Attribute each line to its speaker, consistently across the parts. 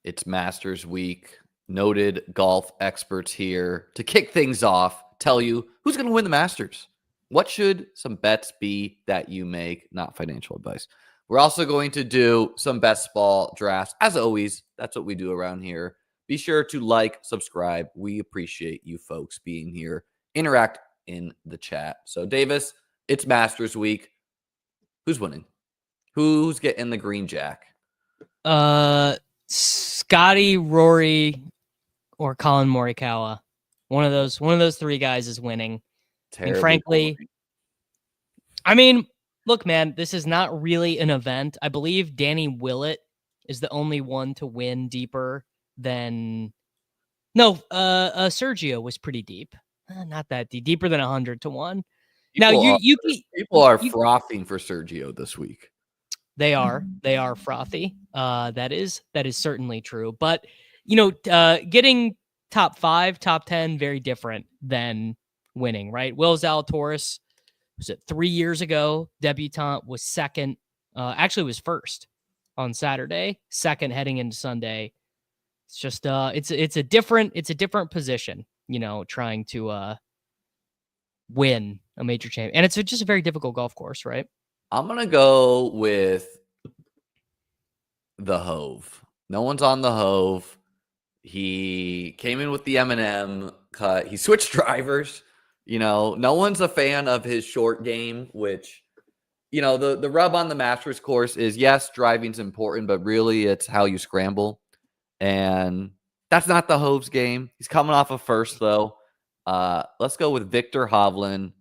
Speaker 1: It's Masters week. Noted golf experts here to kick things off, tell you who's going to win the Masters. What should some bets be that you make? Not financial advice. We're also going to do some best ball drafts. As always, that's what we do around here. Be sure to like, subscribe. We appreciate you folks being here. Interact in the chat. So, Davis, it's Masters week. Who's winning? Who's getting the green jack?
Speaker 2: Scotty, Rory, or Colin Morikawa. One of those three guys is winning. Frankly, look, man, this is not really an event. I believe Danny Willett is the only one to win deeper than. No, Sergio was pretty deep. Not that deep. Deeper than 100 to 1.
Speaker 1: People are frothing for Sergio this week.
Speaker 2: They are frothy. That is certainly true. But getting top 5, top 10, very different than winning, right? Will Zalatoris was it 3 years ago? Debutant was second. Actually, was first on Saturday. Second heading into Sunday. It's just it's a different position. Trying to win a major champion, and it's just a very difficult golf course, right?
Speaker 1: I'm going to go with the Hove. No one's on the Hove. He came in with the M&M cut. He switched drivers. No one's a fan of his short game, which, the rub on the Masters course is, yes, driving's important, but really it's how you scramble. And that's not the Hove's game. He's coming off a first, though. Let's go with Viktor Hovland.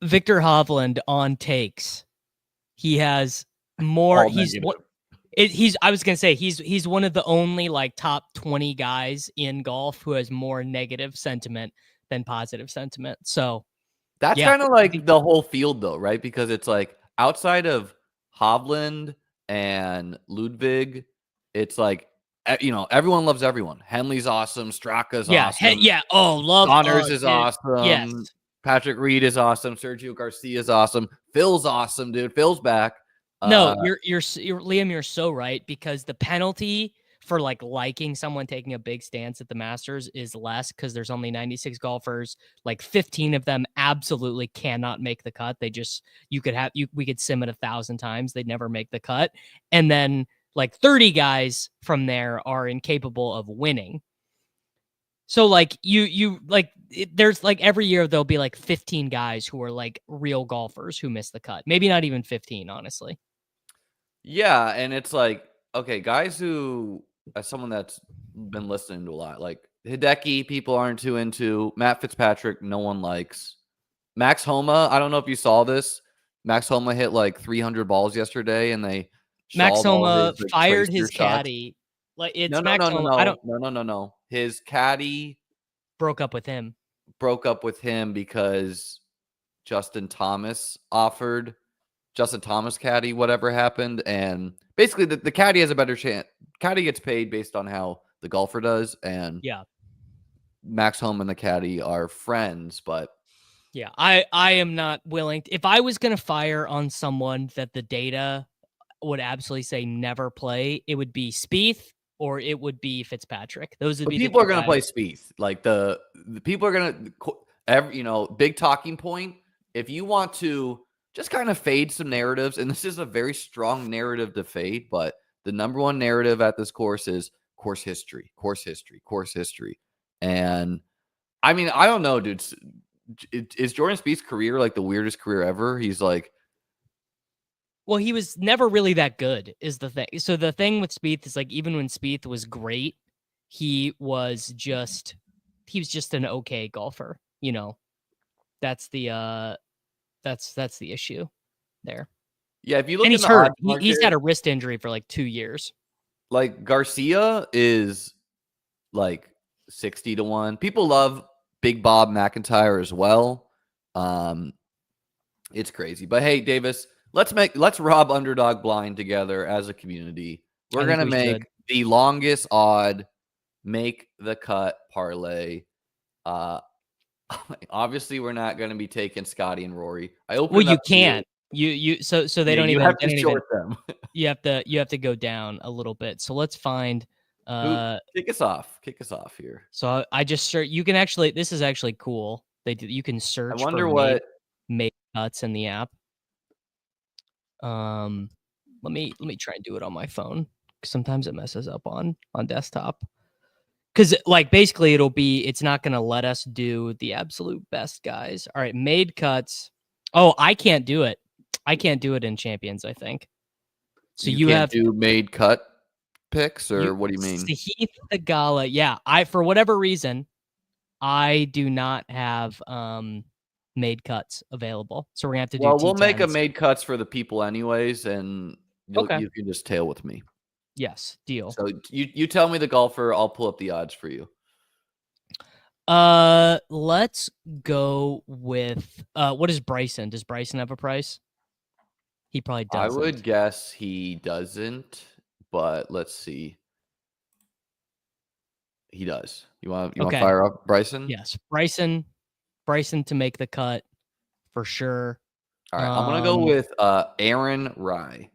Speaker 2: Viktor Hovland on takes. He has more. I was gonna say he's one of the only top 20 guys in golf who has more negative sentiment than positive sentiment. So
Speaker 1: that's kind of like the whole field, though, right? Because it's like outside of Hovland and Ludwig, it's like everyone loves everyone. Henley's awesome. Straka's awesome.
Speaker 2: Love
Speaker 1: Connors is awesome.
Speaker 2: Yes.
Speaker 1: Patrick Reed is awesome. Sergio Garcia is awesome. Phil's awesome, dude. Phil's back.
Speaker 2: No, you're Liam. You're so right, because the penalty for liking someone taking a big stance at the Masters is less because there's only 96 golfers. 15 of them absolutely cannot make the cut. We could sim it 1,000 times. They'd never make the cut. And then 30 guys from there are incapable of winning. So there's every year there'll be 15 guys who are real golfers who miss the cut. Maybe not even 15, honestly.
Speaker 1: Yeah, and it's okay, guys who, as someone that's been listening to a lot, Hideki, people aren't too into. Matt Fitzpatrick, no one likes. Max Homa, I don't know if you saw this. Max Homa hit 300 balls yesterday, and they
Speaker 2: Max Homa fired his caddy.
Speaker 1: No. His caddy
Speaker 2: broke up with him
Speaker 1: because Justin Thomas caddy, whatever happened. And basically the caddy has a better chance. Caddy gets paid based on how the golfer does. And Max Homa and the caddy are friends, but
Speaker 2: I am not willing. If I was going to fire on someone that the data would absolutely say never play, it would be Spieth or it would be Fitzpatrick. Those would be
Speaker 1: people are going to play Spieth. The people are going to, big talking point. If you want to just kind of fade some narratives, and this is a very strong narrative to fade, but the number one narrative at this course is course history. And I don't know, dude. Is Jordan Spieth's career the weirdest career ever? He's
Speaker 2: well, he was never really that good, is the thing. So the thing with Spieth is even when Spieth was great, he was just an okay golfer. That's the issue there.
Speaker 1: Yeah, if you look,
Speaker 2: and he's hurt. He's had a wrist injury for 2 years.
Speaker 1: Garcia is 60 to 1. People love Big Bob McIntyre as well. It's crazy, but hey, Davis. Let's rob Underdog blind together as a community. We're going to make the longest odd make the cut parlay. Obviously we're not going to be taking Scotty and Rory.
Speaker 2: You can't. So they don't
Speaker 1: you
Speaker 2: even
Speaker 1: have to short them.
Speaker 2: you have to go down a little bit. So let's find
Speaker 1: Kick us off. Kick us off here.
Speaker 2: So I just search. You can actually. This is actually cool. You can
Speaker 1: I
Speaker 2: search
Speaker 1: wonder
Speaker 2: for
Speaker 1: what.
Speaker 2: made cuts in the app. Let me try and do it on my phone. Sometimes it messes up on desktop. Because like basically it's not gonna let us do the absolute best guys. All right, made cuts. Oh, I can't do it. I can't do it in Champions, I think. So
Speaker 1: You
Speaker 2: you
Speaker 1: can't
Speaker 2: have
Speaker 1: do made cut picks, or what do you mean?
Speaker 2: Sahith Theegala. Yeah, for whatever reason, I do not have made cuts available. So we're gonna have to do
Speaker 1: Well, we'll make a
Speaker 2: T10s.
Speaker 1: made cuts for the people anyways, and
Speaker 2: Okay.
Speaker 1: you can just tail with me.
Speaker 2: Yes, deal.
Speaker 1: So you tell me the golfer, I'll pull up the odds for you.
Speaker 2: Let's go with what is Bryson? Does Bryson have a price? He probably doesn't.
Speaker 1: I would guess he doesn't, but let's see. He does. You want to fire up Bryson?
Speaker 2: Yes, Bryson to make the cut for sure.
Speaker 1: All right, I'm gonna go with Aaron Rye.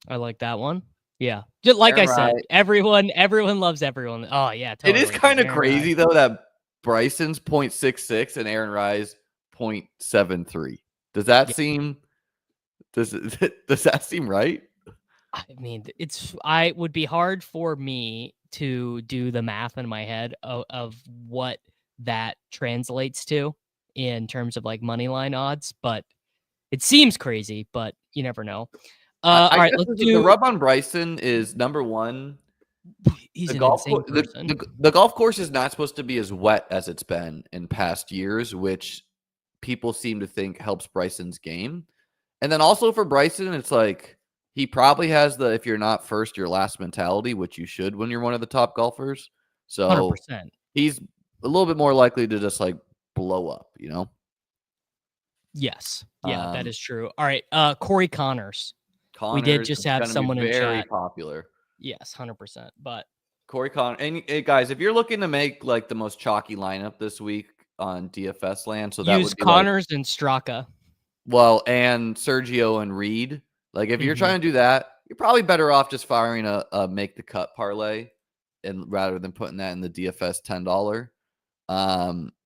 Speaker 2: I like that one. Yeah, just like
Speaker 1: Aaron
Speaker 2: I said,
Speaker 1: Rye.
Speaker 2: everyone loves everyone. Oh yeah, totally.
Speaker 1: It is kind of crazy though that Bryson's 0.66 and Aaron Rye's 0.73. Does that seem? Does that seem right?
Speaker 2: I mean, I would be hard for me to do the math in my head of what that translates to in terms of like money line odds, but it seems crazy, but you never know. All right, let's do
Speaker 1: the rub on Bryson is number one.
Speaker 2: He's an insane person.
Speaker 1: The golf course is not supposed to be as wet as it's been in past years, which people seem to think helps Bryson's game. And then also for Bryson, it's like he probably has if you're not first, you're last mentality, which you should when you're one of the top golfers. So
Speaker 2: 100%.
Speaker 1: He's a little bit more likely to just like blow up, you know?
Speaker 2: Yes. Yeah, that is true. All right. Corey Connors. We did just have someone in chat.
Speaker 1: Very popular.
Speaker 2: Yes, 100%. But
Speaker 1: Corey Connors. And guys, if you're looking to make like the most chalky lineup this week on DFS land, so that
Speaker 2: use
Speaker 1: would be
Speaker 2: Connors and Straka.
Speaker 1: Well, and Sergio and Reed. Like if you're trying to do that, you're probably better off just firing a make the cut parlay, and rather than putting that in the DFS $10.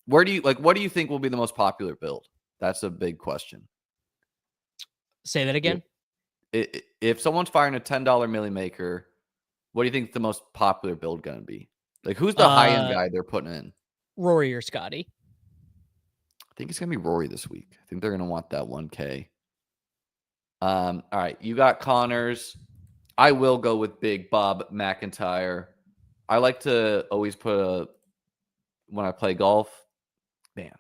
Speaker 1: What do you think will be the most popular build? That's a big question.
Speaker 2: Say that again.
Speaker 1: If someone's firing a $10 Millie Maker, what do you think the most popular build going to be? Like who's the high end guy they're putting in?
Speaker 2: Rory or Scotty?
Speaker 1: I think it's going to be Rory this week. I think they're going to want that 1K. All right, you got Connors. I will go with Big Bob McIntyre. I like to always put when I play golf. Man,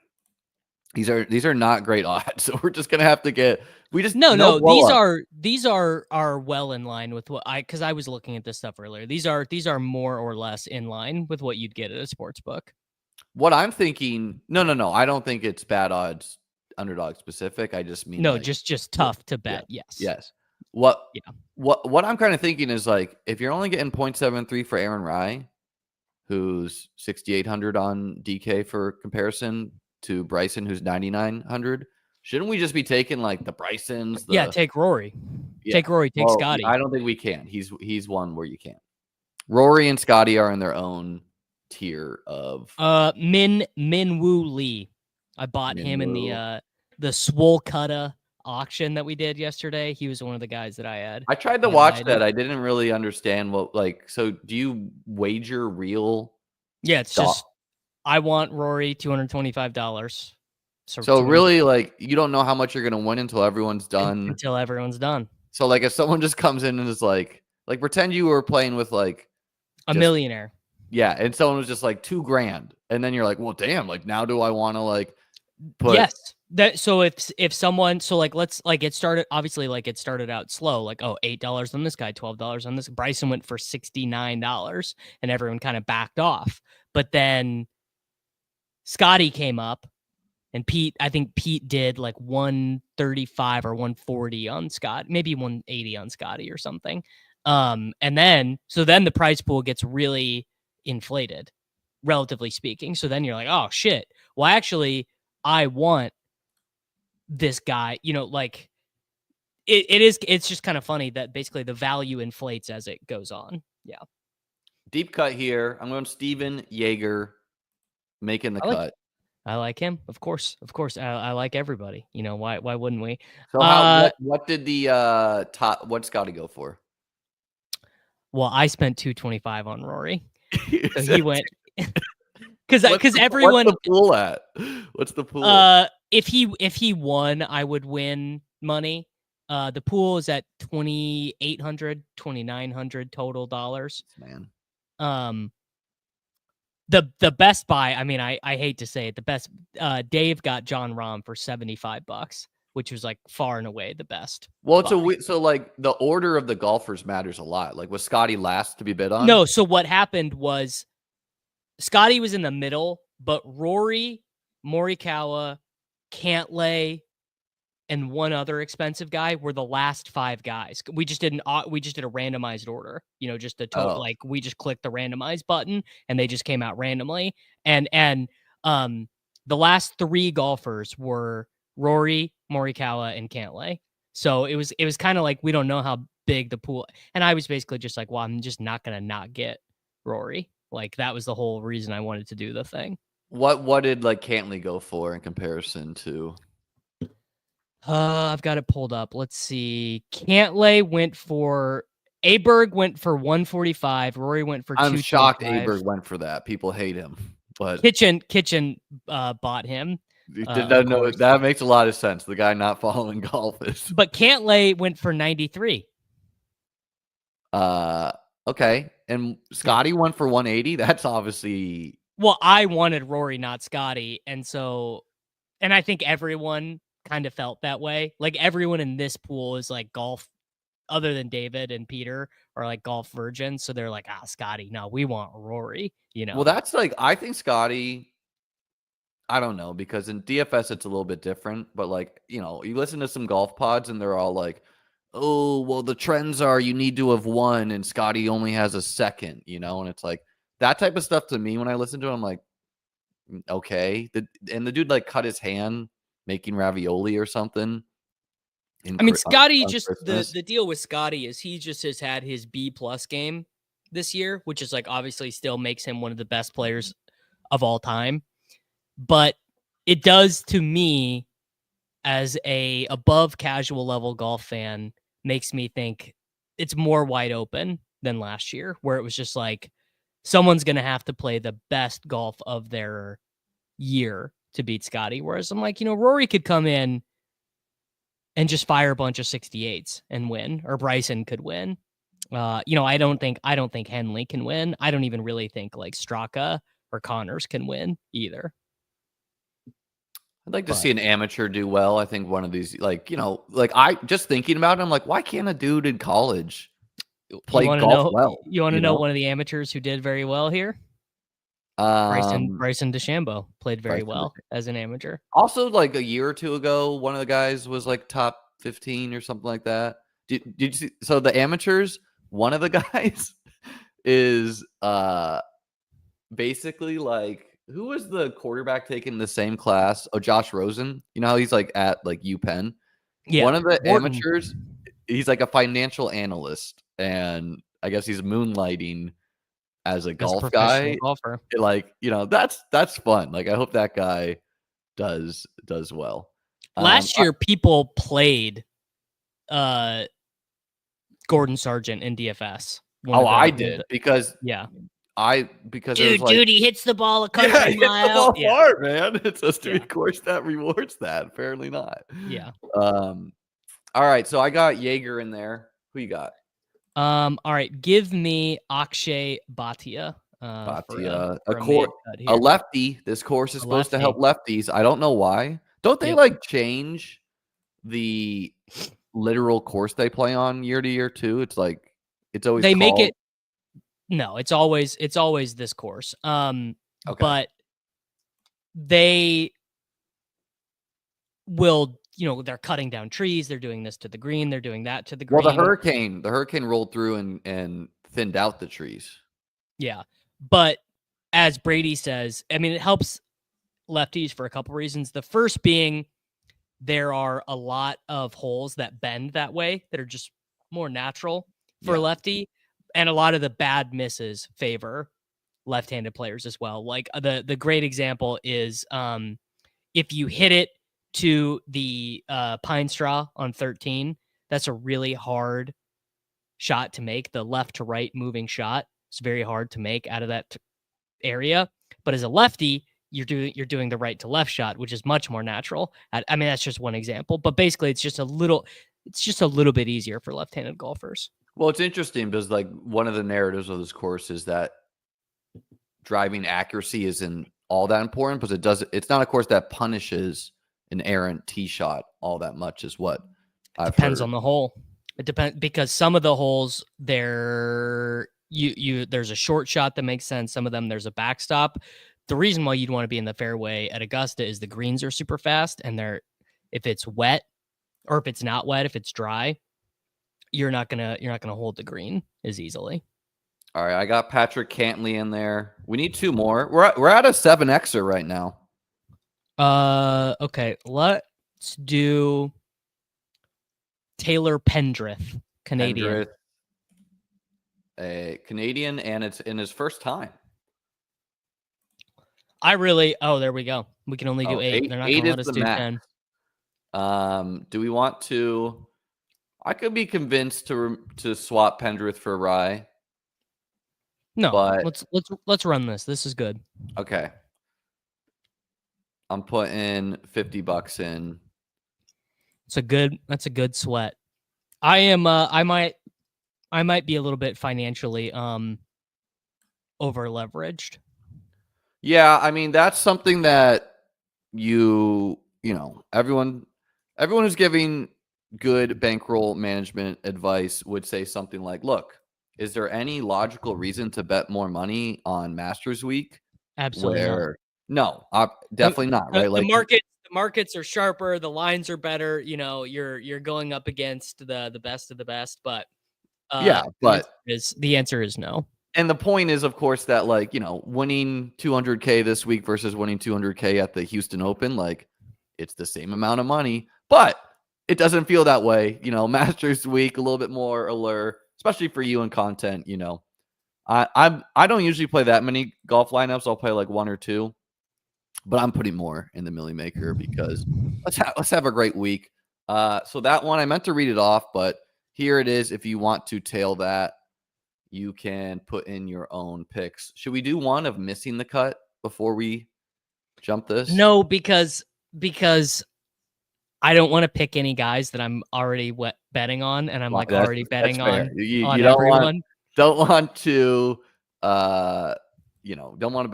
Speaker 1: these are not great odds, so we're just gonna have to get. We just
Speaker 2: no. These are well in line with what because I was looking at this stuff earlier. These are more or less in line with what you'd get at a sports book.
Speaker 1: What I'm thinking, no. I don't think it's bad odds, underdog specific. I just mean
Speaker 2: just tough to bet.
Speaker 1: Yeah,
Speaker 2: yes.
Speaker 1: What I'm kind of thinking is like if you're only getting 0.73 for Aaron Rye, who's 6,800 on DK for comparison to Bryson, who's 9,900. Shouldn't we just be taking like the Brysons?
Speaker 2: Take Rory. Yeah. Take Rory. Take Scotty.
Speaker 1: I don't think we can. He's one where you can't. Rory and Scotty are in their own tier of
Speaker 2: Min Woo Lee. I bought him in the Swole Cutta auction that we did yesterday. He was one of the guys that I had.
Speaker 1: I tried to watch that. I didn't really understand so do you wager real?
Speaker 2: Yeah, it's just I want Rory $225.
Speaker 1: So really like you don't know how much you're gonna win until everyone's done.
Speaker 2: Until everyone's done.
Speaker 1: So like if someone just comes in and is like pretend you were playing with like
Speaker 2: a millionaire.
Speaker 1: Yeah, and someone was just like $2,000, and then you're like, well, damn, like now do I want to like put?
Speaker 2: Yes, so if someone let's it started obviously it started out slow $8 on this guy, $12 on this. Bryson went for $69, and everyone kind of backed off, but then Scotty came up, and I think Pete did like 135 or 140 on Scott, maybe 180 on Scotty or something. And then the prize pool gets really inflated, relatively speaking. So then you're like, oh shit. Well, actually, I want this guy, It's just kind of funny that basically the value inflates as it goes on. Yeah.
Speaker 1: Deep cut here. I'm going Steven Yeager making the cut.
Speaker 2: I like him. Of course. I like everybody. Why wouldn't we?
Speaker 1: So what did the what's Scotty go for?
Speaker 2: Well, I spent $225 on Rory. So he went because
Speaker 1: What's
Speaker 2: everyone
Speaker 1: the pool at? What's the pool?
Speaker 2: If he won, I would win money. The pool is at $2,900 total dollars.
Speaker 1: Man.
Speaker 2: The best buy, I mean, I hate to say it, the best Dave got John Rahm for $75, which was like far and away the best.
Speaker 1: Well, so like the order of the golfers matters a lot. Like, was Scotty last to be bid on?
Speaker 2: No, so what happened was Scotty was in the middle, but Rory, Morikawa, Cantlay, and one other expensive guy were the last 5 guys. We just did a randomized order, just a total, like we just clicked the randomize button and they just came out randomly. And the last 3 golfers were Rory, Morikawa, and Cantlay. So it was kind of like, we don't know how big the pool. And I was basically just like, well, I'm just not going to not get Rory. Like that was the whole reason I wanted to do the thing.
Speaker 1: What did like Cantlay go for in comparison to?
Speaker 2: I've got it pulled up. Let's see. Cantlay went for Aberg went for 145. Rory went for.
Speaker 1: I'm shocked Aberg went for that. People hate him, but
Speaker 2: Kitchen bought him.
Speaker 1: That makes a lot of sense. The guy not following golf is.
Speaker 2: But Cantlay went for 93.
Speaker 1: Okay, and Scotty went for 180. That's obviously.
Speaker 2: Well, I wanted Rory, not Scotty, and I think everyone kind of felt that way. Like everyone in this pool is like golf, other than David and Peter, are like golf virgins. So they're like, Scotty, no, we want Rory. Well,
Speaker 1: that's like, I think Scotty. I don't know, because in DFS it's a little bit different, but like, you listen to some golf pods and they're all like, oh, well, the trends are you need to have won and Scotty only has a second, and it's like that type of stuff to me. When I listen to it, I'm like, okay. And the dude like cut his hand making ravioli or something.
Speaker 2: I mean, Scotty the deal with Scotty is he just has had his B+ game this year, which is like obviously still makes him one of the best players of all time. But it does to me, as a above casual level golf fan, makes me think it's more wide open than last year, where it was just like someone's going to have to play the best golf of their year to beat Scotty. Whereas I'm like, Rory could come in and just fire a bunch of 68s and win, or Bryson could win. I don't think Henley can win. I don't even really think like Straka or Connors can win either.
Speaker 1: I'd like to see an amateur do well. I think one of these, I just thinking about it, I'm like, why can't a dude in college play golf well?
Speaker 2: You want to know one of the amateurs who did very well here? Bryson DeChambeau played very well as an amateur.
Speaker 1: Also, like a year or two ago, one of the guys was like top 15 or something like that. Did you see? So the amateurs, one of the guys is basically like, who was the quarterback taking the same class? Oh, Josh Rosen. You know how he's like at like UPenn? Yeah. One of the amateurs, he's like a financial analyst, and I guess he's moonlighting as a golf guy.
Speaker 2: Golfer.
Speaker 1: Like, that's fun. Like, I hope that guy does well.
Speaker 2: Last year, people played Gordon Sargent in DFS.
Speaker 1: I did because
Speaker 2: dude, he hits the ball a country mile.
Speaker 1: He hits the ball hard, man. It's supposed to be a course that rewards that. Apparently not.
Speaker 2: Yeah.
Speaker 1: All right. So I got Yeager in there. Who you got?
Speaker 2: All right. Give me Akshay Bhatia.
Speaker 1: A lefty. This course is supposed to help lefties. I don't know why. Don't they like change the literal course they play on year to year too? It's like it's always
Speaker 2: make it. No, it's always this course. Okay. But they will, they're cutting down trees. They're doing this to the green. They're doing that to the green.
Speaker 1: Well, the hurricane rolled through and thinned out the trees.
Speaker 2: Yeah. But as Brady says, I mean, it helps lefties for a couple reasons. The first being there are a lot of holes that bend that way that are just more natural for
Speaker 1: Yeah.
Speaker 2: lefty, and a lot of the bad misses favor left-handed players as well. Like the great example is if you hit it to the pine straw on 13, that's a really hard shot to make. The left to right moving shot, it's very hard to make out of that area. But as a lefty, you're doing the right to left shot, which is much more natural. I mean, that's just one example, but basically it's just a little bit easier for left-handed golfers.
Speaker 1: Well, it's interesting because like one of the narratives of this course is that driving accuracy isn't all that important because it's not a course that punishes an errant tee shot all that much is what I've
Speaker 2: Depends
Speaker 1: heard.
Speaker 2: on the hole. It depends because some of the holes there's a short shot that makes sense. Some of them there's a backstop. The reason why you'd want to be in the fairway at Augusta is the greens are super fast, and if it's wet or if it's not wet, if it's dry, you're not gonna hold the green as easily.
Speaker 1: All right, I got Patrick Cantley in there. We need 2 more. We're at a 7Xer right now.
Speaker 2: Okay, let's do Taylor Pendrith, Canadian.
Speaker 1: Pendrith, a Canadian, and it's in his first time.
Speaker 2: There we go. We can only do 8. They're not going to let us do
Speaker 1: max.
Speaker 2: 10.
Speaker 1: Do we want to? I could be convinced to swap Pendrith for Rye.
Speaker 2: No,
Speaker 1: but
Speaker 2: let's run this. This is good.
Speaker 1: Okay. I'm putting $50 in.
Speaker 2: That's a good sweat. I am I might be a little bit financially over leveraged.
Speaker 1: Yeah, I mean that's something that everyone who's giving good bankroll management advice would say something like, look, is there any logical reason to bet more money on Masters Week?
Speaker 2: Absolutely
Speaker 1: not. No, definitely not, right?
Speaker 2: The markets are sharper, the lines are better, you're going up against the best of the best, but the answer is no.
Speaker 1: And the point is, of course, that winning 200K this week versus winning 200K at the Houston Open, it's the same amount of money, but it doesn't feel that way. Masters Week, a little bit more allure, especially for you and content. I don't usually play that many golf lineups. I'll play like 1 or 2, but I'm putting more in the Millie Maker because let's have a great week. So that one I meant to read it off, but here it is. If you want to tail that, you can put in your own picks. Should we do one of missing the cut before we jump this?
Speaker 2: No, because I don't want to pick any guys that I'm already betting on, and I'm already betting on everyone.
Speaker 1: Don't want to bet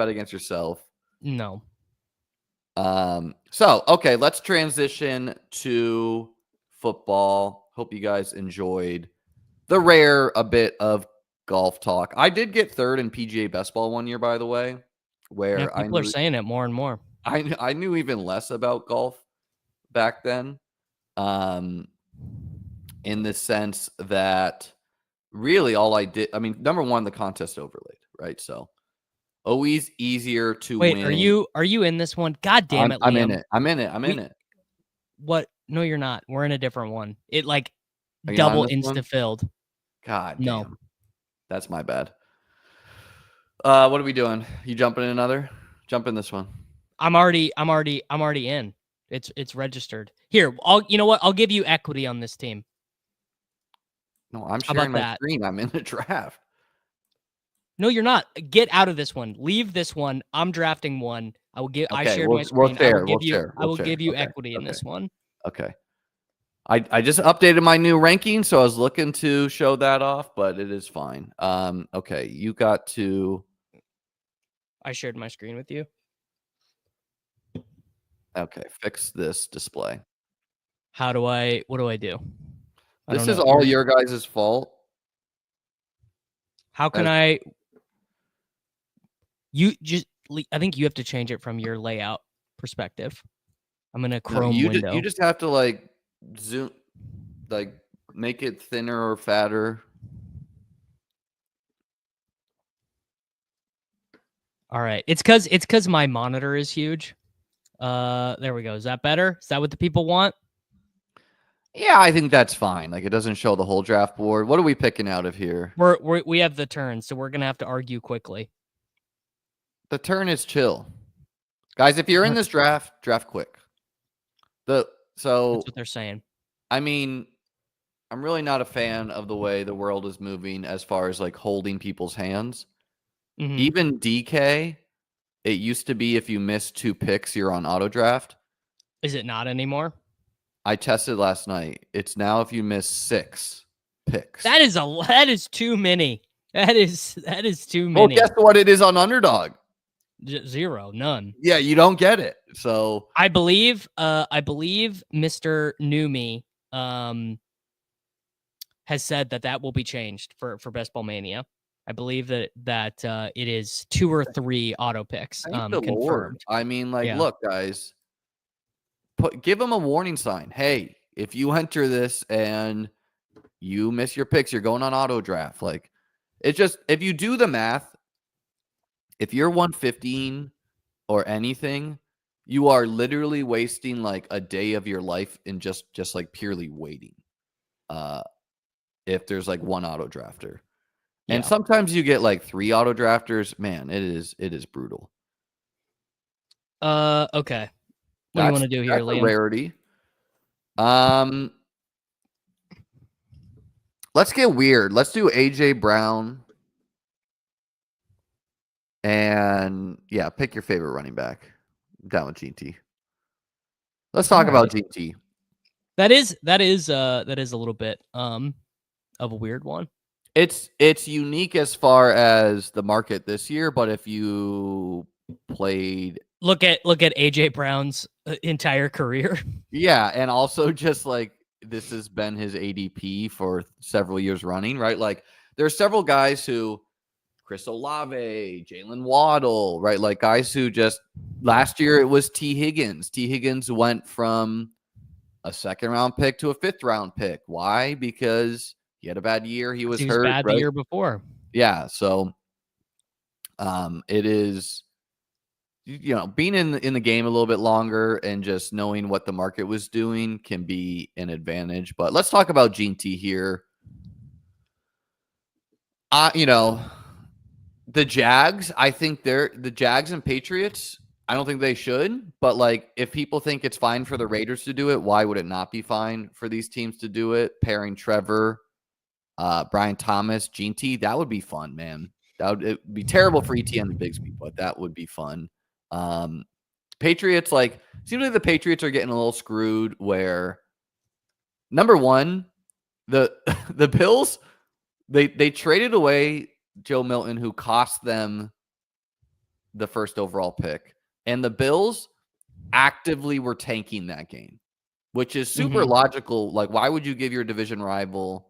Speaker 1: against yourself.
Speaker 2: No.
Speaker 1: So okay, let's transition to football. Hope you guys enjoyed the rare a bit of golf talk. I did get 3rd in PGA Best Ball one year, by the way, where
Speaker 2: people are saying it more and more.
Speaker 1: I knew even less about golf back then, in the sense that really all I did, number one, the contest overlaid, right? So always easier to win.
Speaker 2: Are you in this one? God damn it, Liam.
Speaker 1: I'm in it.
Speaker 2: What? No, you're not. We're in a different one. It double insta-filled.
Speaker 1: God
Speaker 2: no.
Speaker 1: damn. That's my bad. What are we doing? You jumping in another? Jump in this one.
Speaker 2: I'm already in. It's registered. Here, you know what? I'll give you equity on this team.
Speaker 1: No, I'm sharing my screen. I'm in the draft.
Speaker 2: No, you're not. Get out of this one. Leave this one. I'm drafting one. I will give. I shared my screen. I will give you equity in this one.
Speaker 1: Okay. I just updated my new ranking, so I was looking to show that off, but it is fine. Okay, you got to.
Speaker 2: I shared my screen with you.
Speaker 1: Okay, fix this display.
Speaker 2: What do I do?
Speaker 1: This is all your guys' fault.
Speaker 2: How can I? I think you have to change it from your layout perspective. I'm in a Chrome window.
Speaker 1: You just have to zoom, make it thinner or fatter.
Speaker 2: All right. It's because my monitor is huge. There we go. Is that better? Is that what the people want?
Speaker 1: Yeah, I think that's fine. Like, it doesn't show the whole draft board. What are we picking out of here?
Speaker 2: We have the turn, so we're gonna have to argue quickly.
Speaker 1: The turn is chill. Guys, if you're in this draft quick.
Speaker 2: That's what they're saying.
Speaker 1: I mean, I'm really not a fan of the way the world is moving as far as like holding people's hands.
Speaker 2: Mhm.
Speaker 1: Even DK, it used to be if you missed 2 picks, you're on auto draft.
Speaker 2: Is it not anymore?
Speaker 1: I tested last night. It's now if you miss 6 picks.
Speaker 2: That is too many. That is too
Speaker 1: Well,
Speaker 2: many.
Speaker 1: guess what it is on Underdog?
Speaker 2: 0, none.
Speaker 1: Yeah, you don't get it. So
Speaker 2: I believe Mr. Newme has said that will be changed for Best Ball Mania. I believe that it is 2 or 3 auto picks
Speaker 1: thank the
Speaker 2: confirmed.
Speaker 1: Lord. I mean, like,
Speaker 2: Yeah.
Speaker 1: look, guys, give them a warning sign. Hey, if you enter this and you miss your picks, you're going on auto draft. Like, it's just, if you do the math, if you're 115 or anything, you are literally wasting like a day of your life in just like purely waiting. If there's like 1 auto drafter. And
Speaker 2: Yeah.
Speaker 1: sometimes you get like 3 auto drafters. Man, it is brutal.
Speaker 2: Okay. What do you want to do here,
Speaker 1: That's
Speaker 2: Liam?
Speaker 1: a rarity. Let's get weird. Let's do AJ Brown. And yeah, pick your favorite running back. I'm down with Jeanty. Let's talk about Jeanty.
Speaker 2: That is a little bit of a weird one.
Speaker 1: It's unique as far as the market this year, but if you played,
Speaker 2: look at AJ Brown's entire career.
Speaker 1: Yeah, and also just like this has been his ADP for several years running, right? Like there are several guys who, Chris Olave, Jalen Waddle, right? Like guys who just last year it was T. Higgins. T. Higgins went from a 2nd round pick to a 5th round pick. Why? Because he had a bad year. He was hurt.
Speaker 2: Bad
Speaker 1: right?
Speaker 2: the year before.
Speaker 1: Yeah. So it is, being in the game a little bit longer and just knowing what the market was doing can be an advantage. But let's talk about Jeanty here. The Jags, I think the Jags and Patriots, I don't think they should. But like, if people think it's fine for the Raiders to do it, why would it not be fine for these teams to do it? Pairing Trevor, Brian Thomas, Jeanty, that would be fun, man. It would be terrible for ETN and Bigsby, but that would be fun. Patriots, like, seems like the Patriots are getting a little screwed where, number one, the Bills, they traded away Joe Milton, who cost them the 1st overall pick. And the Bills actively were tanking that game, which is super logical. Like, why would you give your division rival,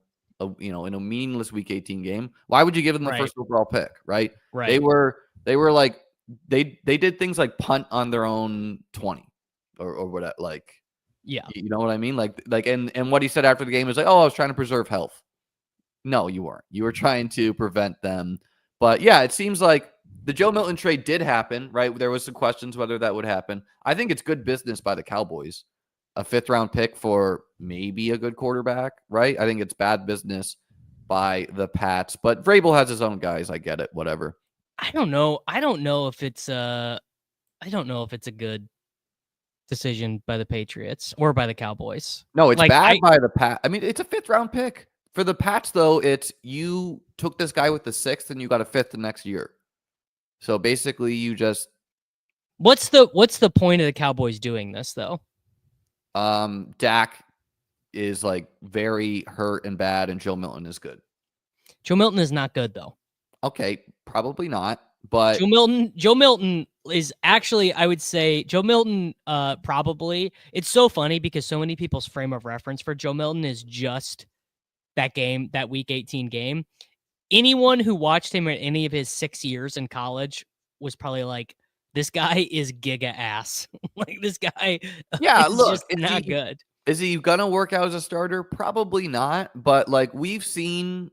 Speaker 1: in a meaningless Week 18 game? Why would you give them the 1st overall pick, right?
Speaker 2: Right.
Speaker 1: They were like, they did things like punt on their own 20 or whatever. Like,
Speaker 2: yeah,
Speaker 1: you know what I mean? Like, and what he said after the game was like, oh, I was trying to preserve health. No, you weren't. You were trying to prevent them. But yeah, it seems like the Joe Milton trade did happen, right? There was some questions whether that would happen. I think it's good business by the Cowboys. A 5th round pick for maybe a good quarterback, right? I think it's bad business by the Pats. But Vrabel has his own guys. I get it. Whatever.
Speaker 2: I don't know if it's a good decision by the Patriots or by the Cowboys.
Speaker 1: No, it's bad by the Pats. I mean, it's a 5th round pick. For the Pats, though, it's you took this guy with the 6th and you got a 5th the next year. So basically, you just
Speaker 2: what's the point of the Cowboys doing this though?
Speaker 1: Dak is like very hurt and bad, and Joe Milton is good.
Speaker 2: Joe Milton is not good though.
Speaker 1: Okay, probably not. But
Speaker 2: Joe Milton is actually, I would say, Joe Milton probably. It's so funny because so many people's frame of reference for Joe Milton is just that game, that Week 18 game. Anyone who watched him in any of his 6 years in college was probably like, this guy is giga ass. Like, this guy is
Speaker 1: look,
Speaker 2: just not good.
Speaker 1: Is he gonna work out as a starter? Probably not. But like we've seen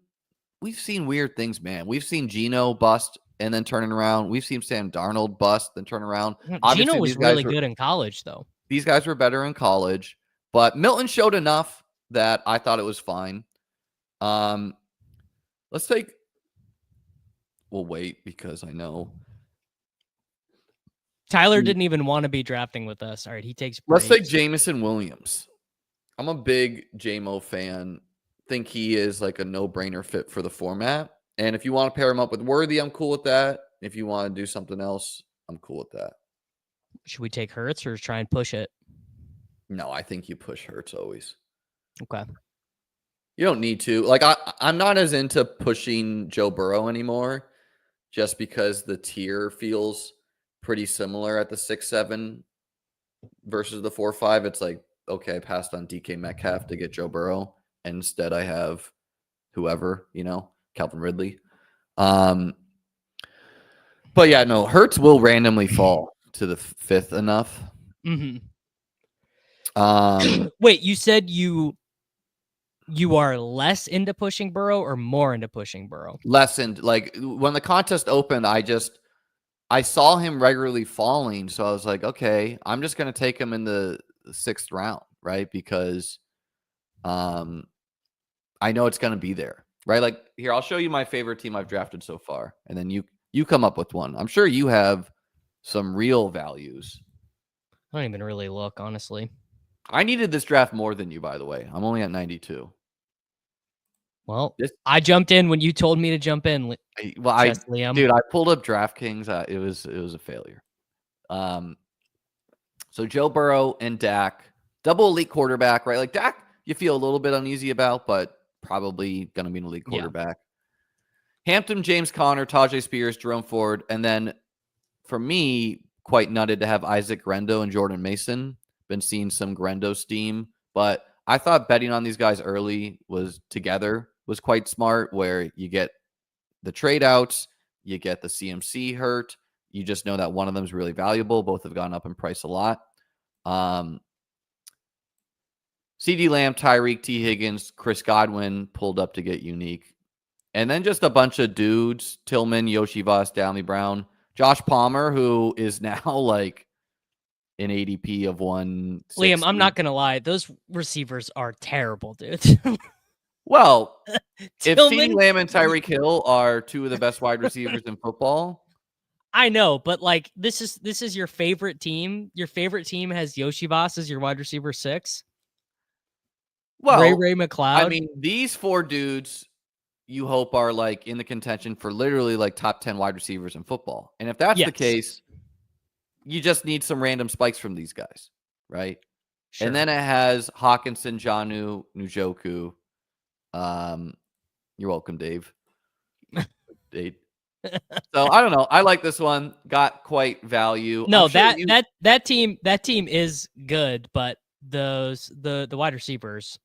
Speaker 1: weird things, man. We've seen Geno bust and then turning around. We've seen Sam Darnold bust, then turn around.
Speaker 2: Geno
Speaker 1: Obviously,
Speaker 2: was really good in college, though.
Speaker 1: These guys were better in college, but Milton showed enough that I thought it was fine. Let's take. We'll wait because I know
Speaker 2: Tyler didn't even want to be drafting with us. All right, he takes breaks.
Speaker 1: Let's take Jameson Williams. I'm a big JMO fan. Think he is like a no-brainer fit for the format. And if you want to pair him up with Worthy, I'm cool with that. If you want to do something else, I'm cool with that.
Speaker 2: Should we take Hurts or try and push it?
Speaker 1: No, I think you push Hurts always.
Speaker 2: Okay.
Speaker 1: You don't need to. Like, I'm not as into pushing Joe Burrow anymore just because the tier feels pretty similar at the 6-7 versus the 4-5. It's like, okay, I passed on DK Metcalf to get Joe Burrow. And instead I have whoever, Calvin Ridley. But yeah, no, Hurts will randomly fall to the 5th enough.
Speaker 2: Mm-hmm. Wait, you said you are less into pushing Burrow or more into pushing Burrow?
Speaker 1: Less into, like, when the contest opened, I saw him regularly falling. So I was like, okay, I'm just going to take him in the 6th round, right? Because I know it's going to be there, right? Like, here, I'll show you my favorite team I've drafted so far. And then you come up with one. I'm sure you have some real values.
Speaker 2: I don't even really look, honestly.
Speaker 1: I needed this draft more than you, by the way. I'm only at 92.
Speaker 2: Well, I jumped in when you told me to jump in.
Speaker 1: Dude, I pulled up DraftKings. It was a failure. So Joe Burrow and Dak, double elite quarterback, right? Like, Dak, you feel a little bit uneasy about, but probably going to be an elite quarterback. Yeah. Hampton, James Conner, Tajay Spears, Jerome Ford, and then for me, quite nutted to have Isaac Grendo and Jordan Mason. Been seeing some Grendo steam, but I thought betting on these guys early was quite smart, where you get the trade outs, you get the CMC hurt. You just know that one of them is really valuable. Both have gone up in price a lot. CD Lamb, Tyreek, T. Higgins, Chris Godwin pulled up to get unique. And then just a bunch of dudes, Tillman, Yoshi Voss, Downey Brown, Josh Palmer, who is now like an ADP of 160.
Speaker 2: Liam, I'm not going to lie. Those receivers are terrible, dude.
Speaker 1: Well, if CeeDee Lamb and Tyreek Hill are two of the best wide receivers in football.
Speaker 2: I know, but like this is your favorite team. Your favorite team has Yoshi Voss as your wide receiver 6.
Speaker 1: Well,
Speaker 2: Ray McLeod.
Speaker 1: I mean, these 4 dudes you hope are like in the contention for literally like top 10 wide receivers in football. And if that's the case, you just need some random spikes from these guys, right? Sure. And then it has Hawkinson, Jonnu, Njoku. You're welcome, Dave. So I don't know. I like this one. Got quite value.
Speaker 2: No, that team is good, but the wide receivers,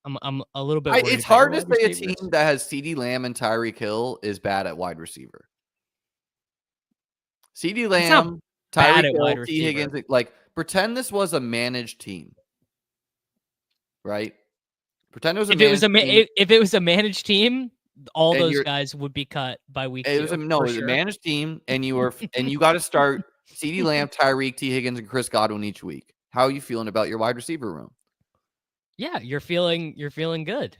Speaker 2: I'm a little bit worried.
Speaker 1: It's hard to say a team that has CeeDee Lamb and Tyreek Hill is bad at wide receiver. CeeDee Lamb, Tyreek Hill, T. Higgins, like, pretend this was a managed team, right? Pretend it was
Speaker 2: if it was a managed team, all those guys would be cut by week 2.
Speaker 1: It was a managed team, and you got to start CeeDee Lamb, Tyreek, T. Higgins, and Chris Godwin each week. How are you feeling about your wide receiver room?
Speaker 2: Yeah, you're feeling good.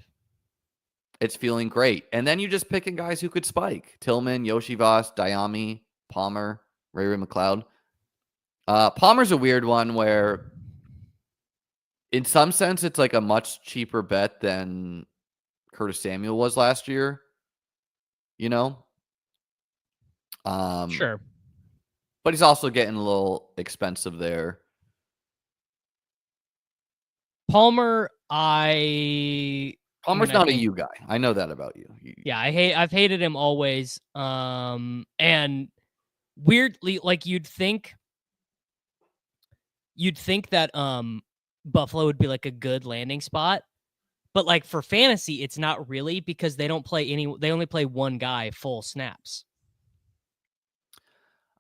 Speaker 1: It's feeling great. And then you just picking guys who could spike. Tillman, Yoshi Voss, Diami, Palmer, Ray McLeod. Palmer's a weird one where in some sense it's like a much cheaper bet than Curtis Samuel was last year.
Speaker 2: Sure.
Speaker 1: But he's also getting a little expensive there.
Speaker 2: Palmer's
Speaker 1: not a you guy. I know that about you.
Speaker 2: Yeah, I've hated him always. And weirdly, like you'd think that Buffalo would be like a good landing spot, but like for fantasy, it's not really, because they only play one guy full snaps.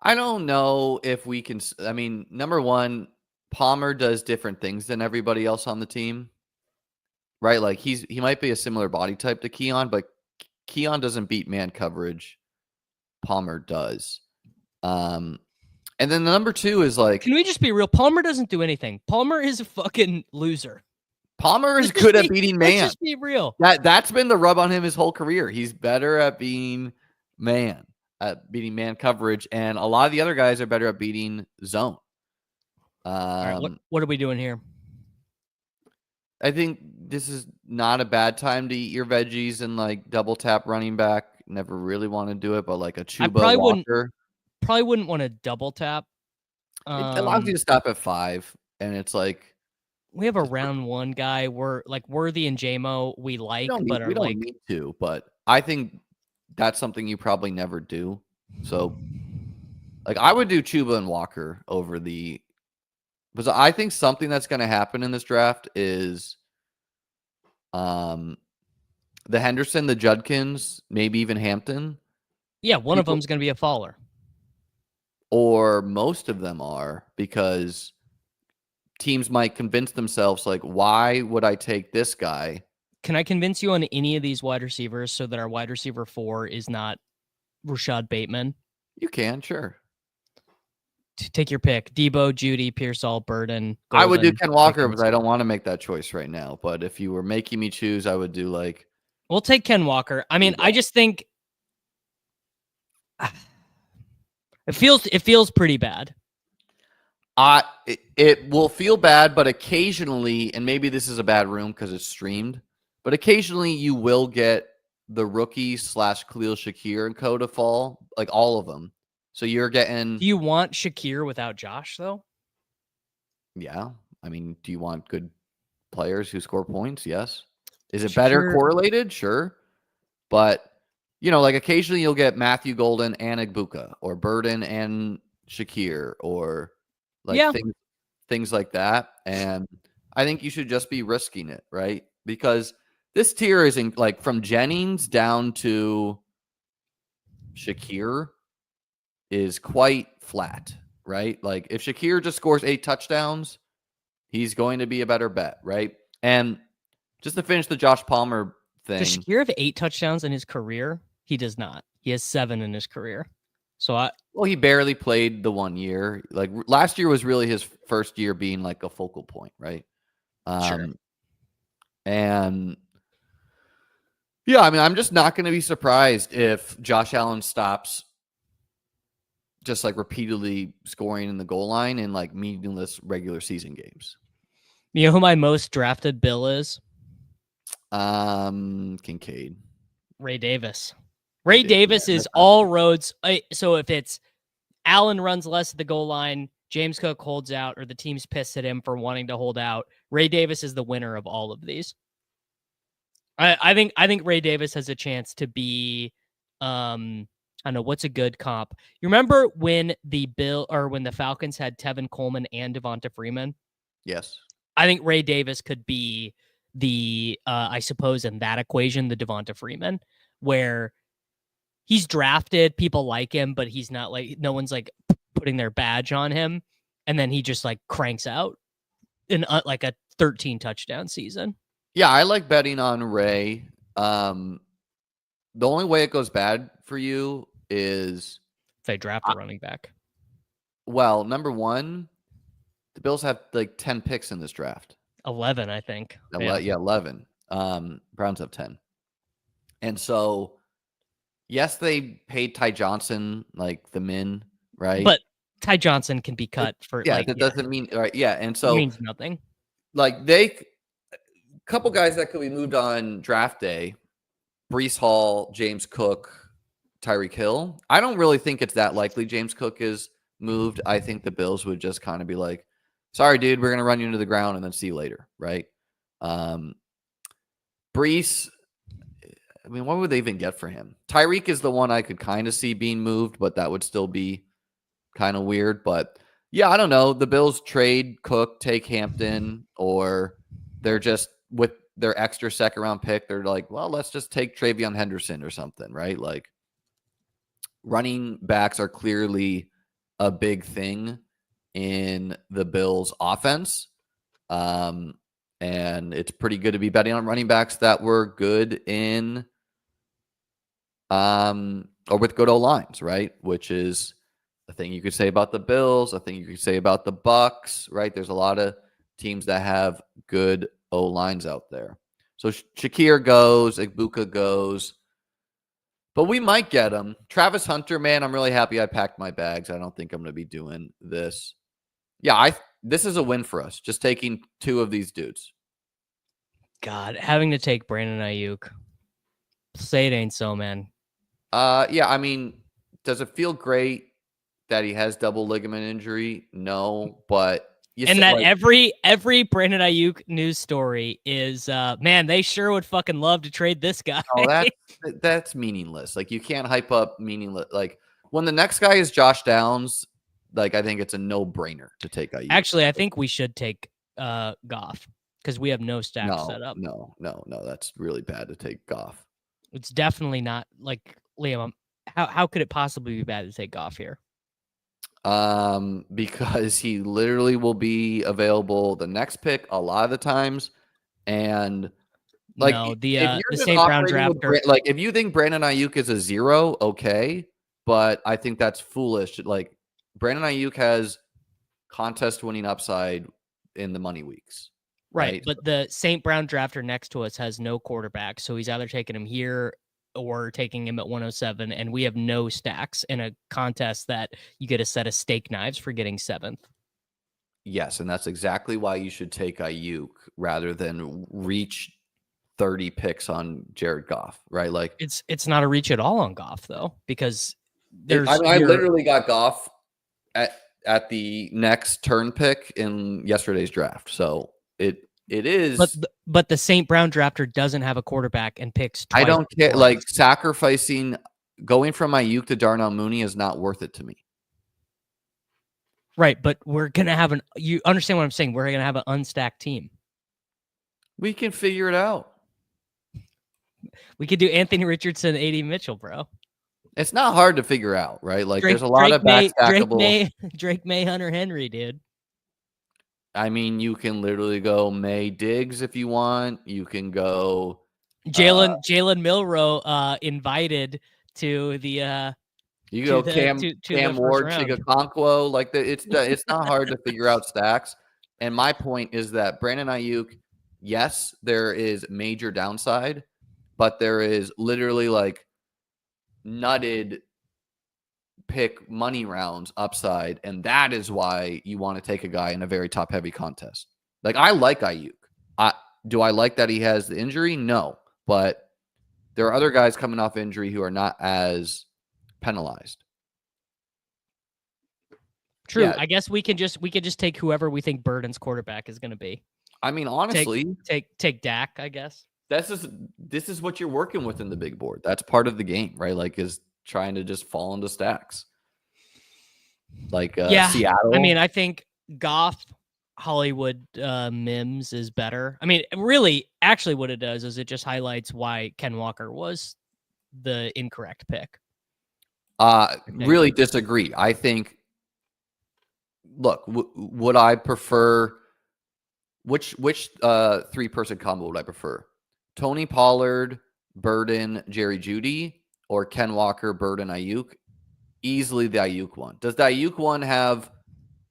Speaker 1: I don't know if we can. I mean, number one, Palmer does different things than everybody else on the team, right? Like he might be a similar body type to Keon, but Keon doesn't beat man coverage. Palmer does. And then the number 2 is like,
Speaker 2: can we just be real? Palmer doesn't do anything. Palmer is a fucking loser.
Speaker 1: Palmer is good at beating man.
Speaker 2: Let's just be real.
Speaker 1: That's been the rub on him his whole career. He's better at beating man coverage, and a lot of the other guys are better at beating zone.
Speaker 2: All right, what are we doing here?
Speaker 1: I think this is not a bad time to eat your veggies and like double tap running back. Never really want to do it, but like a Chuba Walker.
Speaker 2: Probably wouldn't want to double tap.
Speaker 1: It allows you to stop at 5, and it's like
Speaker 2: we have a round 1 guy. We're like Worthy and JMO we like,
Speaker 1: we don't need to, but I think that's something you probably never do. So like I would do Chuba and Walker over the, because I think something that's going to happen in this draft is the Henderson, the Judkins, maybe even Hampton.
Speaker 2: Yeah, one of them's going to be a faller.
Speaker 1: Or most of them are, because teams might convince themselves, like, why would I take this guy?
Speaker 2: Can I convince you on any of these wide receivers so that our wide receiver 4 is not Rashad Bateman?
Speaker 1: You can, sure.
Speaker 2: Take your pick. Debo, Jeanty, Pearsall, Burden.
Speaker 1: Golden, I would do Ken Walker, but I don't want to make that choice right now. But if you were making me choose, I would do like...
Speaker 2: We'll take Ken Walker. I mean, I just think... It feels pretty bad.
Speaker 1: It will feel bad, but occasionally, and maybe this is a bad room because it's streamed, but occasionally you will get the rookie / Khalil Shakir and co to fall, like all of them. So you're getting...
Speaker 2: Do you want Shakir without Josh, though?
Speaker 1: Yeah. I mean, do you want good players who score points? Yes. Is it better correlated? Sure. But... You know, like occasionally you'll get Matthew Golden and Igbuka, or Burden and Shakir, or like things like that. And I think you should just be risking it, right? Because this tier is like from Jennings down to Shakir is quite flat, right? Like if Shakir just scores 8 touchdowns, he's going to be a better bet, right? And just to finish the Josh Palmer thing.
Speaker 2: Does Shakir have 8 touchdowns in his career? He does not. He has 7 in his career. So
Speaker 1: he barely played the 1 year. Like last year was really his first year being like a focal point, right?
Speaker 2: Sure.
Speaker 1: And yeah, I mean, I'm just not going to be surprised if Josh Allen stops just like repeatedly scoring in the goal line in like meaningless regular season games.
Speaker 2: You know who my most drafted Bill is?
Speaker 1: Kincaid.
Speaker 2: Ray Davis. Ray Davis is all roads. So if it's Allen runs less at the goal line, James Cook holds out, or the team's pissed at him for wanting to hold out, Ray Davis is the winner of all of these. I think Ray Davis has a chance to be, I don't know, what's a good comp? You remember when the Falcons had Tevin Coleman and Devonta Freeman?
Speaker 1: Yes.
Speaker 2: I think Ray Davis could be the, I suppose in that equation, the Devonta Freeman, where he's drafted, people like him, but he's not like, no one's like putting their badge on him. And then he just like cranks out in like a 13 touchdown season.
Speaker 1: Yeah, I like betting on Ray. The only way it goes bad for you is
Speaker 2: if they draft a running back.
Speaker 1: Well, number one, the Bills have like 10 picks in this draft.
Speaker 2: 11, I think.
Speaker 1: Yeah, 11. Browns have 10. And so, yes, they paid Ty Johnson like the min, right?
Speaker 2: But Ty Johnson can be cut for
Speaker 1: that doesn't mean right. Yeah, and so
Speaker 2: it means nothing.
Speaker 1: Like a couple guys that could be moved on draft day: Breece Hall, James Cook, Tyreek Hill. I don't really think it's that likely James Cook is moved. I think the Bills would just kind of be like, "Sorry, dude, we're gonna run you into the ground and then see you later," right? Breece. I mean, what would they even get for him? Tyreek is the one I could kind of see being moved, but that would still be kind of weird. But yeah, I don't know. The Bills trade Cook, take Hampton, or they're just with their extra second round pick. They're like, well, let's just take Travion Henderson or something, right? Like running backs are clearly a big thing in the Bills offense. And it's pretty good to be betting on running backs that were good in or with good O-lines, right? Which is a thing you could say about the Bills, a thing you could say about the Bucks, right? There's a lot of teams that have good O-lines out there. So Shakir goes, Igbuka goes, but we might get him. Travis Hunter, man, I'm really happy I packed my bags. I don't think I'm going to be doing this. Yeah, this is a win for us, just taking 2 of these dudes.
Speaker 2: God, having to take Brandon Ayuk. Say it ain't so, man.
Speaker 1: Yeah, I mean, does it feel great that he has double ligament injury? No, but
Speaker 2: every Brandon Ayuk news story is, man, they sure would fucking love to trade this guy.
Speaker 1: Oh, that's meaningless. Like, you can't hype up meaningless. Like, when the next guy is Josh Downs, like, I think it's a no-brainer to take Ayuk.
Speaker 2: Actually, I think we should take Goff because we have no stacks set up.
Speaker 1: No, that's really bad to take Goff.
Speaker 2: It's definitely not like Liam. How could it possibly be bad to take Goff here?
Speaker 1: Because he literally will be available the next pick a lot of the times, and like
Speaker 2: no, the St. Brown drafter.
Speaker 1: Like, if you think Brandon Ayuk is a 0, okay, but I think that's foolish. Like, Brandon Ayuk has contest-winning upside in the money weeks.
Speaker 2: Right, but the St. Brown drafter next to us has no quarterback, so he's either taking him here or taking him at 107, and we have no stacks in a contest that you get a set of steak knives for getting 7th.
Speaker 1: Yes, and that's exactly why you should take Ayuk rather than reach 30 picks on Jared Goff, right? Like,
Speaker 2: it's not a reach at all on Goff, though, because
Speaker 1: I literally got Goff at the next turn pick in yesterday's draft, so it is.
Speaker 2: But the St. Brown drafter doesn't have a quarterback and picks twice.
Speaker 1: I don't care. Like, sacrificing going from Ayuk to Darnell Mooney is not worth it to me.
Speaker 2: Right, but we're gonna have you understand what I'm saying? We're gonna have an unstacked team.
Speaker 1: We can figure it out.
Speaker 2: We could do Anthony Richardson, AD Mitchell, bro.
Speaker 1: It's not hard to figure out, right? Like, there's a lot of backstackable.
Speaker 2: Drake May, Hunter Henry, dude.
Speaker 1: I mean, you can literally go May Diggs if you want. You can go
Speaker 2: Jalen Milroe invited to the
Speaker 1: you go Cam Ward, Chigakonkwo. Like, it's not hard to figure out stacks. And my point is that Brandon Ayuk, yes, there is major downside, but there is literally like nutted pick money rounds upside, and that is why you want to take a guy in a very top heavy contest. Like, I like Ayuk. Do I like that he has the injury? No, but there are other guys coming off injury who are not as penalized.
Speaker 2: True. Yeah. I guess we could just take whoever we think Burden's quarterback is going to be.
Speaker 1: I mean, honestly,
Speaker 2: take Dak, I guess.
Speaker 1: This is what you're working with in the big board. That's part of the game, right? Like, is trying to just fall into stacks. Like, Seattle.
Speaker 2: I mean, I think Goff, Hollywood, Mims is better. I mean, really, actually what it does is it just highlights why Ken Walker was the incorrect pick.
Speaker 1: Really disagree. I think, look, would I prefer, which 3-person combo would I prefer? Tony Pollard, Burden, Jerry Jeudy, or Ken Walker, Burden, Ayuk? Easily the Ayuk one. Does the Ayuk one have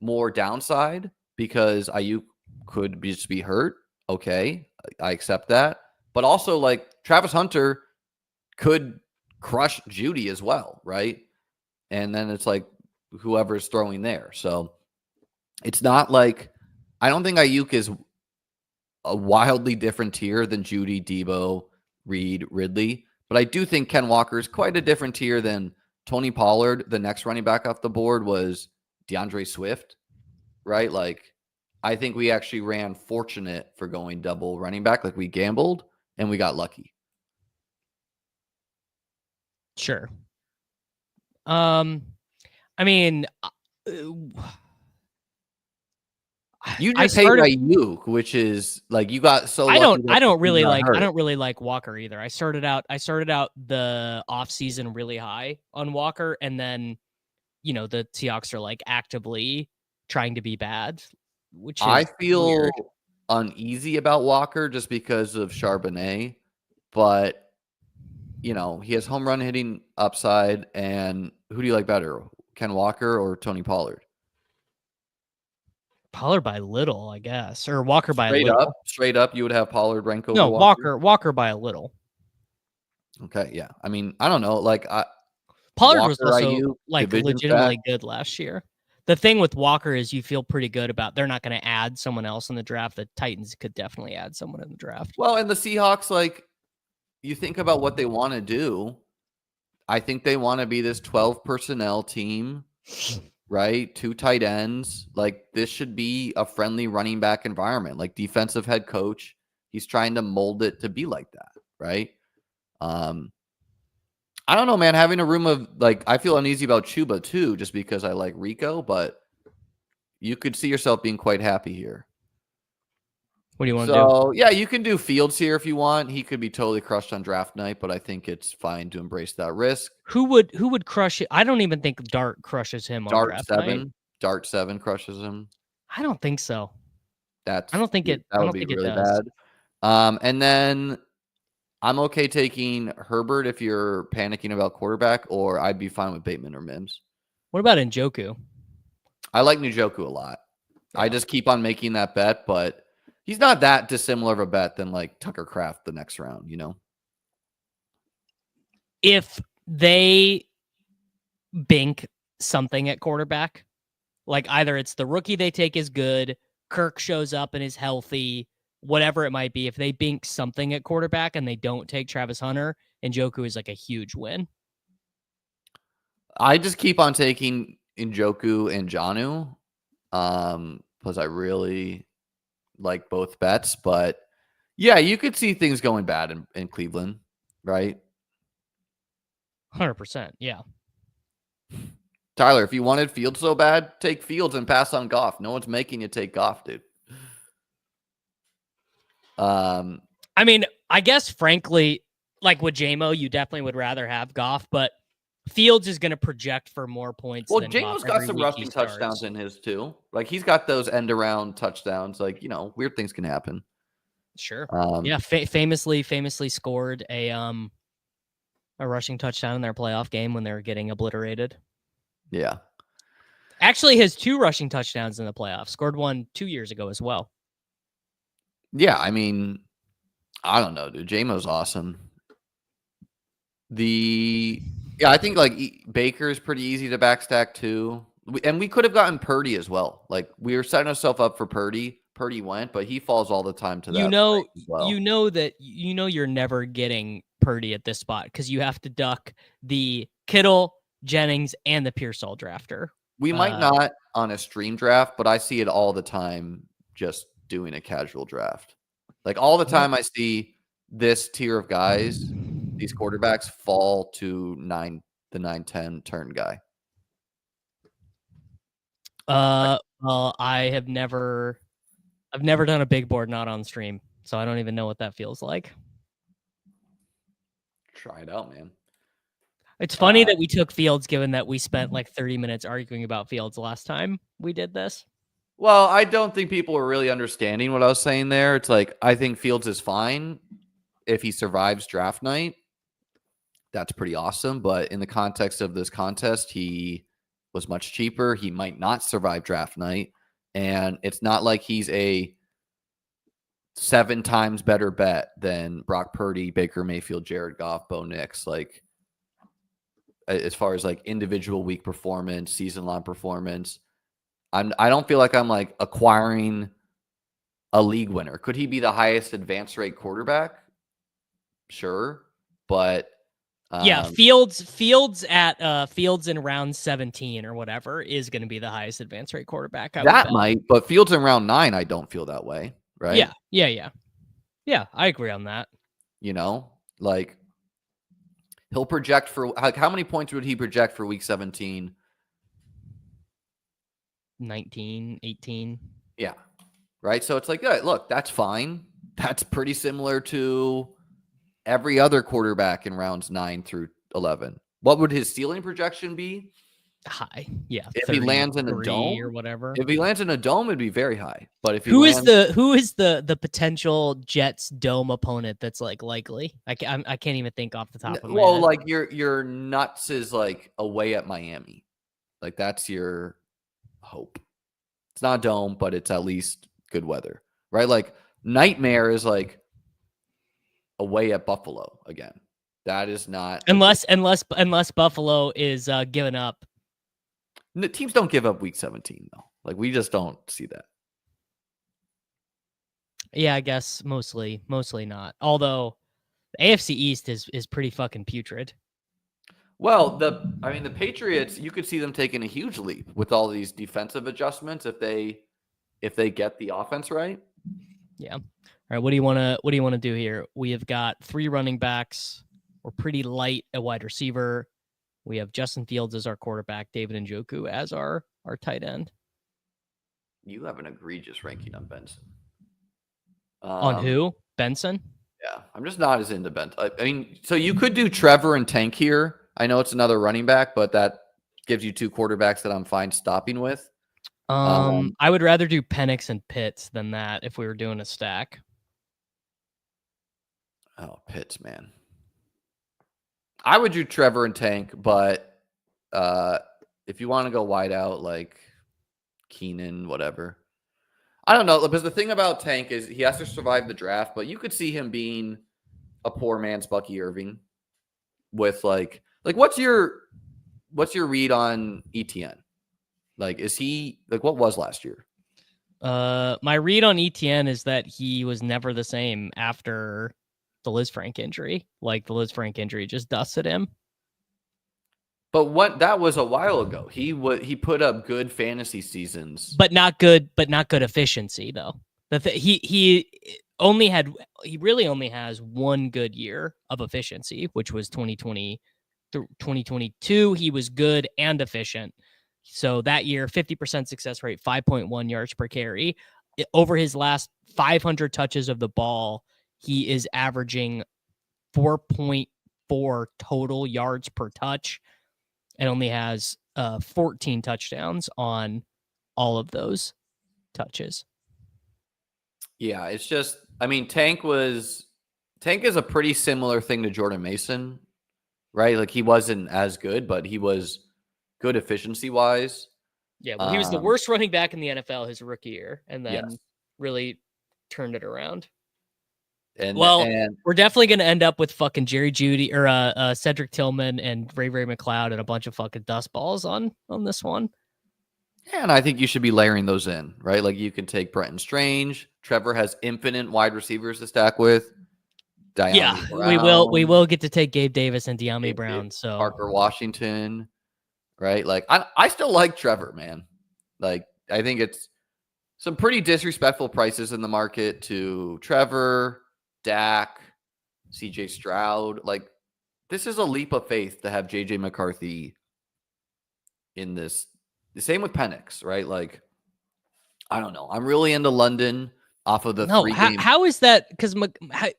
Speaker 1: more downside because Ayuk could just be hurt? Okay, I accept that. But also, like, Travis Hunter could crush Jeudy as well, right? And then it's like whoever's throwing there. So it's not like, I don't think Ayuk is a wildly different tier than Jeudy, Debo, Reed, Ridley. But I do think Ken Walker is quite a different tier than Tony Pollard. The next running back off the board was DeAndre Swift, right? Like, I think we actually ran fortunate for going double running back. Like, we gambled and we got lucky.
Speaker 2: Sure. I mean,
Speaker 1: you just paid Ayuk, which is like, you got so.
Speaker 2: I don't really like Walker either. I started out the offseason really high on Walker, and then, you know, the Seahawks are like actively trying to be bad, which is
Speaker 1: I feel
Speaker 2: weird.
Speaker 1: Uneasy about Walker just because of Charbonnet, but you know, he has home run hitting upside. And who do you like better, Ken Walker or Tony Pollard?
Speaker 2: Pollard by little, I guess, or Walker by a little.
Speaker 1: Straight up, you would have Pollard rank over
Speaker 2: No,
Speaker 1: Walker.
Speaker 2: Walker by a little.
Speaker 1: Okay, yeah. I mean, I don't know. Like,
Speaker 2: Pollard
Speaker 1: Walker,
Speaker 2: was also
Speaker 1: IU,
Speaker 2: like legitimately good last year. The thing with Walker is you feel pretty good about they're not going to add someone else in the draft. The Titans could definitely add someone in the draft.
Speaker 1: Well, and the Seahawks, like, you think about what they want to do. I think they want to be this 12 personnel team, right? 2 tight ends. Like, this should be a friendly running back environment. Like, defensive head coach, he's trying to mold it to be like that, right? I don't know, man. Having a room of, like, I feel uneasy about Chuba too, just because I like Rico, but you could see yourself being quite happy here.
Speaker 2: What do you want to do?
Speaker 1: So, yeah, you can do Fields here if you want. He could be totally crushed on draft night, but I think it's fine to embrace that risk.
Speaker 2: Who would crush it? I don't even think Dart crushes him on draft night.
Speaker 1: Dart 7 crushes him.
Speaker 2: I don't think so.
Speaker 1: That would be really bad. And then I'm okay taking Herbert if you're panicking about quarterback, or I'd be fine with Bateman or Mims.
Speaker 2: What about Njoku?
Speaker 1: I like Njoku a lot. Yeah. I just keep on making that bet, but he's not that dissimilar of a bet than like Tucker Kraft the next round, you know?
Speaker 2: If they bink something at quarterback, like either it's the rookie they take is good, Kirk shows up and is healthy, whatever it might be, if they bink something at quarterback and they don't take Travis Hunter, Njoku is like a huge win.
Speaker 1: I just keep on taking Njoku and Jonnu because I really like both bets. But yeah, you could see things going bad in Cleveland, right?
Speaker 2: 100%, yeah.
Speaker 1: Tyler, if you wanted Fields so bad, take Fields and pass on Goff. No one's making you take Goff, dude.
Speaker 2: I mean, I guess frankly, like with JMO, you definitely would rather have Goff, but Fields is going to project for more points.
Speaker 1: Well, JMO's got some rushing touchdowns in his too. Like he's got those end around touchdowns. Like, you know, weird things can happen.
Speaker 2: Sure. Yeah. Famously scored a rushing touchdown in their playoff game when they were getting obliterated.
Speaker 1: Yeah.
Speaker 2: Actually, his 2 rushing touchdowns in the playoffs. Scored one 2 years ago as well.
Speaker 1: Yeah, I mean, I don't know, dude. JMO's awesome. I think like Baker is pretty easy to backstack too. And we could have gotten Purdy as well. Like we were setting ourselves up for Purdy. Purdy went, but he falls all the time to that.
Speaker 2: You know you're never getting Purdy at this spot because you have to duck the Kittle, Jennings, and the Pearsall drafter.
Speaker 1: We might not on a stream draft, but I see it all the time just doing a casual draft. Like all the time I see this tier of guys, these quarterbacks fall to the 9-10 turn guy.
Speaker 2: Well, I've never done a big board not on stream, so I don't even know what that feels like.
Speaker 1: Try it out, man.
Speaker 2: It's funny that we took Fields, given that we spent like 30 minutes arguing about Fields last time we did this.
Speaker 1: Well, I don't think people were really understanding what I was saying there. It's like, I think Fields is fine if he survives draft night. That's pretty awesome. But in the context of this contest, he was much cheaper. He might not survive draft night. And it's not like he's a 7 times better bet than Brock Purdy, Baker Mayfield, Jared Goff, Bo Nix. Like, as far as like individual week performance, season long performance, I don't feel like I'm like acquiring a league winner. Could he be the highest advance rate quarterback? Sure, but
Speaker 2: yeah, Fields in round 17 or whatever is going to be the highest advance rate quarterback.
Speaker 1: That might, but Fields in round 9, I don't feel that way, right?
Speaker 2: Yeah. I agree on that.
Speaker 1: You know, like he'll project for like how many points would he project for week 17?
Speaker 2: 19, 18.
Speaker 1: Yeah. Right. So it's like, yeah, look, that's fine. That's pretty similar to every other quarterback in rounds 9 through 11. What would his ceiling projection be?
Speaker 2: High. Yeah.
Speaker 1: If he lands in a
Speaker 2: 33
Speaker 1: dome
Speaker 2: or whatever.
Speaker 1: If he lands in a dome, it'd be very high. But if he
Speaker 2: Who
Speaker 1: lands,
Speaker 2: is the potential Jets dome opponent that's like likely? I can't even think off the top of my head.
Speaker 1: like your nuts is like away at Miami. Like that's your hope. It's not a dome, but it's at least good weather, right? Like nightmare is like away at Buffalo again. That is not
Speaker 2: unless Buffalo is giving up.
Speaker 1: Teams don't give up week 17 though. Like we just don't see that.
Speaker 2: Yeah, I guess mostly not. Although the AFC East is pretty fucking putrid.
Speaker 1: Well, the Patriots, you could see them taking a huge leap with all these defensive adjustments if they get the offense right.
Speaker 2: Yeah. All right. What do you want to do here? We have got 3 running backs. We're pretty light at wide receiver. We have Justin Fields as our quarterback, David Njoku as our tight end.
Speaker 1: You have an egregious ranking on Benson.
Speaker 2: On who? Benson?
Speaker 1: Yeah, I'm just not as into Benson. I mean, so you could do Trevor and Tank here. I know it's another running back, but that gives you 2 quarterbacks that I'm fine stopping with.
Speaker 2: I would rather do Penix and Pitts than that if we were doing a stack.
Speaker 1: Oh, Pitts, man. I would do Trevor and Tank, but if you want to go wide out, like Keenan, whatever. I don't know, because the thing about Tank is he has to survive the draft, but you could see him being a poor man's Bucky Irving with like what's your read on ETN? Like, is he like what was last year?
Speaker 2: My read on ETN is that he was never the same after the Liz Frank injury. Like the Liz Frank injury just dusted him.
Speaker 1: But that was a while ago. He put up good fantasy seasons,
Speaker 2: but not good efficiency though. He really only has one good year of efficiency, which was 2020 through 2022. He was good and efficient. So that year, 50% success rate, 5.1 yards per carry. Over his last 500 touches of the ball, he is averaging 4.4 total yards per touch and only has 14 touchdowns on all of those touches.
Speaker 1: Yeah, it's just, I mean, Tank is a pretty similar thing to Jordan Mason, right? Like he wasn't as good, but he was good efficiency wise.
Speaker 2: Yeah, well, he was the worst running back in the NFL his rookie year, and then really turned it around. And we're definitely going to end up with fucking Jerry Jeudy or Cedric Tillman and Ray McLeod and a bunch of fucking dust balls on this one.
Speaker 1: Yeah, and I think you should be layering those in, right? Like you can take Brenton Strange. Trevor has infinite wide receivers to stack with.
Speaker 2: Brown, we will get to take Gabe Davis and De'Ami Brown. So
Speaker 1: Parker Washington, right? Like I still like Trevor, man. Like I think it's some pretty disrespectful prices in the market to Trevor, Dak, CJ Stroud. Like this is a leap of faith to have JJ McCarthy in this. The same with Penix, right? Like, I don't know. I'm really into London off of the 3 games.
Speaker 2: How is that? Because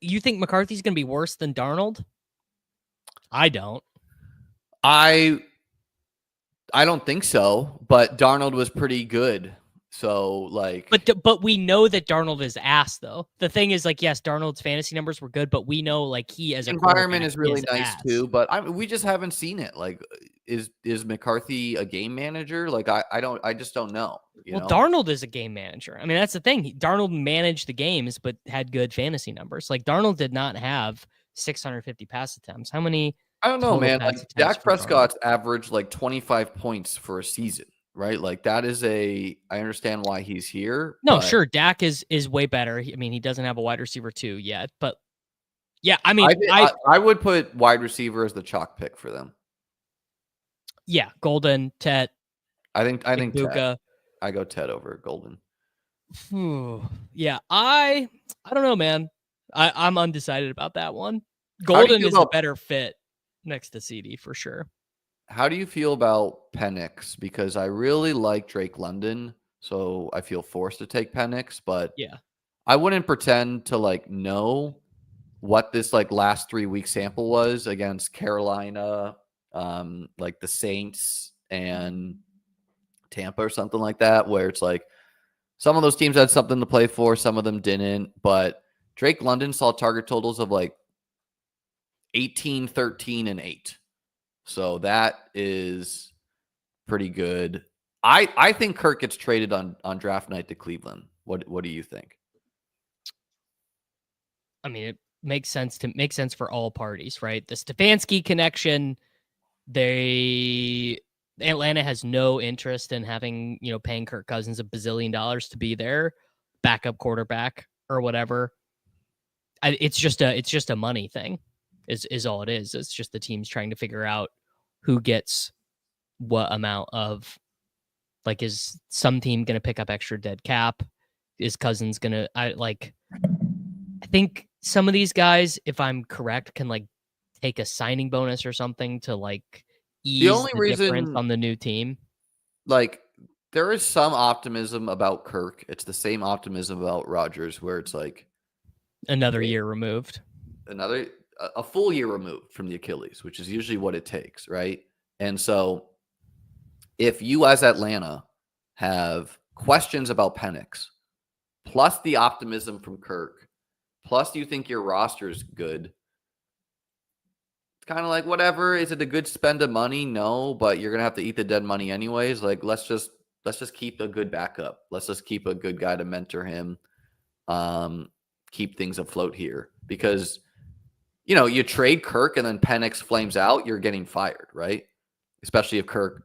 Speaker 2: you think McCarthy's going to be worse than Darnold? I don't.
Speaker 1: I don't think so, but Darnold was pretty good. So, like...
Speaker 2: But we know that Darnold is ass, though. The thing is, like, yes, Darnold's fantasy numbers were good, but we know, like, he as a
Speaker 1: environment is really nice,
Speaker 2: ass.
Speaker 1: too. But we just haven't seen it. Like, is McCarthy a game manager? Like, I just don't know. You know?
Speaker 2: Darnold is a game manager. I mean, that's the thing. Darnold managed the games, but had good fantasy numbers. Like, Darnold did not have 650 pass attempts. How many?
Speaker 1: I don't know, man. Like, Dak Prescott's averaged, like, 25 points for a season. Right, like that is I understand why he's here.
Speaker 2: No, sure, Dak is way better. I mean, he doesn't have a wide receiver 2 yet, but yeah, I mean,
Speaker 1: I would put wide receiver as the chalk pick for them.
Speaker 2: Yeah, Golden, Ted.
Speaker 1: I think
Speaker 2: Buka.
Speaker 1: Ted. I go Ted over Golden.
Speaker 2: Yeah, I don't know, man. I'm undecided about that one. Golden is a better fit next to CD for sure.
Speaker 1: How do you feel about Penix? Because I really like Drake London, so I feel forced to take Penix, but
Speaker 2: yeah,
Speaker 1: I wouldn't pretend to like know what this like last 3 week sample was against Carolina, like the Saints and Tampa or something like that, where it's like some of those teams had something to play for, some of them didn't. But Drake London saw target totals of like 18, 13, and 8. So that is pretty good. I think Kirk gets traded on draft night to Cleveland. What do you think?
Speaker 2: I mean, it makes sense for all parties, right? The Stefanski connection, Atlanta has no interest in having, paying Kirk Cousins $1 bazillion to be their backup quarterback or whatever. It's just a money thing is all it is. It's just the teams trying to figure out who gets what amount of, like, is some team going to pick up extra dead cap? Is Cousins going to, I think some of these guys, if I'm correct, can like take a signing bonus or something to like ease the difference on the new team.
Speaker 1: Like, there is some optimism about Kirk. It's the same optimism about Rodgers, where it's like
Speaker 2: another year removed,
Speaker 1: a full year removed from the Achilles, which is usually what it takes, right? And so if you as Atlanta have questions about Penix, plus the optimism from Kirk, plus you think your roster is good, it's kind of like, whatever. Is it a good spend of money? No, but you're going to have to eat the dead money anyways. Like, let's just keep a good backup. Let's just keep a good guy to mentor him. Keep things afloat here, because, you trade Kirk and then Penix flames out, you're getting fired, right? Especially if Kirk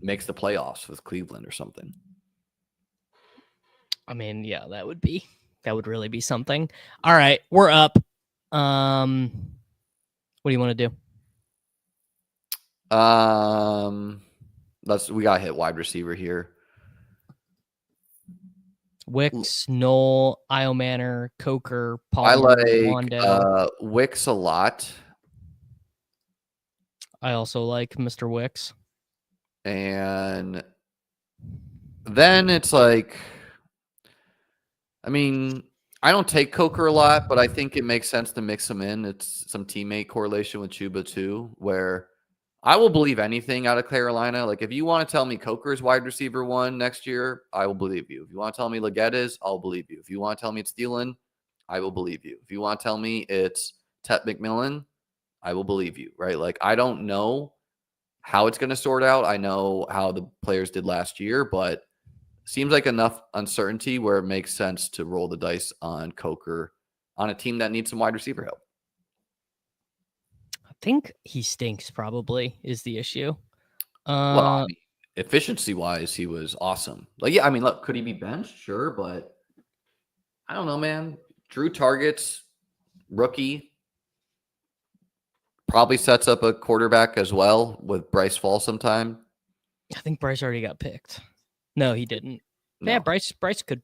Speaker 1: makes the playoffs with Cleveland or something.
Speaker 2: I mean, yeah, that would really be something. All right, we're up. What do you want to do?
Speaker 1: We got to hit wide receiver here.
Speaker 2: Wicks, Knoll, Io Manor, Coker, Palmer,
Speaker 1: I like
Speaker 2: Wando.
Speaker 1: Wicks a lot.
Speaker 2: I also like Mr. Wicks.
Speaker 1: And then it's like, I mean, I don't take Coker a lot, but I think it makes sense to mix him in. It's some teammate correlation with Chuba too, where I will believe anything out of Carolina. Like, if you want to tell me Coker is wide receiver 1 next year, I will believe you. If you want to tell me Leggett is, I'll believe you. If you want to tell me it's Thielen, I will believe you. If you want to tell me it's Tet McMillan, I will believe you, right? Like, I don't know how it's going to sort out. I know how the players did last year, but seems like enough uncertainty where it makes sense to roll the dice on Coker on a team that needs some wide receiver help.
Speaker 2: I think he stinks, probably, is the issue.
Speaker 1: Well, I mean, efficiency-wise, he was awesome. Like, yeah, I mean, look, could he be benched? Sure, but I don't know, man. Drew targets, rookie, probably sets up a quarterback as well with Bryce fall sometime.
Speaker 2: I think Bryce already got picked. No, he didn't. No. Yeah, Bryce could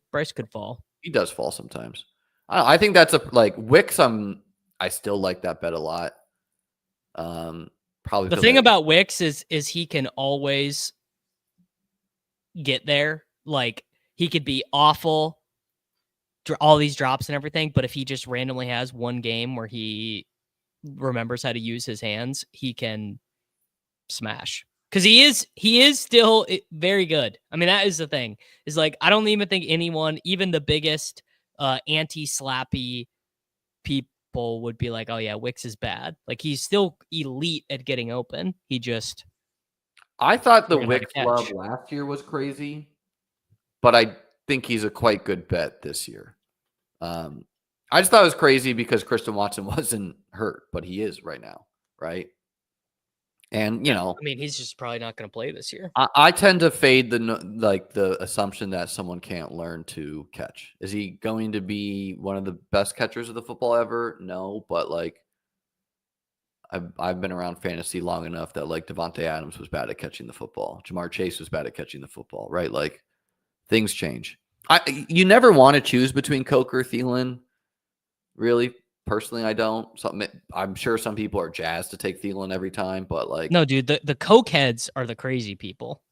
Speaker 2: fall.
Speaker 1: He does fall sometimes. I think that's Wicks. I still like that bet a lot. Probably
Speaker 2: the thing about Wicks is he can always get there. Like, he could be awful, all these drops and everything, but if he just randomly has one game where he remembers how to use his hands, he can smash. Because he is still very good. I mean, that is the thing. Is like, I don't even think anyone, even the biggest anti-slappy people, would be like, oh yeah, Wicks is bad. Like, he's still elite at getting open. I
Speaker 1: thought the Wicks love last year was crazy, but I think he's a quite good bet this year. I just thought it was crazy because Christian Watson wasn't hurt, but he is right now, right? And, I
Speaker 2: mean, he's just probably not going to play this year.
Speaker 1: I tend to fade the assumption that someone can't learn to catch. Is he going to be one of the best catchers of the football ever? No, but like, I've been around fantasy long enough that like Devontae Adams was bad at catching the football. Jamar Chase was bad at catching the football, right? Like, things change. You never want to choose between Coker, Thielen, really. Personally, I don't. I'm sure some people are jazzed to take Thielen every time, but like,
Speaker 2: no, dude, the coke heads are the crazy people.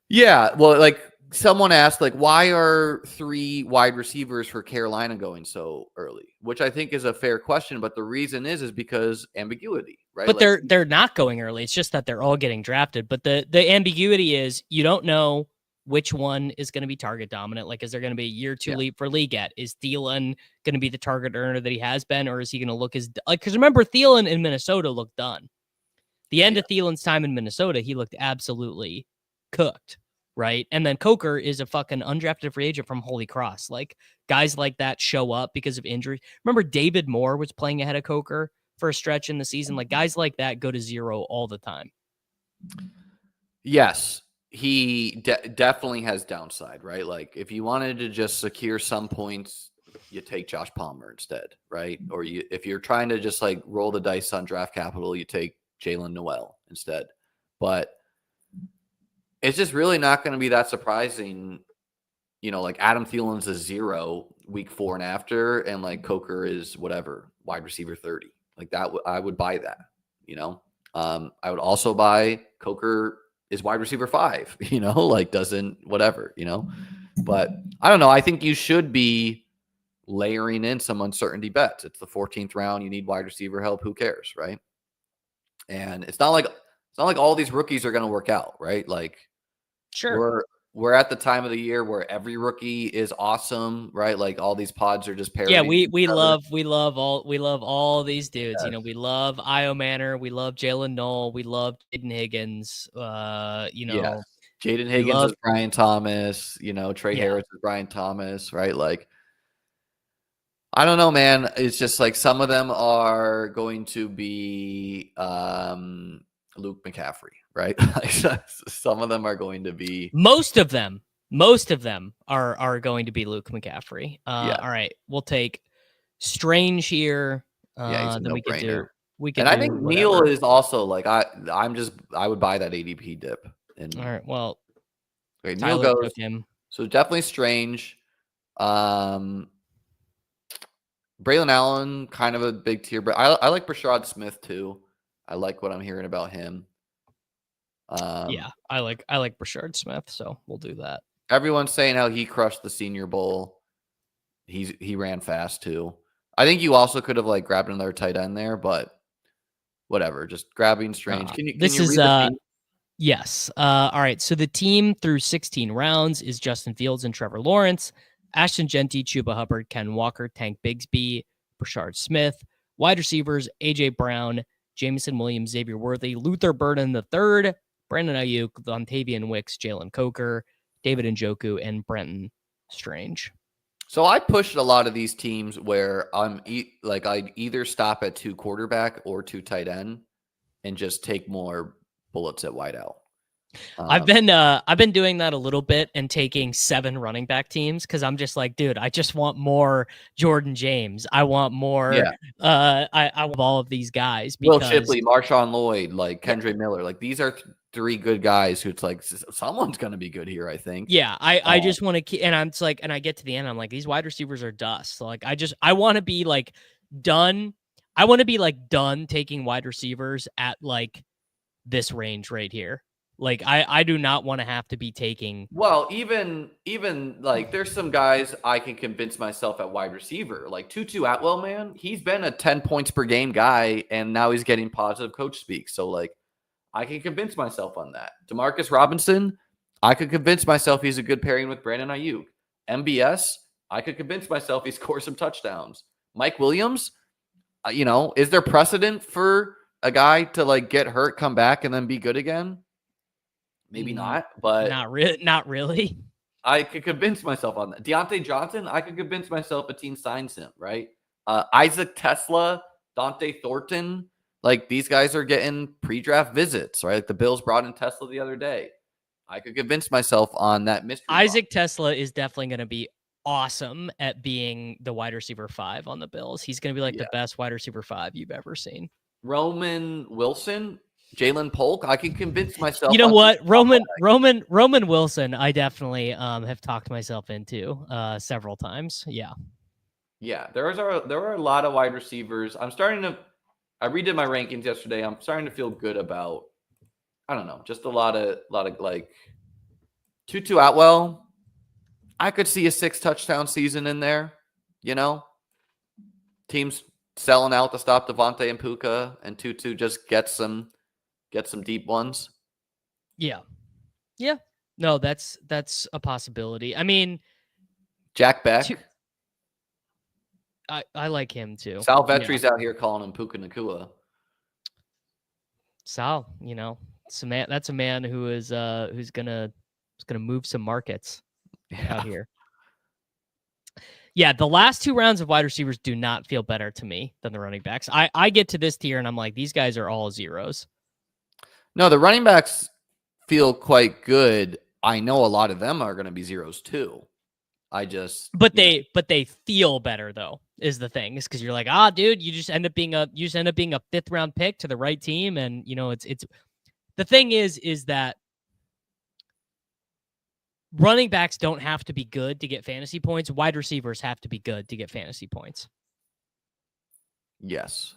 Speaker 1: Yeah, well, like, someone asked, like, why are 3 wide receivers for Carolina going so early? Which I think is a fair question, but the reason is because ambiguity, right?
Speaker 2: But
Speaker 1: Like,
Speaker 2: they're not going early. It's just that they're all getting drafted. But the ambiguity is you don't know which one is going to be target dominant. Like, is there going to be a year 2
Speaker 1: Yeah.
Speaker 2: leap for Leggett? Is Thielen going to be the target earner that he has been, or is he going to look as like? Because remember, Thielen in Minnesota looked done. The end of Thielen's time in Minnesota, he looked absolutely cooked, right? And then Coker is a fucking undrafted free agent from Holy Cross. Like, guys like that show up because of injury. Remember, David Moore was playing ahead of Coker for a stretch in the season. Like, guys like that go to 0 all the time.
Speaker 1: yes, he definitely has downside, right? Like, if you wanted to just secure some points, you take Josh Palmer instead, right? Or if you're trying to just like roll the dice on draft capital, you take Jalen Noel instead. But it's just really not going to be that surprising. Like Adam Thielen's a 0 week 4 and after, and like Coker is whatever, wide receiver 30. Like that, I would buy that. I would also buy Coker is wide receiver 5. Like doesn't whatever. But I don't know. I think you should be layering in some uncertainty bets. It's the 14th round. You need wide receiver help. Who cares, right? And it's not like all these rookies are going to work out, right? Like,
Speaker 2: sure,
Speaker 1: we're at the time of the year where every rookie is awesome, right? Like all these pods are just
Speaker 2: yeah.
Speaker 1: parodying.
Speaker 2: We love all these dudes.
Speaker 1: Yes.
Speaker 2: We love Io Manor, we love Jalen Knoll, we love Jaden Higgins.
Speaker 1: Yes. Jaden Higgins is Brian Thomas. Trey Harris is Brian Thomas, right? Like, I don't know, man. It's just like some of them are going to be Luke McCaffrey, right? Some of them are going to be.
Speaker 2: Most of them are going to be Luke McCaffrey. All right, we'll take Strange here.
Speaker 1: He's a
Speaker 2: then
Speaker 1: no-brainer.
Speaker 2: we could.
Speaker 1: And I think Neal is also like I would buy that ADP dip.
Speaker 2: All right, well,
Speaker 1: Neal goes. So definitely Strange. Braylon Allen, kind of a big tier, but I like Brashad Smith too. I like what I'm hearing about him.
Speaker 2: I like Brashard Smith, so we'll do that.
Speaker 1: Everyone's saying how he crushed the Senior Bowl. He ran fast too. I think you also could have like grabbed another tight end there, but whatever. Just grabbing Strange. Can you read the team?
Speaker 2: Yes. All right. So the team through 16 rounds is Justin Fields and Trevor Lawrence, Ashton Jeanty, Chuba Hubbard, Ken Walker, Tank Bigsby, Brashard Smith. Wide receivers, A.J. Brown, Jameson Williams, Xavier Worthy, Luther Burden III, Brandon Ayuk, Dontayvion Wicks, Jalen Coker, David Njoku, and Brenton Strange.
Speaker 1: So I pushed a lot of these teams where I'd either stop at 2 quarterback or 2 tight end and just take more bullets at wideout.
Speaker 2: I've been doing that a little bit and taking 7 running back teams because I'm just like, dude, I just want more Jordan James. I want more.
Speaker 1: Yeah.
Speaker 2: I want all of these guys. Because,
Speaker 1: Will Shipley, Marshawn Lloyd, like Kendre Miller, like these are 3 good guys who it's like someone's going to be good here. I think.
Speaker 2: Yeah, I just want to keep, and I'm just like, and I get to the end, I'm like, these wide receivers are dust. So like, I want to be like done. I want to be like done taking wide receivers at like this range right here. Like I do not want to have to be taking.
Speaker 1: Well, even like there's some guys I can convince myself at wide receiver, like Tutu Atwell, man. He's been a 10 points per game guy, and now he's getting positive coach speak. So like, I can convince myself on that. Demarcus Robinson, I could convince myself he's a good pairing with Brandon Ayuk. MBS, I could convince myself he scores some touchdowns. Mike Williams, is there precedent for a guy to like get hurt, come back, and then be good again? Maybe not, but
Speaker 2: not really.
Speaker 1: I could convince myself on that. Deontay Johnson, I could convince myself a team signs him, right? Isaac Tesla, Dante Thornton, like these guys are getting pre-draft visits, right? Like the Bills brought in Tesla the other day. I could convince myself on that mystery.
Speaker 2: Isaac Tesla is definitely going to be awesome at being the wide receiver 5 on the Bills. He's going to be like the best wide receiver 5 you've ever seen.
Speaker 1: Roman Wilson, Jalen Polk, I can convince myself.
Speaker 2: You know what? Roman Wilson, I definitely have talked myself into several times. Yeah.
Speaker 1: Yeah, there are a lot of wide receivers. I redid my rankings yesterday. I'm starting to feel good about, I don't know, just a lot of like Tutu Atwell. I could see a 6 touchdown season in there. Teams selling out to stop Devontae and Puka, and Tutu just get some deep ones.
Speaker 2: Yeah. No, that's a possibility. I mean,
Speaker 1: Jack Beck.
Speaker 2: I like him too.
Speaker 1: Sal Vetri's out here calling him Puka Nakua.
Speaker 2: Sal, that's a man who is who's gonna move some markets out here. Yeah, the last 2 rounds of wide receivers do not feel better to me than the running backs. I get to this tier and I'm like, these guys are all zeros.
Speaker 1: No, the running backs feel quite good. I know a lot of them are going to be zeros too.
Speaker 2: But they feel better though, is the thing. Is because you're like, dude, you just end up being a 5th round pick to the right team, and it's the thing is that running backs don't have to be good to get fantasy points. Wide receivers have to be good to get fantasy points.
Speaker 1: Yes.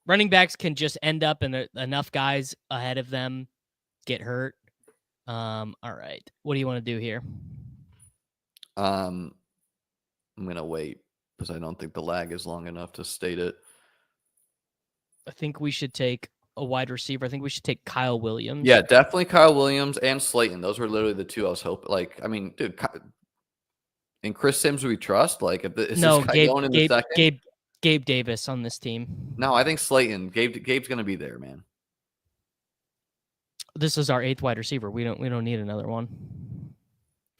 Speaker 2: Running backs can just end up and enough guys ahead of them get hurt. All right. What do you want to do here?
Speaker 1: I'm going to wait because I don't think the lag is long enough to state it.
Speaker 2: I think we should take a wide receiver. I think we should take Kyle Williams.
Speaker 1: Yeah, definitely Kyle Williams and Slayton. Those were literally the 2 I was hoping. Like, I mean, dude, and Chris Sims we trust. Like, if this guy going in the second?
Speaker 2: Gabe Davis on this team.
Speaker 1: No, I think Slayton. Gabe's going to be there, man.
Speaker 2: This is our 8th wide receiver. We don't need another one.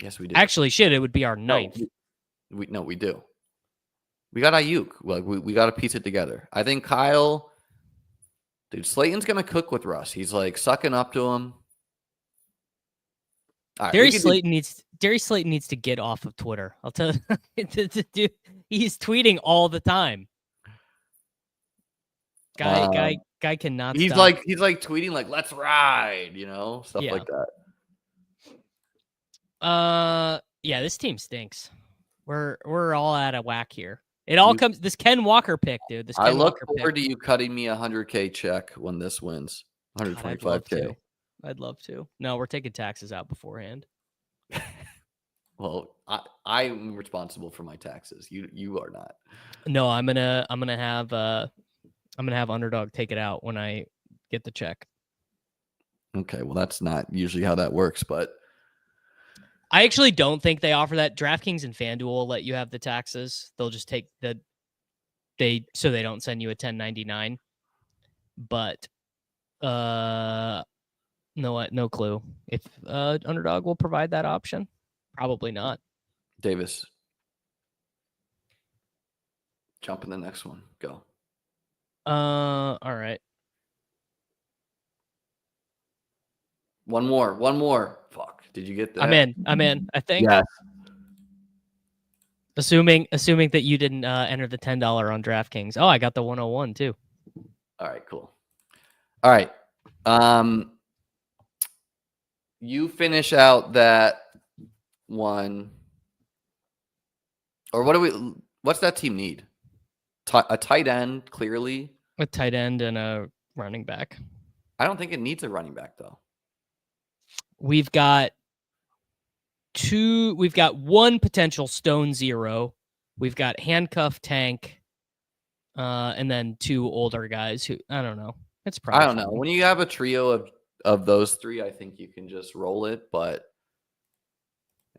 Speaker 1: Yes, we do.
Speaker 2: Actually, it would be our 9th.
Speaker 1: No, we do. We got Ayuk. Like, we got to piece it together. I think Kyle. Dude, Slayton's going to cook with Russ. He's like sucking up to him.
Speaker 2: Right, Darius Slayton needs to get off of Twitter. I'll tell you. Dude, he's tweeting all the time. Guy cannot stop.
Speaker 1: He's like tweeting like, let's ride, stuff like
Speaker 2: that. Yeah, this team stinks. We're all out of whack here. It all comes this Ken Walker pick, dude.
Speaker 1: I look forward to you cutting me $100K check when this wins. $125K.
Speaker 2: I'd love to. No, we're taking taxes out beforehand.
Speaker 1: Well, I'm responsible for my taxes. You are not.
Speaker 2: No, I'm gonna have Underdog take it out when I get the check.
Speaker 1: Okay, well that's not usually how that works, but
Speaker 2: I actually don't think they offer that. DraftKings and FanDuel will let you have the taxes. They'll just take so they don't send you a 1099. But no clue if Underdog will provide that option. Probably not.
Speaker 1: Davis, jump in the next one. Go.
Speaker 2: All right.
Speaker 1: One more. Fuck. Did you get that?
Speaker 2: I'm in. I think.
Speaker 1: Yes.
Speaker 2: Assuming that you didn't enter the $10 on DraftKings. Oh, I got the 101 too.
Speaker 1: All right, cool. All right. You finish out that one. Or what's that team need? A tight end, clearly.
Speaker 2: A tight end and a running back.
Speaker 1: I don't think it needs a running back though.
Speaker 2: We've got one potential stone zero. We've got handcuff tank, and then 2 older guys who I don't know. It's probably
Speaker 1: I don't know. When you have a trio of those 3, I think you can just roll it. But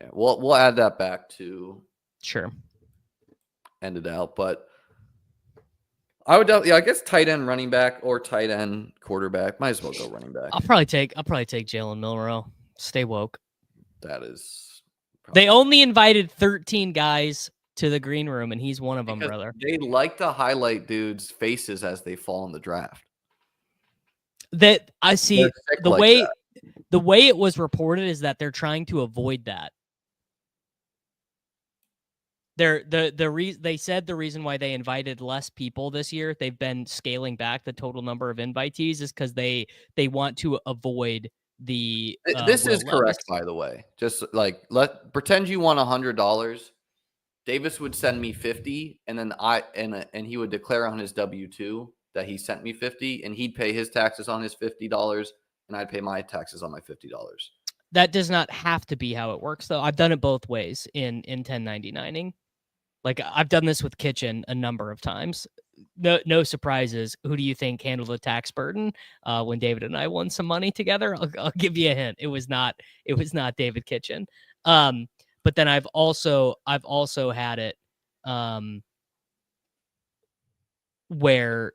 Speaker 1: yeah, we'll add that back to end it out. But I would I guess tight end running back or tight end quarterback. Might as well go running back.
Speaker 2: I'll probably take Jalen Milroe. Stay woke.
Speaker 1: That is.
Speaker 2: They only invited 13 guys to the green room, and he's one of them, brother.
Speaker 1: They like to highlight dudes' faces as they fall in the draft.
Speaker 2: That I see the way it was reported is that they're trying to avoid that. They said the reason why they invited less people this year, they've been scaling back the total number of invitees, is because they want to avoid the.
Speaker 1: This is correct, by the way. Just like pretend you won $100. Davis would send me 50, and then and he would declare on his W-2 that he sent me 50, and he'd pay his taxes on his $50, and I'd pay my taxes on my $50.
Speaker 2: That does not have to be how it works, though. I've done it both ways in 1099ing. Like, I've done this with Kitchen a number of times. No surprises. Who do you think handled the tax burden when David and I won some money together? I'll give you a hint. It was not David Kitchen. But then I've also had it where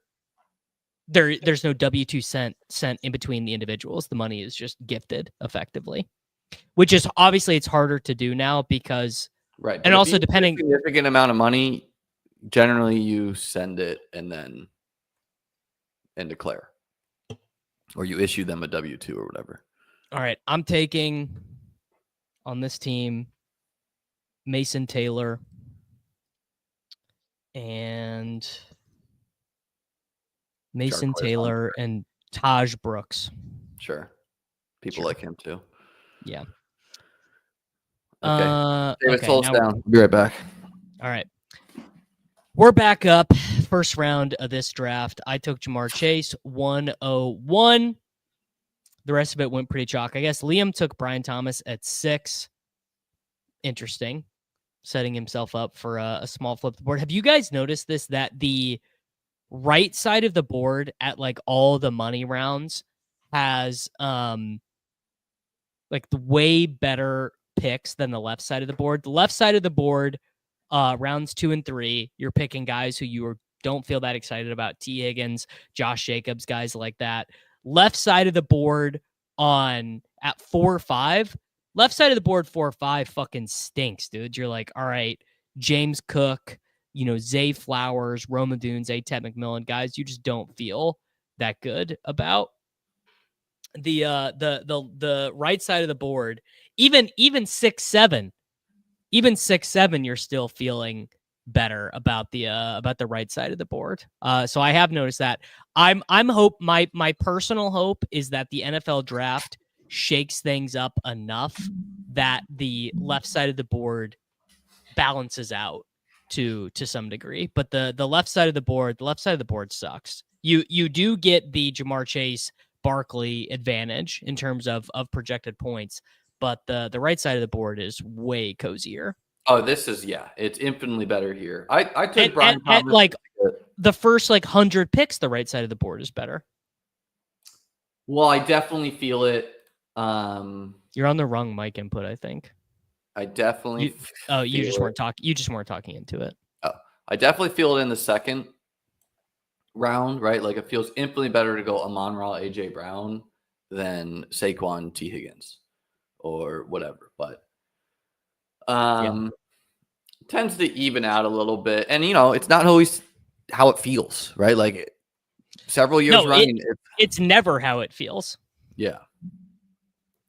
Speaker 2: there's no W-2 sent in between the individuals. The money is just gifted effectively, which is obviously it's harder to do now because
Speaker 1: right.
Speaker 2: And also depending
Speaker 1: significant amount of money, generally you send it and declare, or you issue them a W-2 or whatever.
Speaker 2: All right, I'm taking on this team Mason Taylor and and Taj Brooks.
Speaker 1: Sure. People like him too.
Speaker 2: Yeah.
Speaker 1: Okay. David, hold us down. I'll be right back.
Speaker 2: All right. We're back up. First round of this draft. I took Jamar Chase, 101. The rest of it went pretty chalk. I guess Liam took Brian Thomas at 6. Interesting. Setting himself up for a small flip the board. Have you guys noticed this, that the right side of the board at like all the money rounds has like the way better picks than the left side of the board? The left side of the board, rounds 2 and 3, you're picking guys who you don't feel that excited about. T. Higgins, Josh Jacobs, guys like that. Left side of the board at 4 or 5. Left side of the board 4 or 5 fucking stinks, dude. You're like, all right, James Cook, Zay Flowers, Roma Dunes, Ted McMillan, guys you just don't feel that good about. The right side of the board, even 6-7, you're still feeling better about the right side of the board. So I have noticed that. My personal hope is that the NFL draft shakes things up enough that the left side of the board balances out to some degree. But the left side of the board sucks. You do get the Jamar Chase Barkley advantage in terms of projected points, but the right side of the board is way cozier.
Speaker 1: Oh, it's infinitely better here. I took Brian Thomas.
Speaker 2: At like the first 100 picks, the right side of the board is better.
Speaker 1: Well, I definitely feel it.
Speaker 2: You're on the wrong mic input, I think.
Speaker 1: I definitely.
Speaker 2: You just weren't talking into it.
Speaker 1: Oh, I definitely feel it in the second round, right? Like it feels infinitely better to go Amon-Ra, AJ Brown than Saquon, T. Higgins, or whatever. But tends to even out a little bit, and it's not always how it feels, right? Like several years running,
Speaker 2: it's never how it feels.
Speaker 1: Yeah.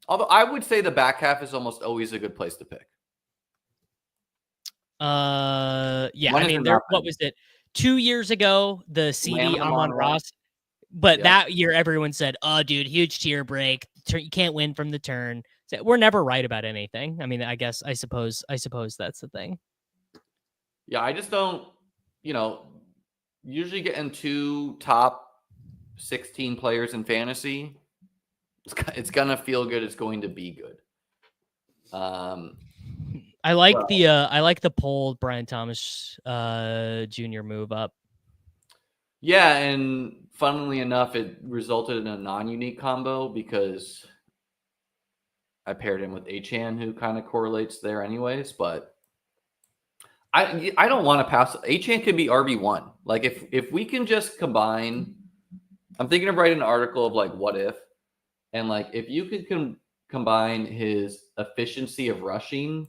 Speaker 1: Although I would say the back half is almost always a good place to pick.
Speaker 2: Yeah. I mean, what was it? 2 years ago, the CD Amon-Ra, but that year everyone said, "Oh, dude, huge tier break. You can't win from the turn." So we're never right about anything. I mean, I suppose that's the thing.
Speaker 1: Yeah, I just don't, usually getting 2 top 16 players in fantasy. It's gonna feel good. It's going to be good. I like
Speaker 2: the pulled Brian Thomas Jr. move up.
Speaker 1: Yeah, and funnily enough, it resulted in a non-unique combo because I paired him with Achane, who kind of correlates there anyways. But I don't want to pass. Achane could be RB1. Like if we can just combine, I'm thinking of writing an article of like what if. And if you could combine his efficiency of rushing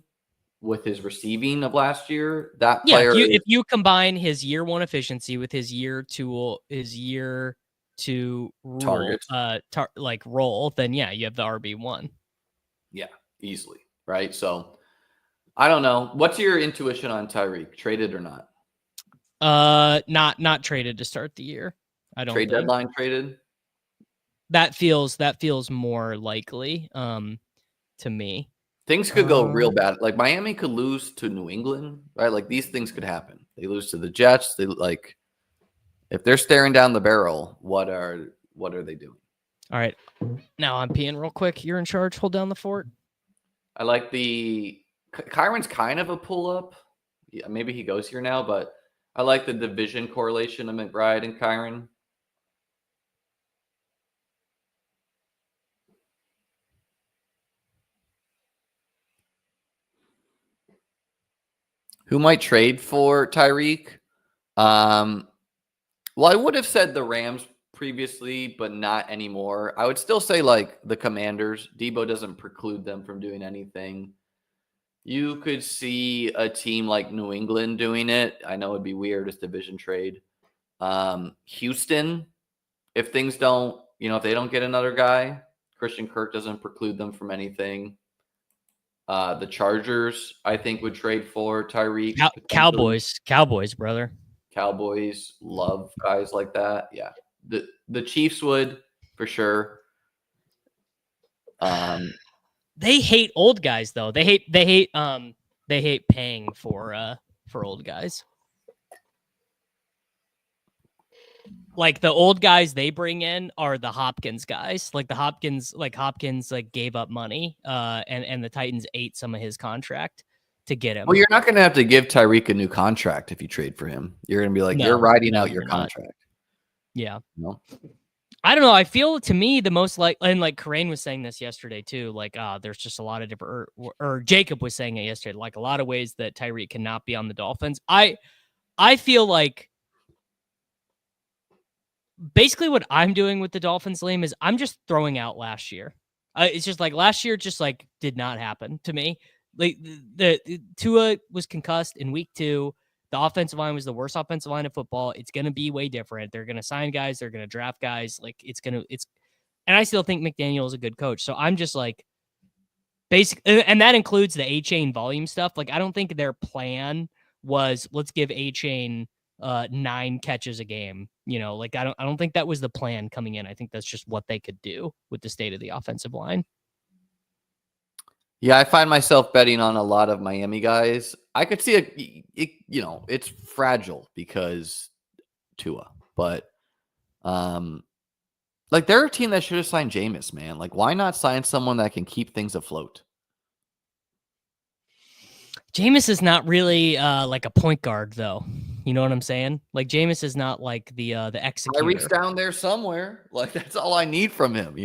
Speaker 1: with his receiving of last year, that player.
Speaker 2: If you combine his year 1 efficiency with his year 2 roll, then you have the RB1.
Speaker 1: Yeah, easily, right? So I don't know. What's your intuition on Tyreek? Traded or not?
Speaker 2: Not traded to start the year. I don't
Speaker 1: think. Deadline traded.
Speaker 2: That feels more likely to me.
Speaker 1: Things could go real bad. Like Miami could lose to New England, right? Like these things could happen. They lose to the Jets. They if they're staring down the barrel, what are they doing?
Speaker 2: All right. Now I'm peeing real quick. You're in charge. Hold down the fort.
Speaker 1: I like Kyron's kind of a pull-up. Yeah, maybe he goes here now, but I like the division correlation of McBride and Kyron. Who might trade for Tyreek? Well, I would have said the Rams previously, but not anymore. I would still say like the Commanders. Debo doesn't preclude them from doing anything. You could see a team like New England doing it. I know it'd be weird. It's division trade. Houston, if things don't, if they don't get another guy, Christian Kirk doesn't preclude them from anything. The Chargers, I think, would trade for Tyreek.
Speaker 2: Cowboys, brother.
Speaker 1: Cowboys love guys like that. Yeah. The Chiefs would, for sure.
Speaker 2: They hate old guys though. They hate paying for old guys. Like the old guys they bring in are the Hopkins guys. Like Hopkins gave up money and the Titans ate some of his contract to get him.
Speaker 1: Well, you're not going to have to give Tyreek a new contract if you trade for him. You're going to be like, you're riding out your contract.
Speaker 2: Yeah.
Speaker 1: No.
Speaker 2: I don't know. I feel to me the most and like Karain was saying this yesterday too. Like, there's just a lot of different, or Jacob was saying it yesterday. Like a lot of ways that Tyreek cannot be on the Dolphins. I feel like basically what I'm doing with the Dolphins, Liam, is I'm just throwing out last year. It's just like last year, just like did not happen to me. Like the Tua was concussed in week 2. The offensive line was the worst offensive line of football. It's going to be way different. They're going to sign guys. They're going to draft guys. Like and I still think McDaniel is a good coach. So I'm just like and that includes the A-Chain volume stuff. Like, I don't think their plan was let's give A-Chain 9 catches a game. Like I don't think that was the plan coming in. I think that's just what they could do with the state of the offensive line.
Speaker 1: Yeah, I find myself betting on a lot of Miami guys. I could see it's fragile because Tua, but like they're a team that should have signed Jameis, man. Like, why not sign someone that can keep things afloat?
Speaker 2: Jameis is not really like a point guard, though. You know what I'm saying? Like Jameis is not like the executor.
Speaker 1: I reach down there somewhere. Like that's all I need from him.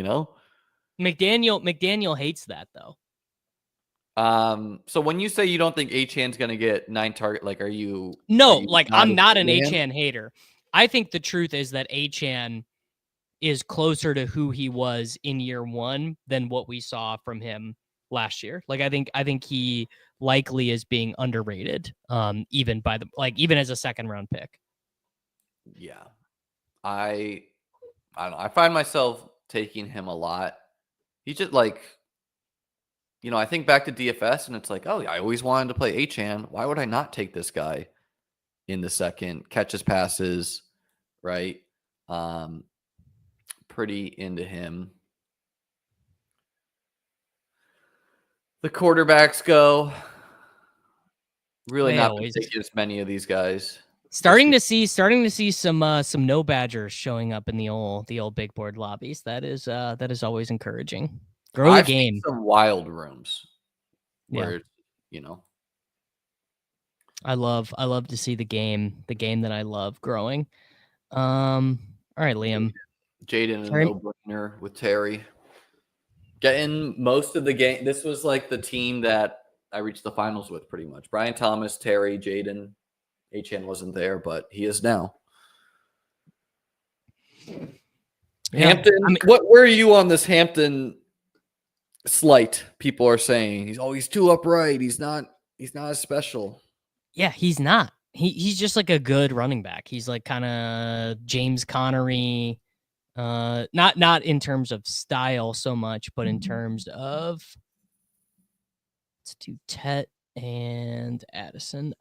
Speaker 2: McDaniel hates that though.
Speaker 1: So when you say you don't think Achan's going to get 9 target, like, are you?
Speaker 2: No, like I'm not an Achan hater. I think the truth is that Achan is closer to who he was in year 1 than what we saw from him last year. Like I think he likely is being underrated, even as a second round pick.
Speaker 1: Yeah, I don't know. I find myself taking him a lot. He's just like, I think back to DFS and it's like, oh, I always wanted to play Achan. Why would I not take this guy in the second? Catches passes, right? Pretty into him. The quarterbacks go. Really not taking as many of these guys.
Speaker 2: Starting to see some no Badgers showing up in the old big board lobbies. That is always encouraging. Grow the game.
Speaker 1: Seen some wild rooms where
Speaker 2: I love to see the game that I love growing. All right, Liam.
Speaker 1: Jaden, a no-brainer with Terry. Getting most of the game. This was like the team that I reached the finals with pretty much. Brian Thomas, Terry, Jaden. Achan wasn't there, but he is now. Yeah, Hampton, where are you on this Hampton slight? People are saying he's too upright. He's not as special.
Speaker 2: Yeah, he's not. He's just like a good running back. He's like kind of James Connery, not in terms of style so much, but in terms of let's do Tet and Addison.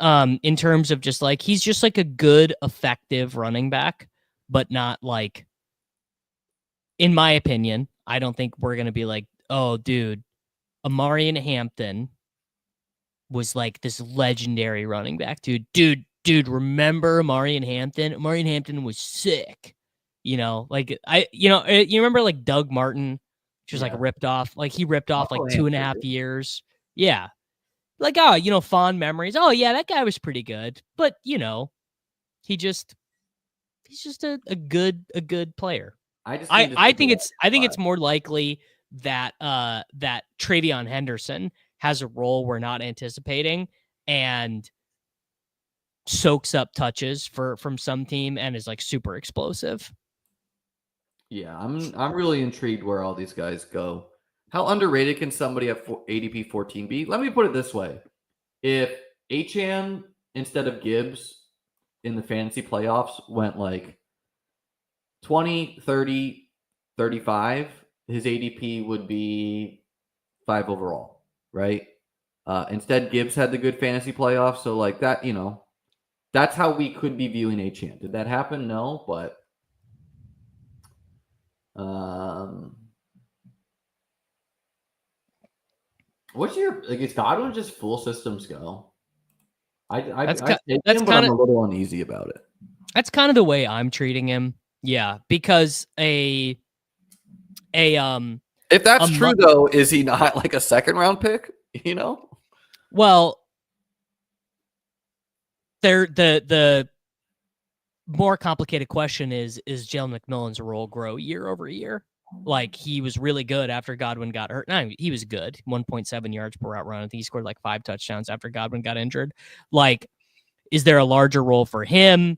Speaker 2: In terms of just like he's just like a good, effective running back, but not like, in my opinion, I don't think we're gonna be like, oh, dude, Amari and Hampton was like this legendary running back, dude. Remember Amari and Hampton? Amari and Hampton was sick. You remember like Doug Martin, which was like ripped off. Like he ripped off like 2.5 years Yeah. Like, oh, fond memories. Oh, yeah, that guy was pretty good. But, he's just a good player.
Speaker 1: I just need to
Speaker 2: I
Speaker 1: see
Speaker 2: think
Speaker 1: the
Speaker 2: it's more likely that that Travion Henderson has a role we're not anticipating and soaks up touches from some team and is like super explosive.
Speaker 1: Yeah, I'm really intrigued where all these guys go. How underrated can somebody at ADP 14 be? Let me put it this way. If Achane instead of Gibbs in the fantasy playoffs went like 20, 30, 35, his ADP would be 5 overall, right? Instead, Gibbs had the good fantasy playoffs. So, like that, that's how we could be viewing Achane. Did that happen? No, but what's your like? Is Godwin just full systems go? I take
Speaker 2: that's
Speaker 1: him, but I'm
Speaker 2: kind
Speaker 1: a little uneasy about it.
Speaker 2: That's kind of the way I'm treating him. Yeah, because
Speaker 1: If that's
Speaker 2: a
Speaker 1: true, though, is he not like a second round pick?
Speaker 2: Well, the more complicated question is Jalen McMillan's role grow year over year? Like, he was really good after Godwin got hurt. No, he was good. 1.7 yards per route run. I think he scored like 5 touchdowns after Godwin got injured. Like, is there a larger role for him?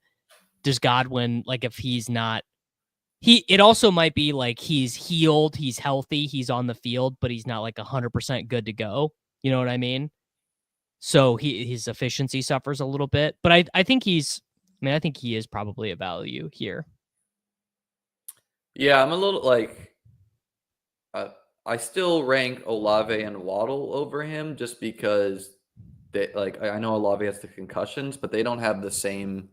Speaker 2: Does Godwin, like, if he's not, it also might be like he's healed, he's healthy, he's on the field, but he's not like 100% good to go. You know what I mean? So his efficiency suffers a little bit, but I think I think he is probably a value here.
Speaker 1: Yeah, I'm a little like I still rank Olave and Waddle over him just because I know Olave has the concussions, but they don't have the same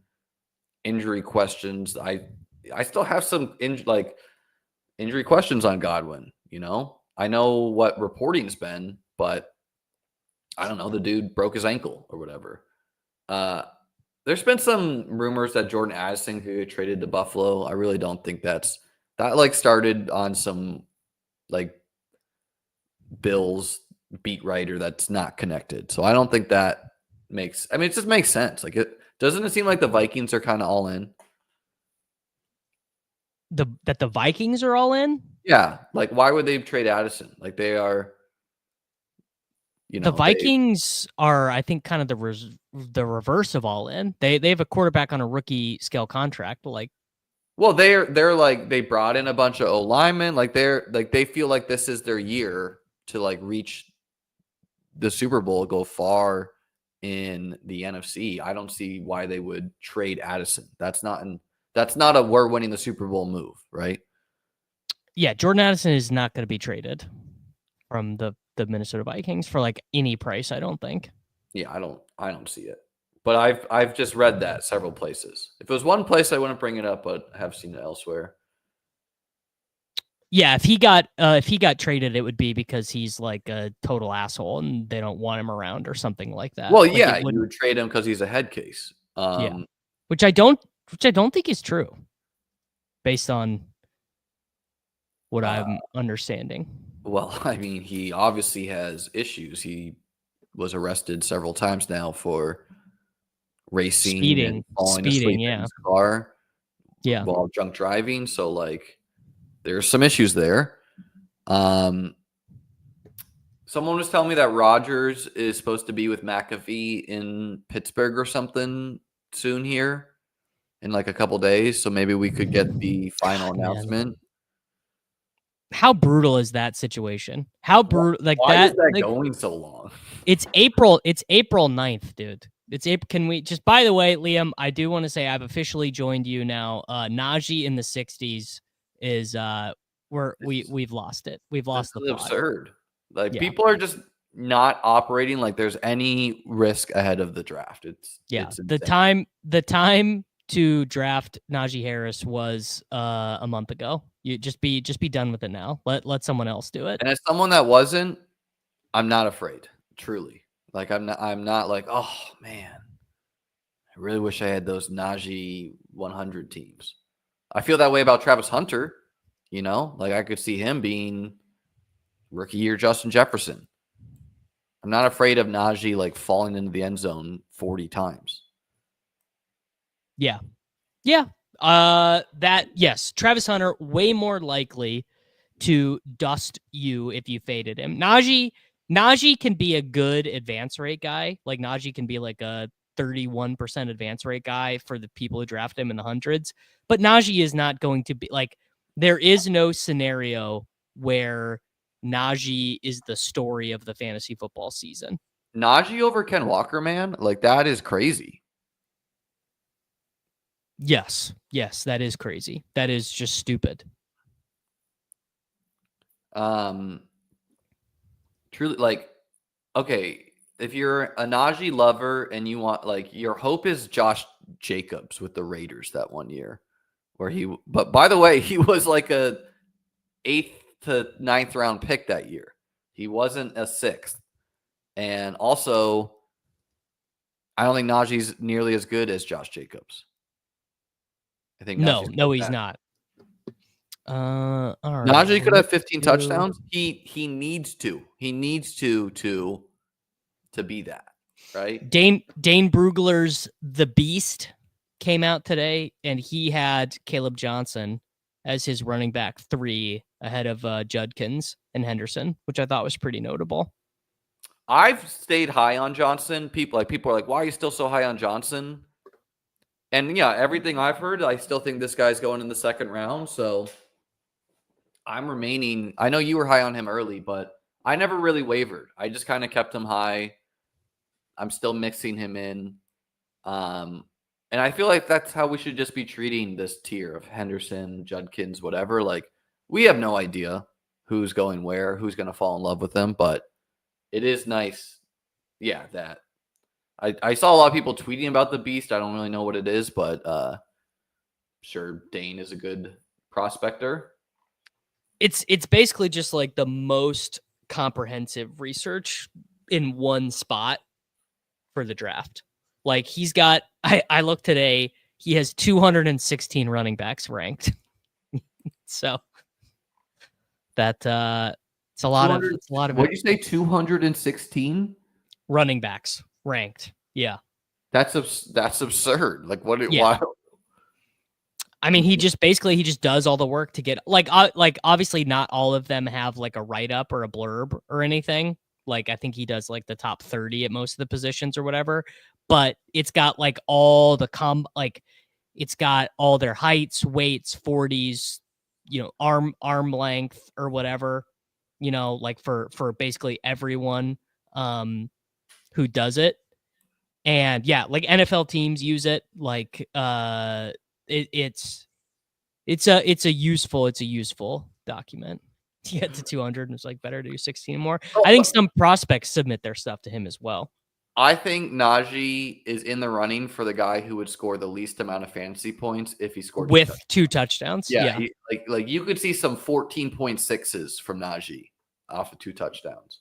Speaker 1: injury questions. I still have some injury questions on Godwin. I know what reporting's been, but I don't know. The dude broke his ankle or whatever. There's been some rumors that Jordan Addison could get traded to Buffalo. I really don't think that started on some like Bills beat writer that's not connected. So I don't think that it just makes sense. Like, doesn't it seem like the Vikings are kind of all in?
Speaker 2: That the Vikings are all in?
Speaker 1: Yeah. Like, why would they trade Addison? Like, they are,
Speaker 2: the Vikings are, I think, kind of the reverse of all in. They have a quarterback on a rookie scale contract. Like,
Speaker 1: well, they're like, they brought in a bunch of O linemen. Like, they feel like this is their year to like reach the Super Bowl, go far in the NFC. I don't see why they would trade Addison. That's not a we're winning the Super Bowl move, right?
Speaker 2: Yeah, Jordan Addison is not going to be traded from the Minnesota Vikings for like any price, I don't think.
Speaker 1: Yeah, I don't see it. But I've just read that several places. If it was one place, I wouldn't bring it up, but I have seen it elsewhere.
Speaker 2: Yeah, if he got traded, it would be because he's like a total asshole and they don't want him around or something like that.
Speaker 1: Well,
Speaker 2: like,
Speaker 1: yeah, you would trade him because he's a head case.
Speaker 2: Yeah, which I don't think is true, based on what I'm understanding.
Speaker 1: Well, I mean, he obviously has issues. He was arrested several times now for racing,
Speaker 2: speeding,
Speaker 1: asleep
Speaker 2: yeah,
Speaker 1: in his car,
Speaker 2: yeah,
Speaker 1: while drunk driving. So, like, there's some issues there. Someone was telling me that Rodgers is supposed to be with McAfee in Pittsburgh or something soon here in like a couple days. So maybe we could get the final announcement.
Speaker 2: How brutal is that situation? How brutal? Like,
Speaker 1: why
Speaker 2: that,
Speaker 1: is that
Speaker 2: like,
Speaker 1: going so long?
Speaker 2: It's April 9th, dude. It's April. Can we just, by the way, Liam, I do want to say I've officially joined you now. Najee in the 60s is we've lost it. We've lost the plot.
Speaker 1: Absurd. Like, people are just not operating like there's any risk ahead of the draft. It's
Speaker 2: the time to draft Najee Harris was a month ago. You just be done with it now. Let someone else do it.
Speaker 1: And as someone that wasn't, I'm not afraid. Truly. Like, I'm not like, oh man, I really wish I had those Najee 100 teams. I feel that way about Travis Hunter. Like, I could see him being rookie year Justin Jefferson. I'm not afraid of Najee like falling into the end zone 40 times.
Speaker 2: Yeah. Yes, Travis Hunter way more likely to dust you if you faded him. Najee can be a good advance rate guy. Like Najee can be like a 31% advance rate guy for the people who draft him in the hundreds. But Najee is not going to be like, there is no scenario where Najee is the story of the fantasy football season.
Speaker 1: Najee over Ken Walker, man, like that is crazy.
Speaker 2: Yes, that is crazy. That is just stupid.
Speaker 1: Truly, like, okay, if you're a Najee lover and you want, like, your hope is Josh Jacobs with the Raiders that one year, but by the way, he was like a 8th to 9th round pick that year. He wasn't a 6th. And also, I don't think Najee's nearly as good as Josh Jacobs. I think
Speaker 2: no, he's not. All right.
Speaker 1: Najee could have 15 touchdowns. He needs to. He needs to be that, right?
Speaker 2: Dane Brugler's The Beast came out today, and he had Caleb Johnson as his running back 3 ahead of Judkins and Henderson, which I thought was pretty notable.
Speaker 1: I've stayed high on Johnson. People are like, why are you still so high on Johnson? And yeah, everything I've heard, I still think this guy's going in the 2nd round. So I'm remaining. I know you were high on him early, but I never really wavered. I just kind of kept him high. I'm still mixing him in. And I feel like that's how we should just be treating this tier of Henderson, Judkins, whatever. Like, we have no idea who's going where, who's going to fall in love with them, but it is nice. Yeah, that I saw a lot of people tweeting about the Beast. I don't really know what it is, but sure, Dane is a good prospector.
Speaker 2: It's basically just like the most comprehensive research in one spot for the draft. Like he's got, I looked today, he has 216 running backs ranked. So that it's a lot of
Speaker 1: what did you say? 216
Speaker 2: running backs ranked. Yeah,
Speaker 1: that's absurd. Like what?
Speaker 2: Yeah.
Speaker 1: Why?
Speaker 2: I mean, he just does all the work to get like obviously not all of them have like a write up or a blurb or anything. Like I think he does like the top 30 at most of the positions or whatever, but it's got like all the it's got all their heights, weights, 40s, arm length or whatever, like for basically everyone who does it. And yeah, like NFL teams use it. Like it's a useful document. To get to 200 and it's like better to do 16 more. I think some prospects submit their stuff to him as well.
Speaker 1: I think Najee is in the running for the guy who would score the least amount of fantasy points if he scored
Speaker 2: with 2 touchdowns.
Speaker 1: Yeah. Like you could see some 14.6s from Najee off of 2 touchdowns.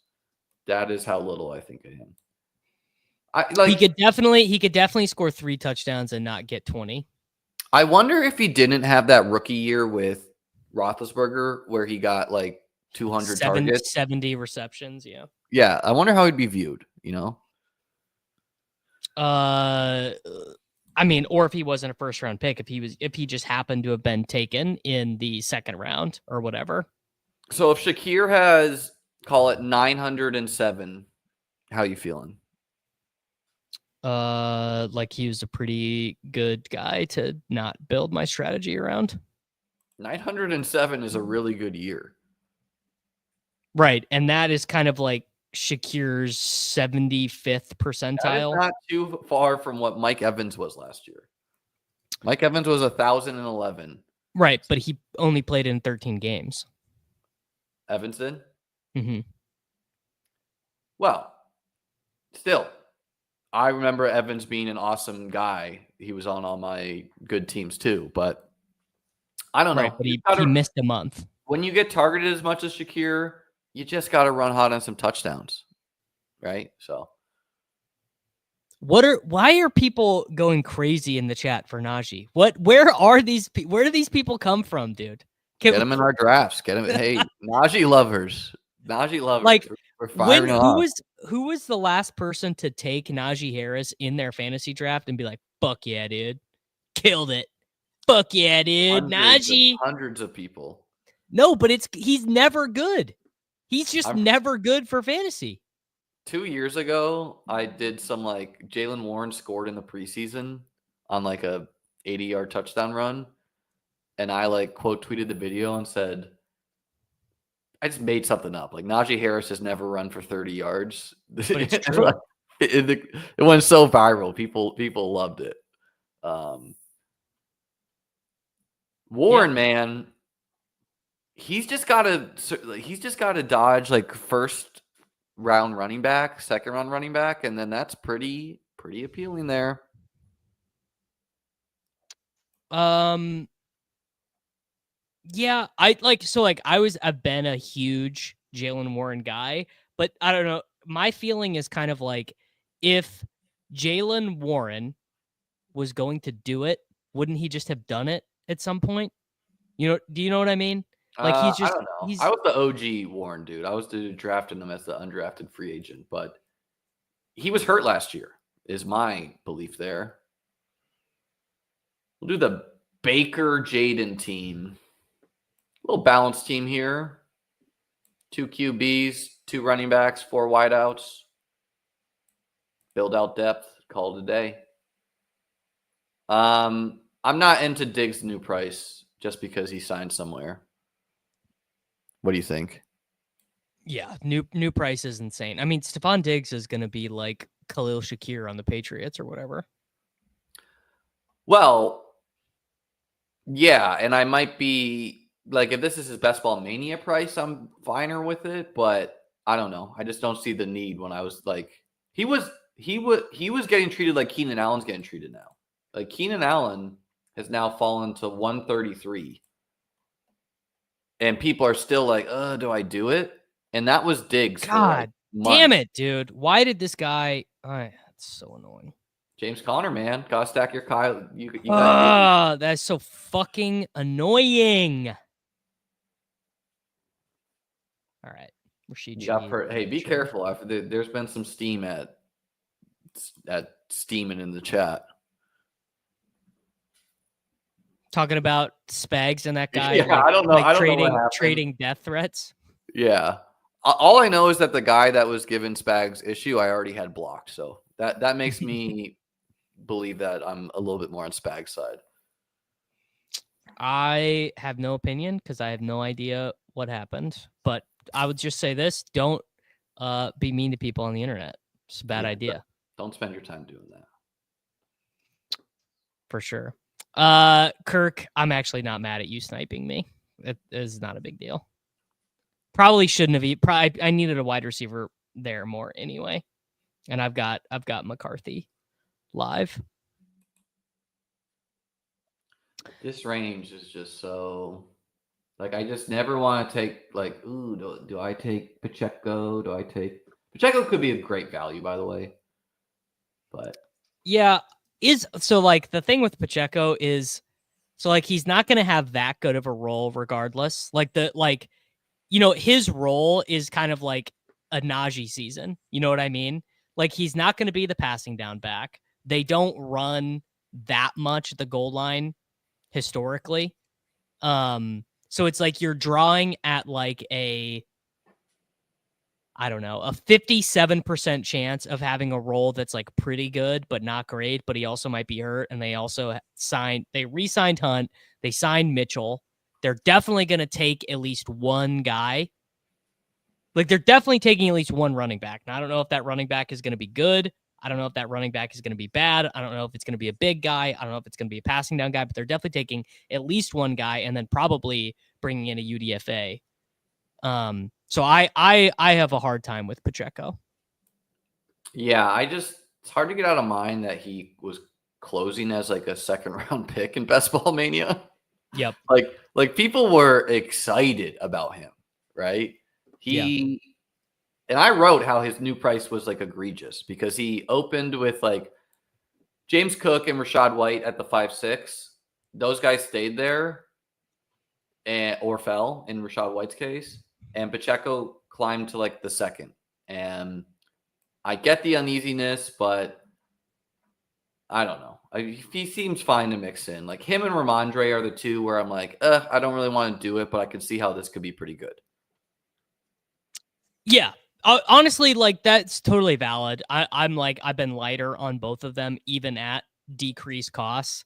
Speaker 1: That is how little I think of him.
Speaker 2: He could definitely score 3 touchdowns and not get 20.
Speaker 1: I wonder if he didn't have that rookie year with Roethlisberger where he got like 200 targets,
Speaker 2: 70 receptions. Yeah.
Speaker 1: Yeah. I wonder how he'd be viewed,
Speaker 2: I mean, or if he wasn't a first round pick, if he just happened to have been taken in the 2nd round or whatever.
Speaker 1: So if Shakir has, call it 907, how you feeling?
Speaker 2: Like he was a pretty good guy to not build my strategy around.
Speaker 1: 907 is a really good year.
Speaker 2: Right. And that is kind of like Shakir's 75th percentile.
Speaker 1: That is not too far from what Mike Evans was last year. Mike Evans was 1,011.
Speaker 2: Right. But he only played in 13 games.
Speaker 1: Evans did?
Speaker 2: Mm-hmm.
Speaker 1: Well, still, I remember Evans being an awesome guy. He was on all my good teams too, but I don't know.
Speaker 2: But he missed a month.
Speaker 1: When you get targeted as much as Shakir, you just got to run hot on some touchdowns, right? So,
Speaker 2: why are people going crazy in the chat for Najee? Where do these people come from, dude?
Speaker 1: Get them in our drafts. Get them. Hey, Najee lovers.
Speaker 2: Like
Speaker 1: We're firing
Speaker 2: who was the last person to take Najee Harris in their fantasy draft and be like, "Fuck yeah, dude, killed it. Fuck yeah, dude, Najee."
Speaker 1: Hundreds of people.
Speaker 2: No, but he's never good. He's just never good for fantasy.
Speaker 1: 2 years ago, I did some like Jalen Warren scored in the preseason on like a 80-yard touchdown run. And I like quote tweeted the video and said, I just made something up. Like Najee Harris has never run for 30 yards.
Speaker 2: But it's true.
Speaker 1: It went so viral. People loved it. Warren, man, he's just got to dodge like first round running back, second round running back, and then that's pretty appealing there.
Speaker 2: Yeah, I've been a huge Jalen Warren guy, but I don't know. My feeling is kind of like if Jalen Warren was going to do it, wouldn't he just have done it at some point? Do you know what I mean? Like
Speaker 1: I don't know. I was the OG Warren dude. I was drafting him as the undrafted free agent, but he was hurt last year, is my belief there. We'll do the Baker Jaden team. A little balanced team here. 2 QBs, 2 running backs, 4 wideouts. Build out depth. Call it a day. I'm not into Diggs' new price just because he signed somewhere. What do you think?
Speaker 2: Yeah, new price is insane. I mean, Stephon Diggs is going to be like Khalil Shakir on the Patriots or whatever.
Speaker 1: Well, yeah, and I might be like, if this is his best ball mania price, I'm finer with it, but I don't know. I just don't see the need when I was like, he was getting treated like Keenan Allen's getting treated now. Like Keenan Allen has now fallen to 133. And people are still like, do I do it? And that was Diggs.
Speaker 2: God damn it, dude. Why did this guy? That's so annoying.
Speaker 1: James Conner, man. Gotta stack your Kyle.
Speaker 2: That's so fucking annoying. All right.
Speaker 1: Hey, be careful. There's been some steam at steaming in the chat.
Speaker 2: Talking about Spags and that guy.
Speaker 1: Yeah, I don't know. I don't know what happened.
Speaker 2: Trading death threats.
Speaker 1: Yeah. All I know is that the guy that was given Spags issue, I already had blocked. So that makes me believe that I'm a little bit more on Spag's side.
Speaker 2: I have no opinion because I have no idea what happened. But I would just say this: don't be mean to people on the internet. It's a bad idea.
Speaker 1: Don't spend your time doing that.
Speaker 2: For sure. Kirk, I'm actually not mad at you sniping me. It is not a big deal. Probably shouldn't have. I needed a wide receiver there more anyway, and I've got McCarthy live.
Speaker 1: This range is just so like I just never want to take like do I take Pacheco? Pacheco could be a great value, by the way, but
Speaker 2: yeah. The thing with Pacheco is, he's not going to have that good of a role regardless. His role is kind of like a Najee season. You know what I mean? Like, he's not going to be the passing down back. They don't run that much at the goal line historically. So it's like you're drawing at like a 57% chance of having a role that's like pretty good, but not great, but he also might be hurt. And they also re-signed Hunt. They signed Mitchell. They're definitely going to take at least one guy. Like, they're definitely taking at least one running back. Now, I don't know if that running back is going to be good. I don't know if that running back is going to be bad. I don't know if it's going to be a big guy. I don't know if it's going to be a passing down guy, but they're definitely taking at least one guy and then probably bringing in a UDFA. So I have a hard time with Pacheco.
Speaker 1: Yeah, it's hard to get out of mind that he was closing as like a second round pick in Best Ball Mania.
Speaker 2: Yep.
Speaker 1: Like people were excited about him, right? And I wrote how his new price was like egregious because he opened with like James Cook and Rachaad White at the 5-6. Those guys stayed there or fell in Rachaad White's case. And Pacheco climbed to like the second And I get the uneasiness, but I don't know. He seems fine to mix in. Like him and Ramondre are the two where I'm like, I don't really want to do it, but I can see how this could be pretty good.
Speaker 2: Yeah. Honestly, like that's totally valid. I'm like, I've been lighter on both of them, even at decreased costs.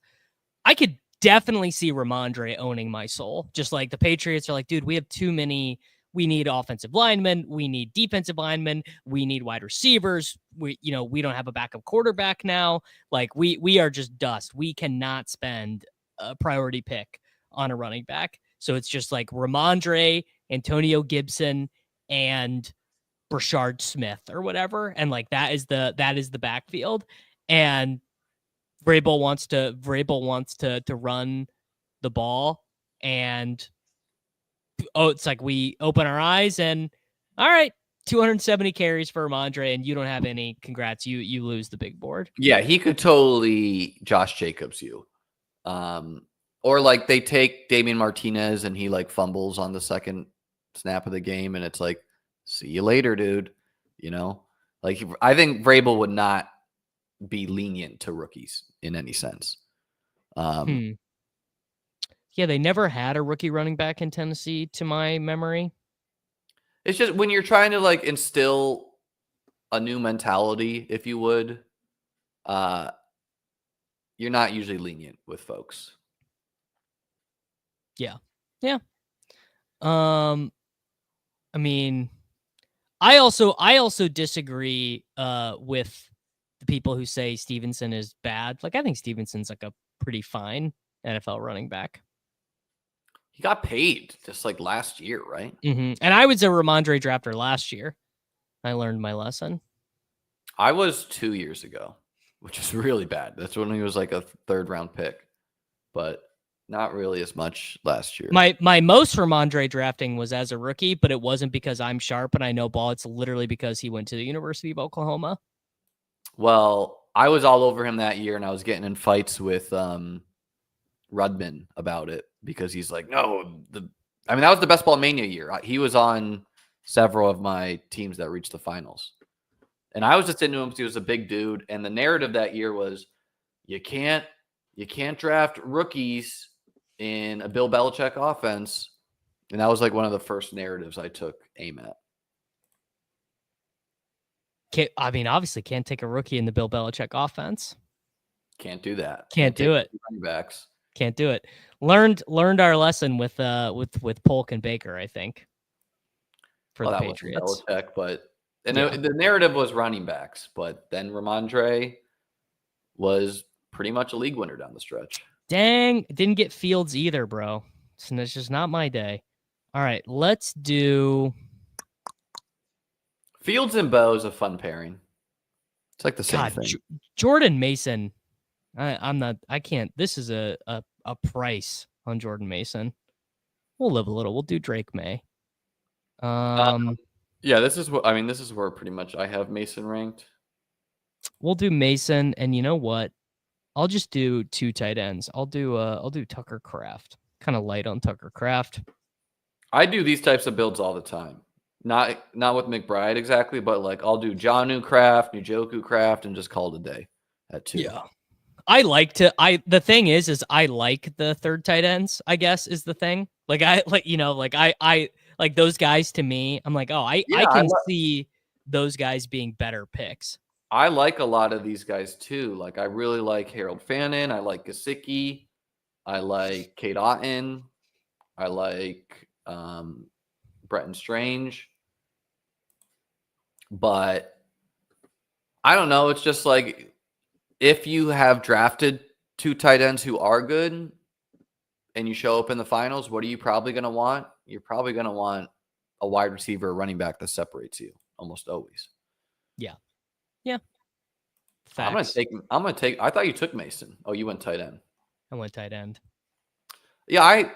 Speaker 2: I could definitely see Ramondre owning my soul. Just like the Patriots are like, dude, we have too many. We need offensive linemen. We need defensive linemen. We need wide receivers. We don't have a backup quarterback now. Like we are just dust. We cannot spend a priority pick on a running back. So it's just like Ramondre, Antonio Gibson, and Brashard Smith or whatever. And like that is the backfield. And Vrabel wants to run the ball, and it's like we open our eyes and all right, 270 carries for Ramondre, and you don't have any. Congrats, you lose the big board.
Speaker 1: Yeah, he could totally Josh Jacobs you. Or like they take Damian Martinez and he like fumbles on the second snap of the game, and it's like, see you later, dude. Like I think Vrabel would not be lenient to rookies in any sense.
Speaker 2: Yeah, they never had a rookie running back in Tennessee to my memory.
Speaker 1: It's just when you're trying to like instill a new mentality, if you would, you're not usually lenient with folks.
Speaker 2: Yeah. I mean, I also disagree with the people who say Stevenson is bad. Like I think Stevenson's like a pretty fine NFL running back.
Speaker 1: He got paid just like last year, right?
Speaker 2: Mm-hmm. And I was a Ramondre drafter last year. I learned my lesson.
Speaker 1: I was 2 years ago, which is really bad. That's when he was like a third round pick, but not really as much last year.
Speaker 2: My most Ramondre drafting was as a rookie, but it wasn't because I'm sharp and I know ball. It's literally because he went to the University of Oklahoma.
Speaker 1: Well, I was all over him that year, and I was getting in fights with Rudman about it because he's like, no, that was the best ball mania year. He was on several of my teams that reached the finals. And I was just into him because he was a big dude. And the narrative that year was you can't draft rookies in a Bill Belichick offense. And that was like one of the first narratives I took aim at.
Speaker 2: Obviously can't take a rookie in the Bill Belichick offense.
Speaker 1: Can't do that.
Speaker 2: Can't do it.
Speaker 1: Running backs.
Speaker 2: Can't do it. Learned our lesson with Polk and Baker, I think. For the Patriots.
Speaker 1: Was Belichick, but the narrative was running backs, but then Ramondre was pretty much a league winner down the stretch.
Speaker 2: Dang, didn't get Fields either, bro. So it's just not my day. All right, let's do
Speaker 1: Fields and Bo is a fun pairing. It's like the same thing.
Speaker 2: Jordan Mason. I can't. This is a price on Jordan Mason. We'll live a little. We'll do Drake May.
Speaker 1: Yeah, this is where pretty much I have Mason ranked.
Speaker 2: We'll do Mason, and you know what? I'll just do 2 tight ends. I'll do Tucker Kraft. Kind of light on Tucker Kraft.
Speaker 1: I do these types of builds all the time. Not with McBride exactly, but like I'll do Jonnu Kraft, Njoku Kraft, and just call it a day at 2.
Speaker 2: Yeah. The thing is I like the third tight ends, I guess, is the thing. Like I like those guys to me. I'm like, I can see those guys being better picks.
Speaker 1: I like a lot of these guys too. Like I really like Harold Fannin. I like Gesicki. I like Kate Otten. I like Bretton Strange. But I don't know. It's just like if you have drafted 2 tight ends who are good and you show up in the finals, what are you probably going to want? You're probably going to want a wide receiver or running back that separates you almost always.
Speaker 2: Yeah. Yeah.
Speaker 1: Facts. I'm going to take, I thought you took Mason. Oh, you went tight end.
Speaker 2: I went tight end.
Speaker 1: Yeah.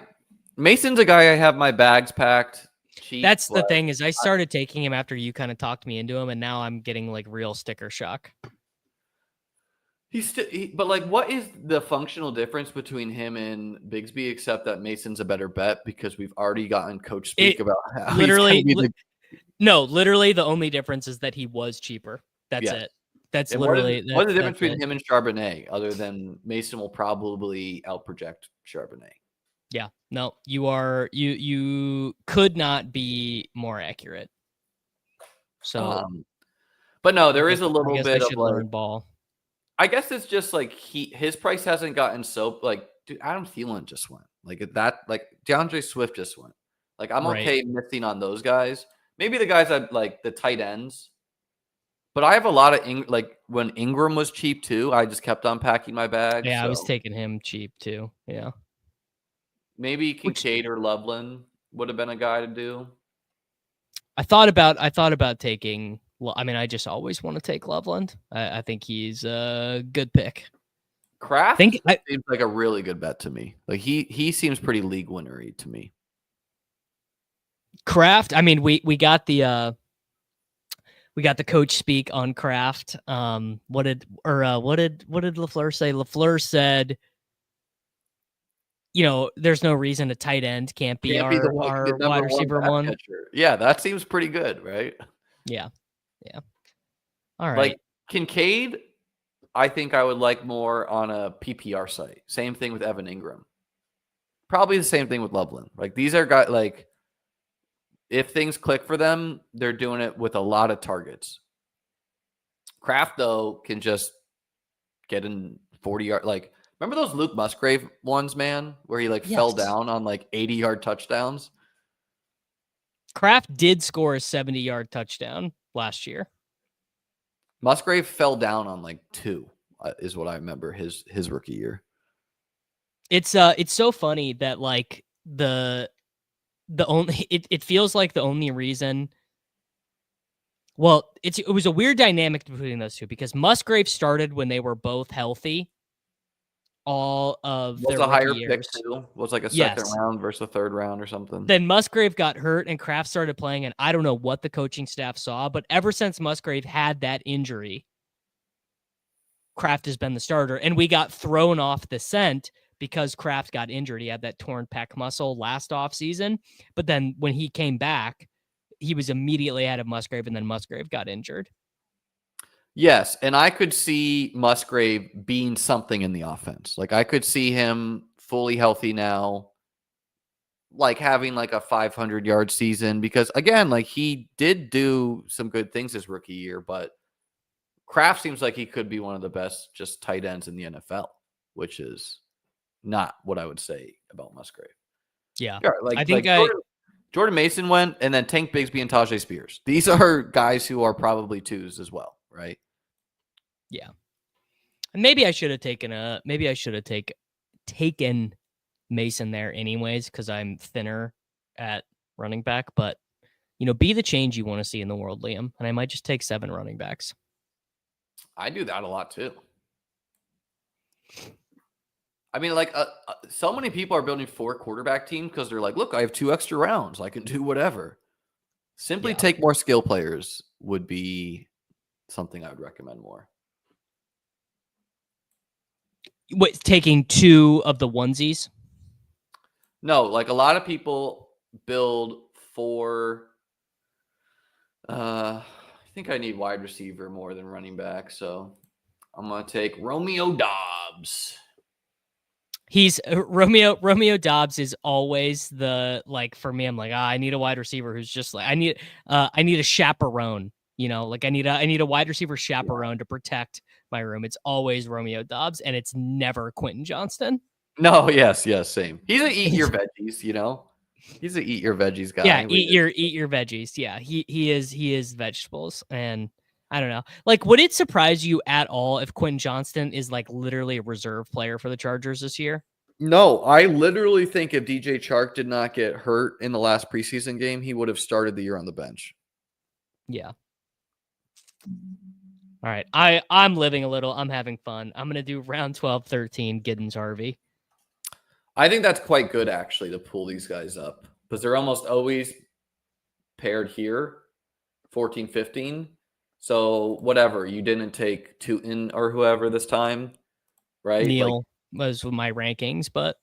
Speaker 1: Mason's a guy I have my bags packed. Cheap,
Speaker 2: that's the thing is I started taking him after you kind of talked me into him, and now I'm getting like real sticker shock.
Speaker 1: But like, what is the functional difference between him and Bigsby, except that Mason's a better bet because we've already gotten coach speak about how
Speaker 2: literally No, literally the only difference is that he was cheaper. That's
Speaker 1: Yes.
Speaker 2: it. That's
Speaker 1: And
Speaker 2: literally
Speaker 1: what's the difference
Speaker 2: that's
Speaker 1: between
Speaker 2: it.
Speaker 1: him and Charbonnet, other than Mason will probably outproject Charbonnet?
Speaker 2: Yeah. No, you could not be more accurate. So
Speaker 1: But no,
Speaker 2: I
Speaker 1: there
Speaker 2: guess
Speaker 1: is a
Speaker 2: I
Speaker 1: little
Speaker 2: guess I
Speaker 1: bit of
Speaker 2: should
Speaker 1: like,
Speaker 2: learn ball.
Speaker 1: I guess it's just like his price hasn't gotten so like, dude, Adam Thielen just went like that, like DeAndre Swift just went. Like I'm
Speaker 2: Right.
Speaker 1: okay missing on those guys. Maybe the guys that like the tight ends. But I have a lot of like when Ingram was cheap too, I just kept on packing my bag.
Speaker 2: Yeah, I was
Speaker 1: So
Speaker 2: taking him cheap too. Yeah.
Speaker 1: maybe
Speaker 2: Which
Speaker 1: Kincaid or Loveland would have been a guy to do.
Speaker 2: I thought about taking. Well, I mean, I just always want to take Loveland. I think he's a good pick.
Speaker 1: Kraft seems like a really good bet to me. Like he seems pretty league winnery to me.
Speaker 2: Kraft. I mean, we got the coach speak on Kraft. What did LaFleur say? LaFleur said, there's no reason a tight end can't be
Speaker 1: The
Speaker 2: our
Speaker 1: number
Speaker 2: wide
Speaker 1: one
Speaker 2: receiver
Speaker 1: pass
Speaker 2: one.
Speaker 1: catcher. Yeah, that seems pretty good, right?
Speaker 2: Yeah. Yeah. All right.
Speaker 1: Like Kincaid, I think I would like more on a PPR site. Same thing with Evan Ingram. Probably the same thing with Loveland. Like these are guys like if things click for them, they're doing it with a lot of targets. Kraft though can just get in 40-yard. Like remember those Luke Musgrave ones, man, where he like fell down on like 80-yard touchdowns.
Speaker 2: Kraft did score a 70-yard touchdown last year.
Speaker 1: Musgrave fell down on like 2, is what I remember his rookie year.
Speaker 2: It's so funny that like the only it feels like the only reason. Well, it was a weird dynamic between those two because Musgrave started when they were both healthy. All of
Speaker 1: Was
Speaker 2: their
Speaker 1: a higher
Speaker 2: rookie years.
Speaker 1: pick too? Was like a second
Speaker 2: Yes.
Speaker 1: round versus a third round or something.
Speaker 2: Then Musgrave got hurt and Kraft started playing, and I don't know what the coaching staff saw, but ever since Musgrave had that injury, Kraft has been the starter, and we got thrown off the scent because Kraft got injured. He had that torn pec muscle last offseason, but then when he came back, he was immediately ahead of Musgrave, and then Musgrave got injured.
Speaker 1: Yes, and I could see Musgrave being something in the offense. Like I could see him fully healthy now, like having like a 500-yard season because again, like he did do some good things his rookie year, but Kraft seems like he could be one of the best just tight ends in the NFL, which is not what I would say about Musgrave.
Speaker 2: Yeah.
Speaker 1: Like
Speaker 2: I think
Speaker 1: Jordan Mason went, and then Tank Bigsby and Tajay Spears. These are guys who are probably 2s as well, right?
Speaker 2: Yeah. Maybe I should have taken Mason there anyways because I'm thinner at running back, but be the change you want to see in the world, Liam, and I might just take 7 running backs.
Speaker 1: I do that a lot too. I mean, like, so many people are building 4 quarterback teams because they're like, look, I have 2 extra rounds. I can do whatever. Simply take more skill players would be something I would recommend more.
Speaker 2: What, taking 2 of the onesies?
Speaker 1: No, like a lot of people build 4. I think I need wide receiver more than running back. So I'm going to take Romeo Doubs.
Speaker 2: He's Romeo Doubs is always the, like, for me, I'm like, I need a wide receiver who's just like, I need a chaperone, like I need a wide receiver chaperone to protect my room. It's always Romeo Doubs and it's never Quentin Johnston.
Speaker 1: No, yes, same. He's a eat your veggies, He's a eat your veggies guy.
Speaker 2: Yeah, eat your veggies. Yeah, he is vegetables, and I don't know. Like, would it surprise you at all if Quentin Johnston is like literally a reserve player for the Chargers this year?
Speaker 1: No, I literally think if DJ Chark did not get hurt in the last preseason game, he would have started the year on the bench.
Speaker 2: Yeah. All right. I'm living a little. I'm having fun. I'm going to do round 12, 13, Giddens Harvey.
Speaker 1: I think that's quite good, actually, to pull these guys up because they're almost always paired here, 14, 15. So whatever, you didn't take Tootin or whoever this time, right?
Speaker 2: Neil was with my rankings, but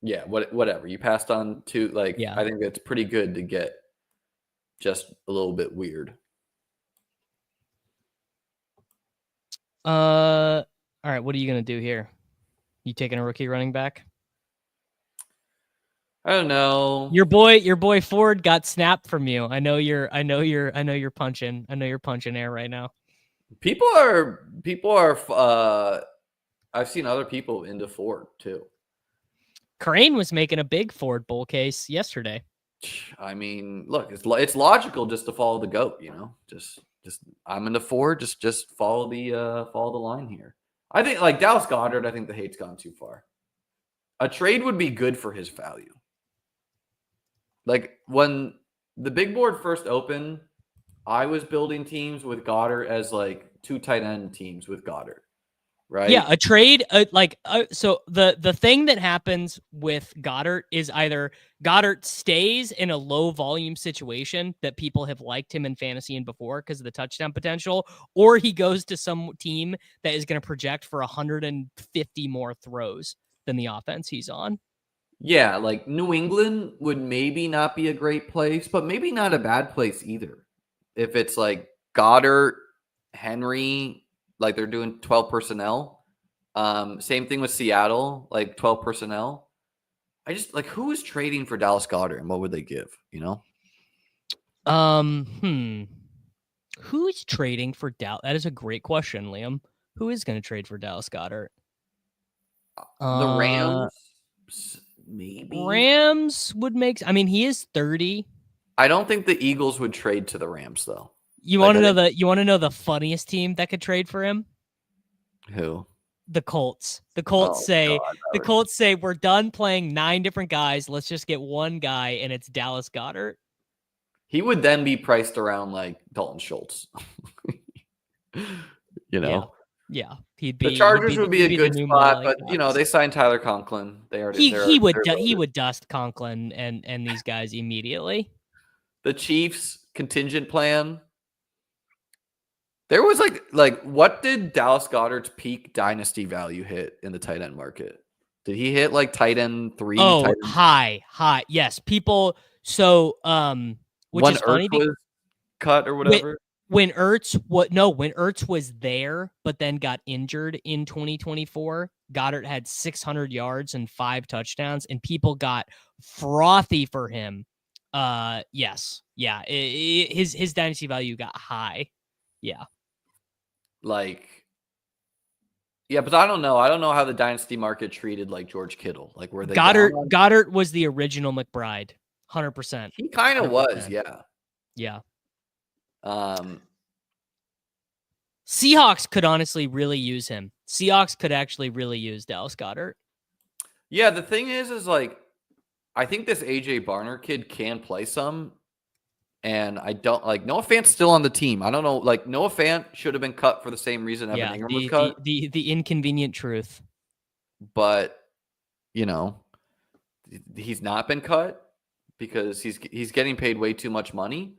Speaker 1: yeah, whatever. You passed on to I think it's pretty good to get just a little bit weird.
Speaker 2: All right, what are you gonna do here? You taking a rookie running back?
Speaker 1: I don't know.
Speaker 2: Your boy Ford got snapped from you. I know you're punching air right now.
Speaker 1: People are I've seen other people into Ford too.
Speaker 2: Crane was making a big Ford bull case yesterday.
Speaker 1: I mean, look, it's logical just to follow the GOAT, just I'm into Ford, just follow the line here. I think like Dallas Goedert, I think the hate's gone too far. A trade would be good for his value. Like when the big board first opened, I was building teams with Goedert as like 2 tight end teams with Goedert, right?
Speaker 2: Yeah, a trade, so the thing that happens with Goedert is either Goedert stays in a low volume situation that people have liked him in fantasy and before because of the touchdown potential, or he goes to some team that is going to project for 150 more throws than the offense he's on.
Speaker 1: Yeah, like New England would maybe not be a great place, but maybe not a bad place either. If it's like Goedert, Henry, like they're doing 12 personnel. Same thing with Seattle, like 12 personnel. I just like who is trading for Dallas Goedert and what would they give,
Speaker 2: Who is trading for Dallas? That is a great question, Liam. Who is going to trade for Dallas Goedert?
Speaker 1: The Rams, maybe.
Speaker 2: Rams would make. I mean, he is 30.
Speaker 1: I don't think the Eagles would trade to the Rams though.
Speaker 2: You want to know the funniest team that could trade for him?
Speaker 1: Who?
Speaker 2: The Colts. The Colts say we're done playing 9 different guys. Let's just get one guy, and it's Dallas Goedert.
Speaker 1: He would then be priced around like Dalton Schultz.
Speaker 2: Yeah. He'd be.
Speaker 1: The Chargers would be a good spot, but they signed Tyler Conklin.
Speaker 2: He would dust Conklin and these guys immediately.
Speaker 1: The Chiefs contingent plan. There was like what did Dallas Goedert's peak dynasty value hit in the tight end market? Did he hit like tight end 3?
Speaker 2: Oh, high. Yes, people. So, which
Speaker 1: when
Speaker 2: is funny
Speaker 1: was cut or whatever.
Speaker 2: When Ertz was there, but then got injured in 2024, Goedert had 600 yards and 5 touchdowns, and people got frothy for him. Yes. Yeah. His dynasty value got high. Yeah.
Speaker 1: But I don't know. I don't know how the dynasty market treated like George Kittle. Like were they
Speaker 2: Goedert was the original McBride. 100%.
Speaker 1: He kind of was, yeah.
Speaker 2: Yeah. Seahawks could honestly really use him. Seahawks could actually really use Dallas Goedert.
Speaker 1: Yeah, the thing is like I think this AJ Barner kid can play some. And I don't like Noah Fant's still on the team. I don't know. Like Noah Fant should have been cut for the same reason Evan Ingram was cut.
Speaker 2: The inconvenient truth.
Speaker 1: But he's not been cut because he's getting paid way too much money.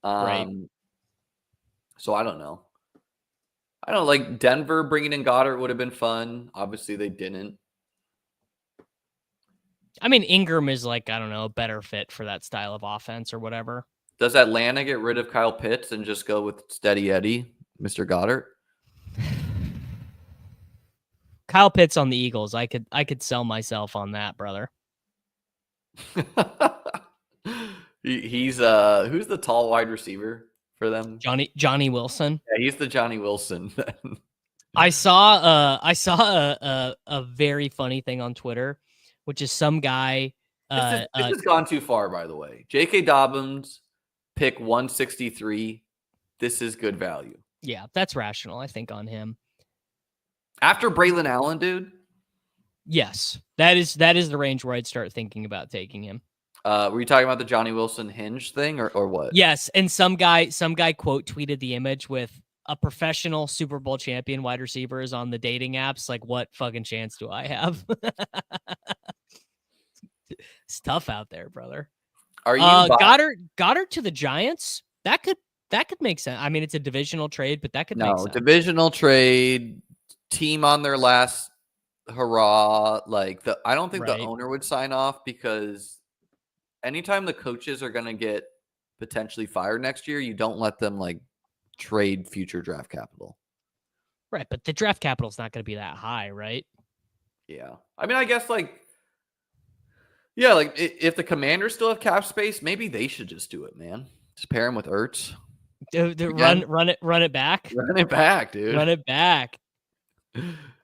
Speaker 2: Right.
Speaker 1: So I don't know. I don't like Denver bringing in Goedert would have been fun. Obviously they didn't.
Speaker 2: I mean, Ingram is like, I don't know, a better fit for that style of offense or whatever.
Speaker 1: Does Atlanta get rid of Kyle Pitts and just go with Steady Eddie, Mr. Goedert?
Speaker 2: Kyle Pitts on the Eagles. I could sell myself on that, brother.
Speaker 1: He's who's the tall wide receiver for them?
Speaker 2: Johnny Wilson.
Speaker 1: Yeah, he's the Johnny Wilson.
Speaker 2: I saw a very funny thing on Twitter, which is some guy.
Speaker 1: This has gone too far, by the way. J.K. Dobbins, pick 163. This is good value.
Speaker 2: Yeah, that's rational, I think, on him.
Speaker 1: After Braylon Allen, dude?
Speaker 2: Yes. That is the range where I'd start thinking about taking him.
Speaker 1: Were you talking about the Johnny Wilson hinge thing or what?
Speaker 2: Yes, and some guy quote tweeted the image with a professional Super Bowl champion wide receivers on the dating apps. Like, what fucking chance do I have? It's tough out there, brother.
Speaker 1: Are you
Speaker 2: Goedert to the Giants? That could make sense. I mean, it's a divisional trade, but that could make sense.
Speaker 1: Divisional trade, team on their last hurrah. I don't think the owner would sign off because anytime the coaches are going to get potentially fired next year, you don't let them like trade future draft capital.
Speaker 2: Right, but the draft capital is not going to be that high, right?
Speaker 1: Yeah. I mean, I guess like, yeah, like if the Commanders still have cap space, maybe they should just do it, man. Just pair him with Ertz.
Speaker 2: Run it back.
Speaker 1: Run it back, dude.
Speaker 2: Run it back.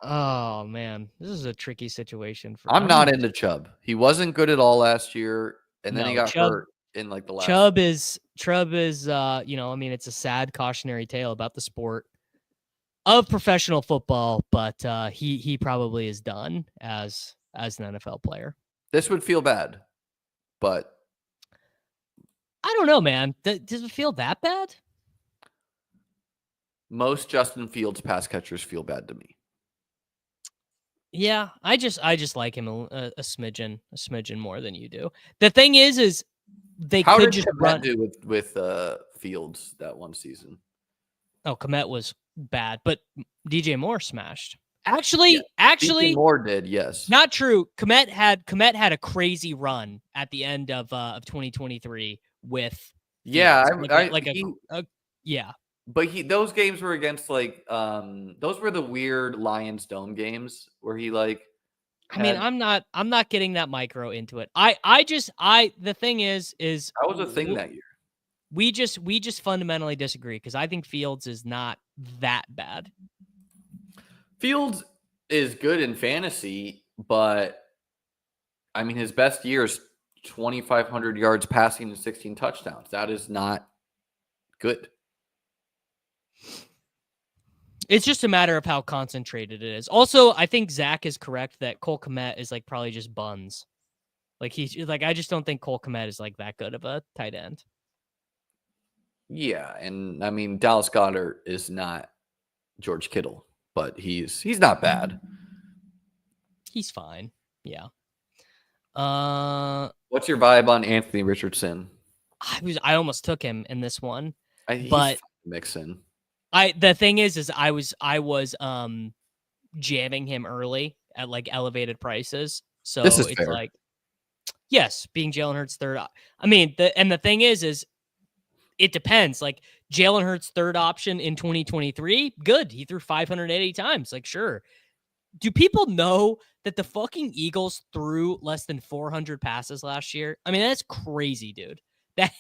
Speaker 2: Oh man, this is a tricky situation for.
Speaker 1: I'm not into Chubb. He wasn't good at all last year, and then he got hurt in like the last.
Speaker 2: Chubb is you know, I mean, it's a sad cautionary tale about the sport of professional football, but he probably is done as an NFL player.
Speaker 1: This would feel bad, but
Speaker 2: I don't know, man. Does it feel that bad?
Speaker 1: Most Justin Fields pass catchers feel bad to me.
Speaker 2: Yeah, I just like him a smidgen more than you do. The thing is they
Speaker 1: How
Speaker 2: could
Speaker 1: did
Speaker 2: just
Speaker 1: Komet do with Fields that one season?
Speaker 2: Oh, Komet was bad, but DJ Moore smashed. Actually, DJ
Speaker 1: Moore did, yes.
Speaker 2: Not true. Komet had a crazy run at the end of 2023 with
Speaker 1: yeah,
Speaker 2: yeah.
Speaker 1: But those games were against like those were the weird Lions Dome games where he like
Speaker 2: I mean, I'm not getting that micro into it. The thing is
Speaker 1: that was a thing that year.
Speaker 2: We just fundamentally disagree because I think Fields is not that bad.
Speaker 1: Fields is good in fantasy, but I mean his best year is 2,500 yards passing and 16 touchdowns. That is not good.
Speaker 2: It's just a matter of how concentrated it is. Also, I think Zach is correct that Cole Kmet is like probably just buns. Like he's like, I just don't think Cole Kmet is like that good of a tight end.
Speaker 1: Yeah, and I mean Dallas Goedert is not George Kittle, but he's not bad.
Speaker 2: He's fine. Yeah.
Speaker 1: What's your vibe on Anthony Richardson?
Speaker 2: I almost took him in this one,
Speaker 1: but mixing.
Speaker 2: The thing is I was jamming him early at like elevated prices. So
Speaker 1: this is
Speaker 2: it's
Speaker 1: fair.
Speaker 2: like, yes, being Jalen Hurts third. I mean, the thing is it depends. Like Jalen Hurts third option in 2023, good. He threw 580 times. Like, sure. Do people know that the fucking Eagles threw less than 400 passes last year? I mean, that's crazy, dude. That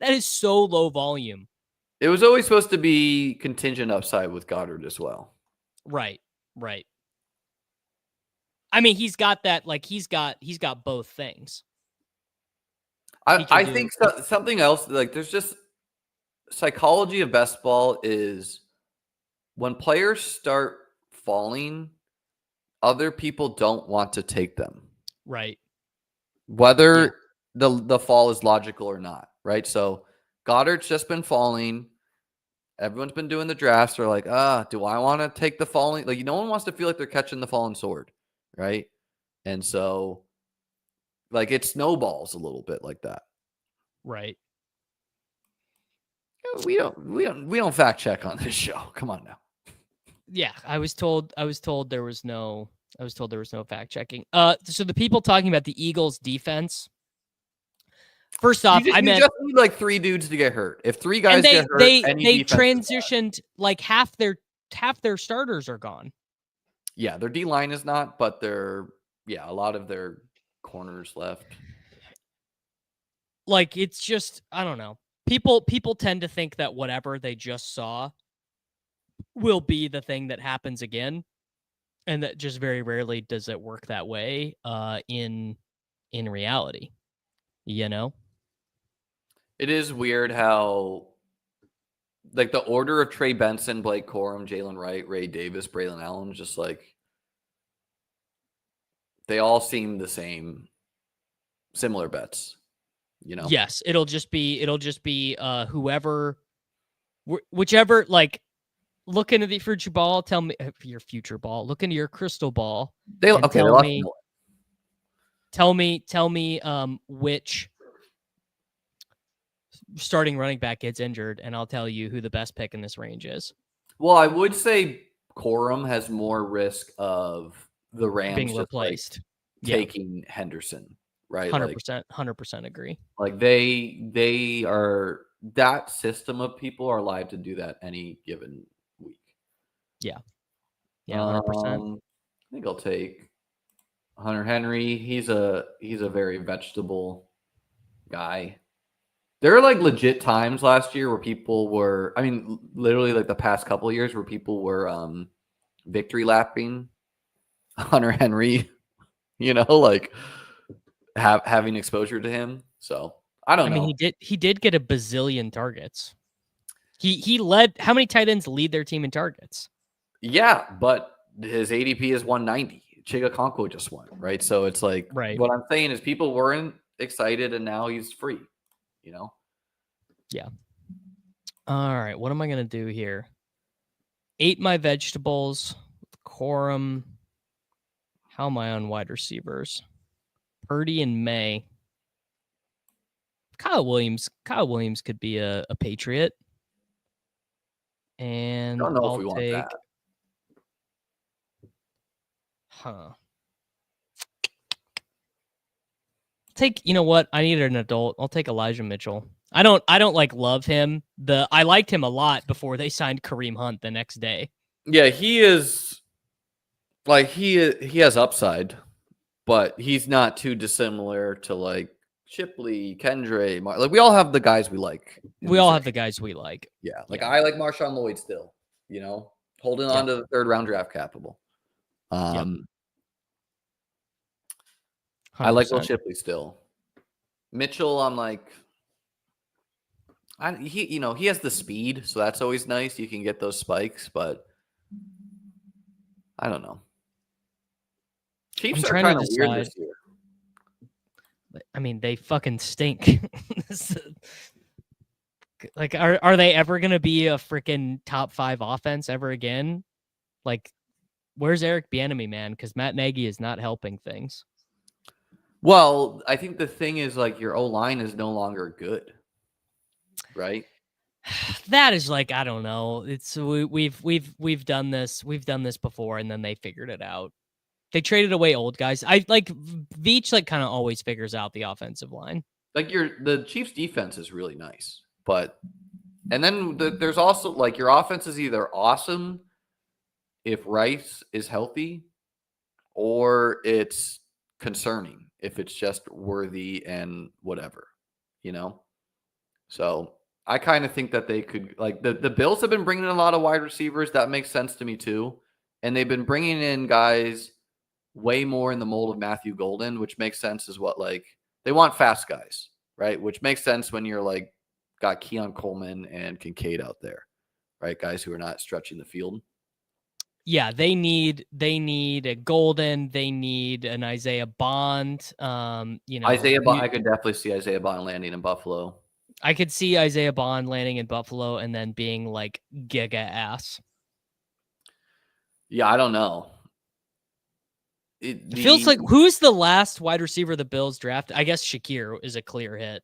Speaker 2: is so low volume.
Speaker 1: It was always supposed to be contingent upside with Goedert as well.
Speaker 2: Right. I mean, he's got that. Like he's got both things.
Speaker 1: I think something else. Like there's just psychology of best ball is when players start falling, other people don't want to take them.
Speaker 2: Right.
Speaker 1: Whether the fall is logical or not. Right. So Goddard's just been falling. Everyone's been doing the drafts. They're like, do I want to take the falling? Like, no one wants to feel like they're catching the falling sword, right? And so, like, it snowballs a little bit like that,
Speaker 2: right?
Speaker 1: We don't fact check on this show. Come on now.
Speaker 2: Yeah, I was told there was no fact checking. So the people talking about the Eagles defense. First off, I meant
Speaker 1: just need like 3 dudes to get hurt. If 3 guys get hurt,
Speaker 2: they transitioned like half their starters are gone.
Speaker 1: Yeah, their D line is not, but a lot of their corners left.
Speaker 2: Like it's just I don't know. People tend to think that whatever they just saw will be the thing that happens again, and that just very rarely does it work that way. In reality, you know.
Speaker 1: It is weird how, like, the order of Trey Benson, Blake Corum, Jalen Wright, Ray Davis, Braylon Allen, just like they all seem the same, similar bets, you know?
Speaker 2: Yes, it'll just be whoever, whichever. Like, look into the future ball. Tell me your future ball. Look into your crystal ball. Tell me which starting running back gets injured, and I'll tell you who the best pick in this range is.
Speaker 1: Well, I would say Corum has more risk of the Rams
Speaker 2: being replaced,
Speaker 1: taking Henderson, right?
Speaker 2: 100% agree.
Speaker 1: Like they are, that system of people are live to do that any given week.
Speaker 2: Yeah. Yeah, 100%.
Speaker 1: I think I'll take Hunter Henry. He's a very vegetable guy. There are like legit times last year where people were, I mean, literally like the past couple of years where people were victory lapping Hunter Henry, like having exposure to him. So I don't know.
Speaker 2: mean, he did get a bazillion targets. He led, how many tight ends lead their team in targets?
Speaker 1: Yeah, but his ADP is 190. Chigakonko just won, right? So it's like,
Speaker 2: right.
Speaker 1: What I'm saying is people weren't excited and now he's free,
Speaker 2: Yeah. All right. What am I going to do here? Ate my vegetables. Corum. How am I on wide receivers? Purdy and May. Kyle Williams could be a Patriot. And
Speaker 1: I don't know
Speaker 2: I'll
Speaker 1: if we want
Speaker 2: take.
Speaker 1: that.
Speaker 2: You know what? I need an adult. I'll take Elijah Mitchell. I don't like love him. I liked him a lot before they signed Kareem Hunt the next day.
Speaker 1: Yeah, he is like he has upside, but he's not too dissimilar to like Shipley, Kendre, like we all have the guys we like.
Speaker 2: We all have the guys we like.
Speaker 1: Yeah, like I like Marshawn Lloyd still, holding on to the 3rd round draft capital. I like Will Shipley still. Mitchell, I'm like, he has the speed, so that's always nice. You can get those spikes, but I don't know. Chiefs are kind of weird this year.
Speaker 2: I mean, they fucking stink. Like, are they ever going to be a freaking top 5 offense ever again? Like, where's Eric Bieniemy, man? Because Matt Nagy is not helping things.
Speaker 1: Well, I think the thing is like your O-line is no longer good, right?
Speaker 2: That is like, I don't know. It's we've done this before, and then they figured it out. They traded away old guys. I like Veach, like kind of always figures out the offensive line.
Speaker 1: Like the Chiefs defense is really nice, and then there's also like your offense is either awesome if Rice is healthy, or it's concerning if it's just Worthy and whatever, So I kind of think that they could, like the Bills have been bringing in a lot of wide receivers. That makes sense to me too. And they've been bringing in guys way more in the mold of Matthew Golden, which makes sense as what, like they want fast guys, right? Which makes sense when you're like got Keon Coleman and Kincaid out there, right? Guys who are not stretching the field.
Speaker 2: Yeah, they need a Golden. They need an Isaiah Bond.
Speaker 1: Isaiah Bond. I could definitely see Isaiah Bond landing in Buffalo.
Speaker 2: I could see Isaiah Bond landing in Buffalo and then being like giga ass.
Speaker 1: Yeah, I don't know.
Speaker 2: It feels like, who's the last wide receiver the Bills drafted? I guess Shakir is a clear hit.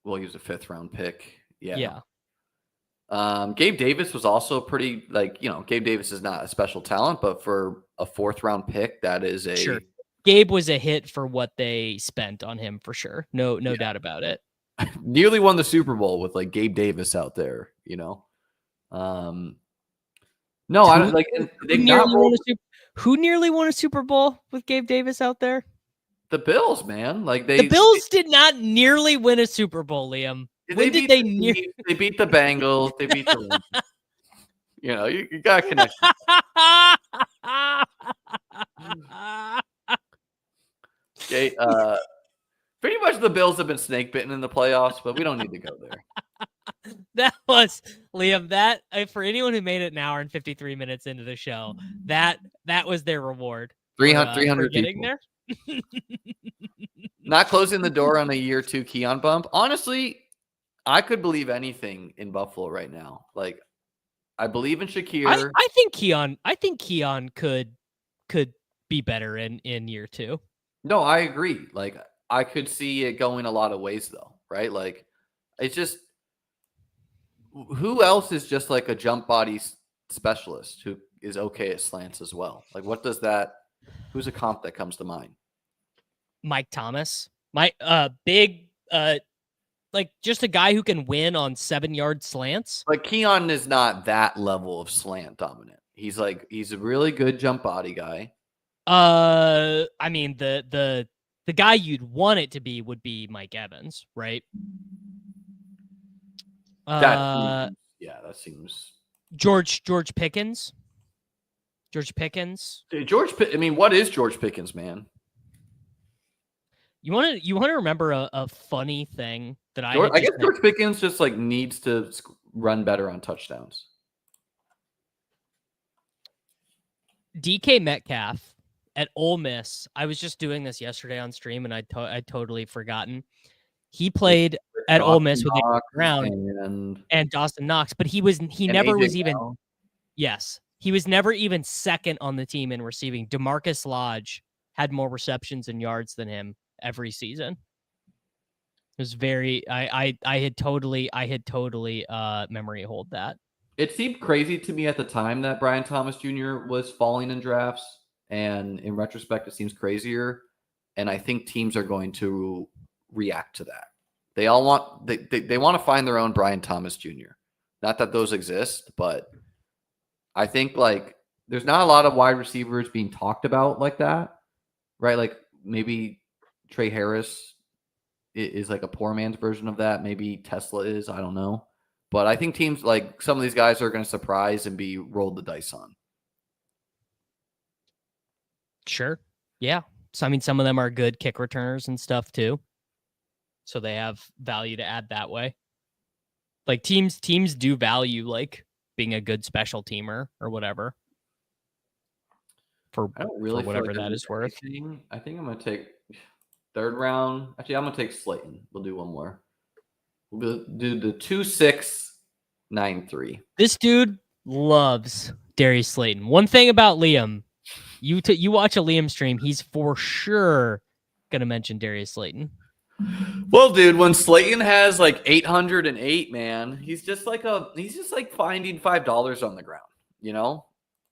Speaker 1: Well, he was a 5th round pick.
Speaker 2: Yeah.
Speaker 1: Gabe Davis was also pretty, like, Gabe Davis is not a special talent, but for a 4th round pick, that is a
Speaker 2: sure. Gabe was a hit for what they spent on him for sure. No doubt about it.
Speaker 1: Nearly won the Super Bowl with like Gabe Davis out there, No, I don't like.
Speaker 2: Who nearly won a Super Bowl with Gabe Davis out there?
Speaker 1: The Bills, man. Like
Speaker 2: the Bills did not nearly win a Super Bowl, Liam. When did they
Speaker 1: They beat the Bengals. They beat the you got a connection. Okay, pretty much the Bills have been snake bitten in the playoffs, but we don't need to go there.
Speaker 2: That was, Liam, that for anyone who made it an hour and 53 minutes into the show, that was their reward.
Speaker 1: 300
Speaker 2: getting
Speaker 1: people.
Speaker 2: There.
Speaker 1: Not closing the door on a year 2 Keon bump. Honestly, I could believe anything in Buffalo right now. Like, I believe in Shakir.
Speaker 2: I think Keon could be better in year 2.
Speaker 1: No, I agree. Like, I could see it going a lot of ways though, right? Like, it's just, who else is just like a jump body specialist who is okay at slants as well? Like, who's a comp that comes to mind?
Speaker 2: Mike Thomas. Big like just a guy who can win on 7-yard slants.
Speaker 1: But Keon is not that level of slant dominant. He's a really good jump body guy.
Speaker 2: I mean the guy you'd want it to be would be Mike Evans, right?
Speaker 1: That seems
Speaker 2: George Pickens. George Pickens.
Speaker 1: I mean, what is George Pickens, man?
Speaker 2: You want to remember a funny thing that I
Speaker 1: guess George Pickens just like needs to run better on touchdowns.
Speaker 2: DK Metcalf at Ole Miss. I was just doing this yesterday on stream, and I'd totally forgotten. He played at Ole Miss with Nick Brown and Dawson Knox, but he never was even. Yes, he was never even second on the team in receiving. DeMarcus Lodge had more receptions and yards than him every season. It was very. I had totally memory hold that.
Speaker 1: It seemed crazy to me at the time that Brian Thomas Jr. was falling in drafts, and in retrospect, it seems crazier. And I think teams are going to react to that. They all want they want to find their own Brian Thomas Jr. Not that those exist, but I think like there's not a lot of wide receivers being talked about like that, right? Like maybe Trey Harris is like a poor man's version of that. Maybe Tesla is. I don't know. But I think teams like some of these guys are going to surprise and be rolled the dice on.
Speaker 2: Sure. Yeah. So, I mean, some of them are good kick returners and stuff too. So they have value to add that way. Like teams do value like being a good special teamer or whatever. For whatever that is worth.
Speaker 1: I think I'm going to take third round. Actually, I'm going to take Slayton. We'll do one more. We'll do the 2-6-9-3.
Speaker 2: This dude loves Darius Slayton. One thing about Liam, you watch a Liam stream, he's for sure gonna mention Darius Slayton.
Speaker 1: Well, dude, when Slayton has like 808, man, he's just like finding $5 on the ground. You know,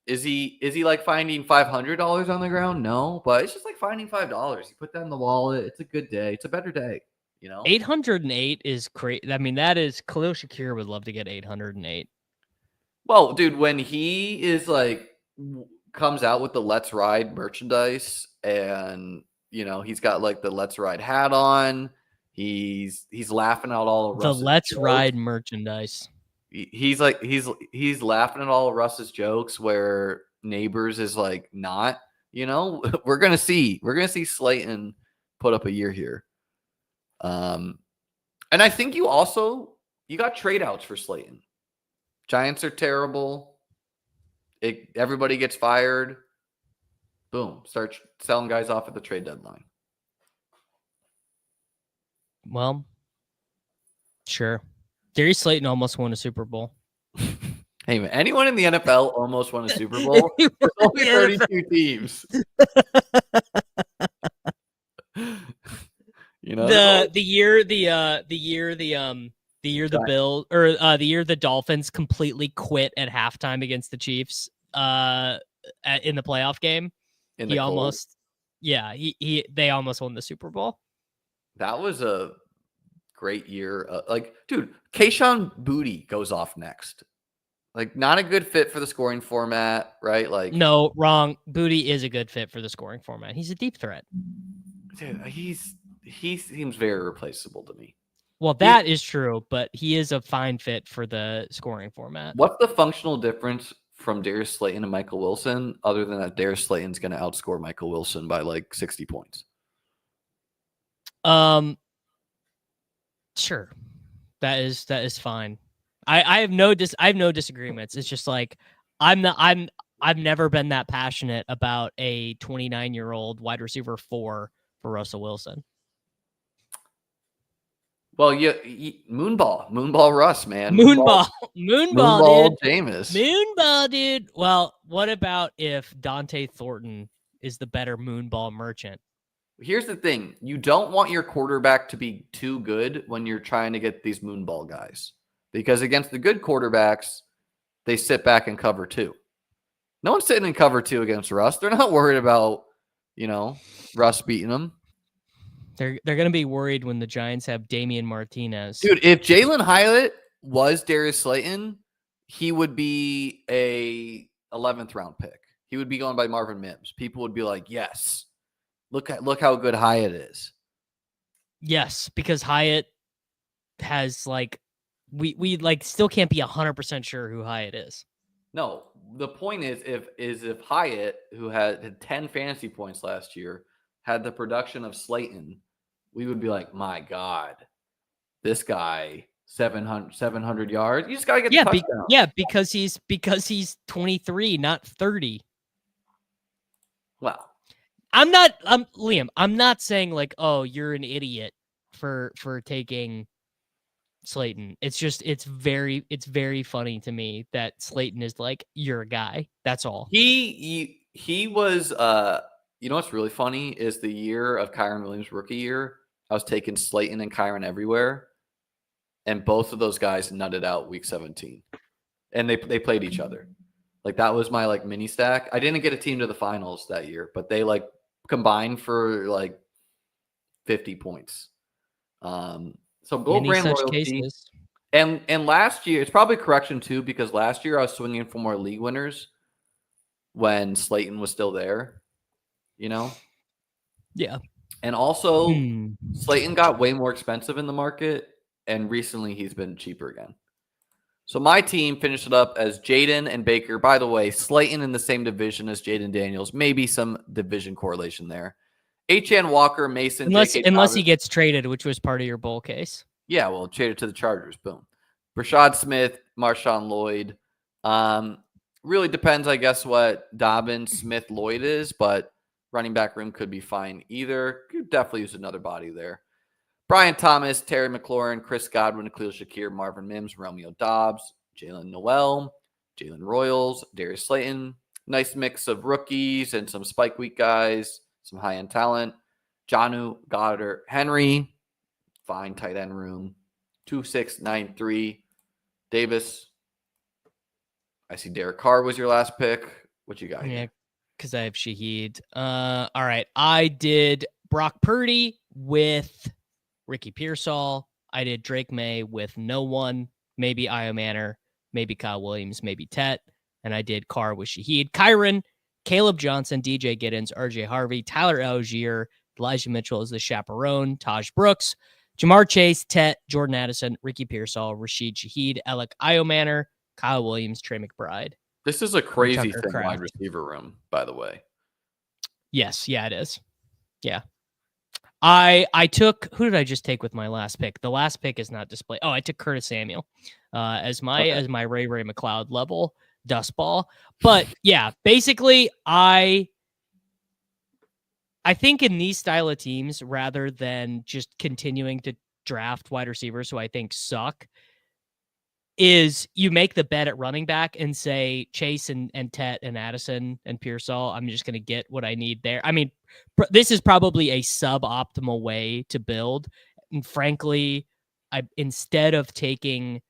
Speaker 1: is he like finding $500 on the ground? No, but it's just like finding $5. You put that in the wallet. It's a good day. It's a better day. You know,
Speaker 2: 808 is crazy. I mean, that is Khalil Shakir would love to get 808.
Speaker 1: Well, dude, when he is like comes out with the Let's Ride merchandise, and you know he's got like the Let's Ride hat on, he's laughing at all of Russ's
Speaker 2: Let's
Speaker 1: jokes.
Speaker 2: Ride merchandise.
Speaker 1: He's laughing at all of Russ's jokes where Neighbors is like not. You know, we're gonna see Slayton put up a year here. And I think you got trade outs for Slayton. Giants are terrible. Everybody gets fired. Boom. Start selling guys off at the trade deadline.
Speaker 2: Well, sure. Darius Slayton almost won a Super Bowl.
Speaker 1: Hey, man, anyone in the NFL almost won a Super Bowl? There's only 32 teams. You know, the year
Speaker 2: the Dolphins completely quit at halftime against the Chiefs in the playoff game. They almost won the Super Bowl.
Speaker 1: That was a great year. Dude, Kayshon Boutte goes off next. Like, not a good fit for the scoring format, right? Like,
Speaker 2: no, wrong. Boutte is a good fit for the scoring format. He's a deep threat.
Speaker 1: Dude, he seems very replaceable to me.
Speaker 2: Well, that is true, but he is a fine fit for the scoring format.
Speaker 1: What's the functional difference from Darius Slayton and Michael Wilson, other than that Darius Slayton's going to outscore Michael Wilson by like 60 points?
Speaker 2: Sure, that is fine. I have no disagreements. It's just like I've never been that passionate about a 29-year-old wide receiver 4 for Russell Wilson.
Speaker 1: Well, Moonball Russ, man.
Speaker 2: Moonball dude.
Speaker 1: Jameis.
Speaker 2: Moonball, dude. Well, what about if Dante Thornton is the better Moonball merchant?
Speaker 1: Here's the thing. You don't want your quarterback to be too good when you're trying to get these Moonball guys. Because against the good quarterbacks, they sit back and cover 2. No one's sitting in cover 2 against Russ. They're not worried about, Russ beating them.
Speaker 2: They're gonna be worried when the Giants have Damian Martinez.
Speaker 1: Dude, if Jalen Hyatt was Darius Slayton, he would be a 11th round pick. He would be going by Marvin Mims. People would be like, "Yes, look how good Hyatt is."
Speaker 2: Yes, because Hyatt has like we like still can't be 100% sure who Hyatt is.
Speaker 1: No, the point is if Hyatt, who had 10 fantasy points last year, had the production of Slayton, we would be like, "My God, this guy 700 yards. You just gotta get the touchdown."
Speaker 2: Because he's 23, not 30.
Speaker 1: Well,
Speaker 2: Liam, I'm not saying like, oh, you're an idiot for taking Slayton. It's just it's very funny to me that Slayton is like your guy. That's all.
Speaker 1: He was you know what's really funny is the year of Kyron Williams' rookie year, I was taking Slayton and Kyron everywhere, and both of those guys nutted out week 17. And they played each other. Like that was my like mini stack. I didn't get a team to the finals that year, but they like combined for like 50 points. So gold
Speaker 2: Many
Speaker 1: brand
Speaker 2: such
Speaker 1: loyalty.
Speaker 2: cases.
Speaker 1: And last year, it's probably a correction too, because last year I was swinging for more league winners when Slayton was still there, you know?
Speaker 2: Yeah.
Speaker 1: And also Slayton got way more expensive in the market, and recently he's been cheaper again. So my team finished it up as Jaden and Baker. By the way, Slayton in the same division as Jaden Daniels. Maybe some division correlation there. H.N. Walker, Mason,
Speaker 2: unless he gets traded, which was part of your bull case.
Speaker 1: Yeah, well, traded to the Chargers. Boom. Rashad Smith, Marshawn Lloyd. Really depends, I guess, what Dobbins, Smith, Lloyd is, but running back room could be fine either. Could definitely use another body there. Brian Thomas, Terry McLaurin, Chris Godwin, Khalil Shakir, Marvin Mims, Romeo Dobbs, Jalen Noel, Jalen Royals, Darius Slayton. Nice mix of rookies and some spike week guys, some high-end talent. Jonnu, Goddard, Henry. Fine tight end room. 2-6-9-3. Davis. I see Derek Carr was your last pick. What you got here?
Speaker 2: Yeah, because I have Shaheed. All right. I did Brock Purdy with Ricky Pearsall. I did Drake May with no one. Maybe Io Manor. Maybe Kyle Williams. Maybe Tet. And I did Carr with Shaheed. Kyron, Caleb Johnson, DJ Giddens, RJ Harvey, Tyler Algier, Elijah Mitchell is the chaperone, Taj Brooks, Jamar Chase, Tet, Jordan Addison, Ricky Pearsall, Rashid Shaheed, Alec Io Manor, Kyle Williams, Trey McBride.
Speaker 1: This is a crazy thin wide receiver room, by the way.
Speaker 2: Yes, yeah, it is. Yeah. I took, who did I just take with my last pick? The last pick is not displayed. Oh, I took Curtis Samuel as my Ray McLeod level dust ball. But yeah, basically I think in these style of teams, rather than just continuing to draft wide receivers who I think suck, is you make the bet at running back and say Chase and Tet and Addison and Pearsall, I'm just going to get what I need there. I mean, this is probably a suboptimal way to build. And frankly, instead of taking,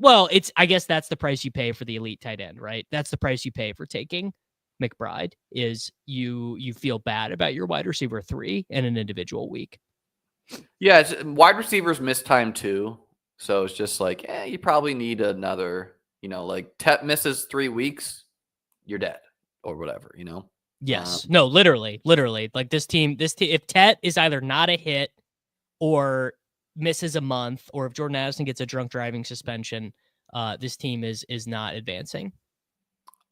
Speaker 2: I guess that's the price you pay for the elite tight end, right? That's the price you pay for taking McBride, is you feel bad about your wide receiver 3 in an individual week.
Speaker 1: Yeah, wide receivers miss time too. So it's just like, you probably need another, like Tet misses 3 weeks, you're dead or whatever,
Speaker 2: Yes. No, literally. Like this team, if Tet is either not a hit or misses a month, or if Jordan Addison gets a drunk driving suspension, this team is not advancing.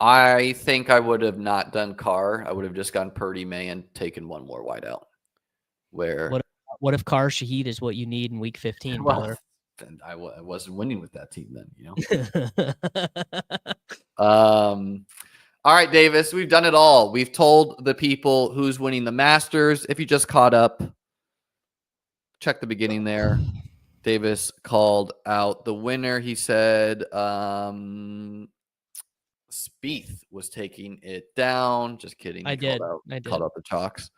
Speaker 1: I think I would have not done Carr. I would have just gone Purdy, May, and taken one more wide out.
Speaker 2: What if Carr Shaheed is what you need in week 15?
Speaker 1: Well, then I wasn't winning with that team then, All right, Davis, we've done it all. We've told the people who's winning the Masters. If you just caught up, check the beginning there. Davis called out the winner. He said Spieth was taking it down. Just kidding.
Speaker 2: I did.
Speaker 1: Called out the chalks.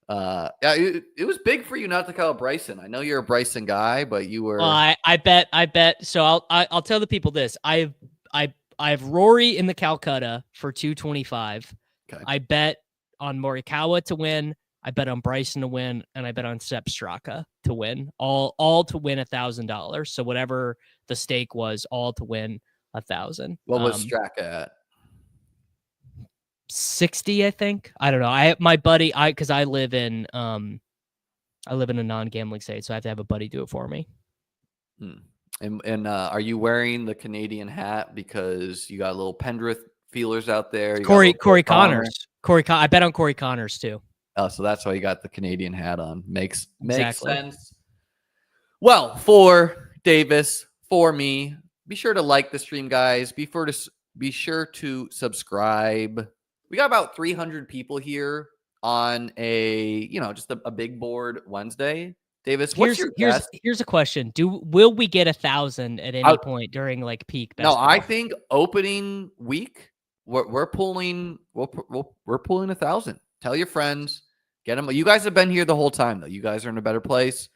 Speaker 1: Yeah, it was big for you not to call out Bryson. I know you're a Bryson guy, but you were.
Speaker 2: Well, I bet. So I'll tell the people this. I have Rory in the Calcutta for 225.
Speaker 1: Okay.
Speaker 2: I bet on Morikawa to win, I bet on Bryson to win, and I bet on Sepp Straka to win. All to win $1,000. So whatever the stake was, all to win 1,000.
Speaker 1: What was Straka at?
Speaker 2: 60, I think. I don't know. My buddy, because I live in a non-gambling state, so I have to have a buddy do it for me.
Speaker 1: And are you wearing the Canadian hat because you got a little Pendrith feelers out there?
Speaker 2: Corey Connors. I bet on Corey Connors too.
Speaker 1: Oh, so that's why you got the Canadian hat on. Makes
Speaker 2: Exactly.
Speaker 1: sense. Well, for Davis, for me, be sure to like the stream, guys. Be sure to subscribe. We got about 300 people here on just a big board Wednesday. Davis, what's your guess?
Speaker 2: Here's a question. Will we get 1,000 at any point during like peak basketball?
Speaker 1: No, I think opening week we're pulling 1,000. Tell your friends, get them. You guys have been here the whole time though. You guys are in a better place.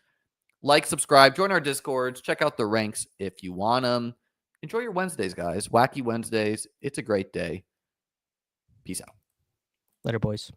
Speaker 1: Like, subscribe, join our Discords, check out the ranks if you want them. Enjoy your Wednesdays, guys. Wacky Wednesdays. It's a great day. Peace out.
Speaker 2: Later, boys.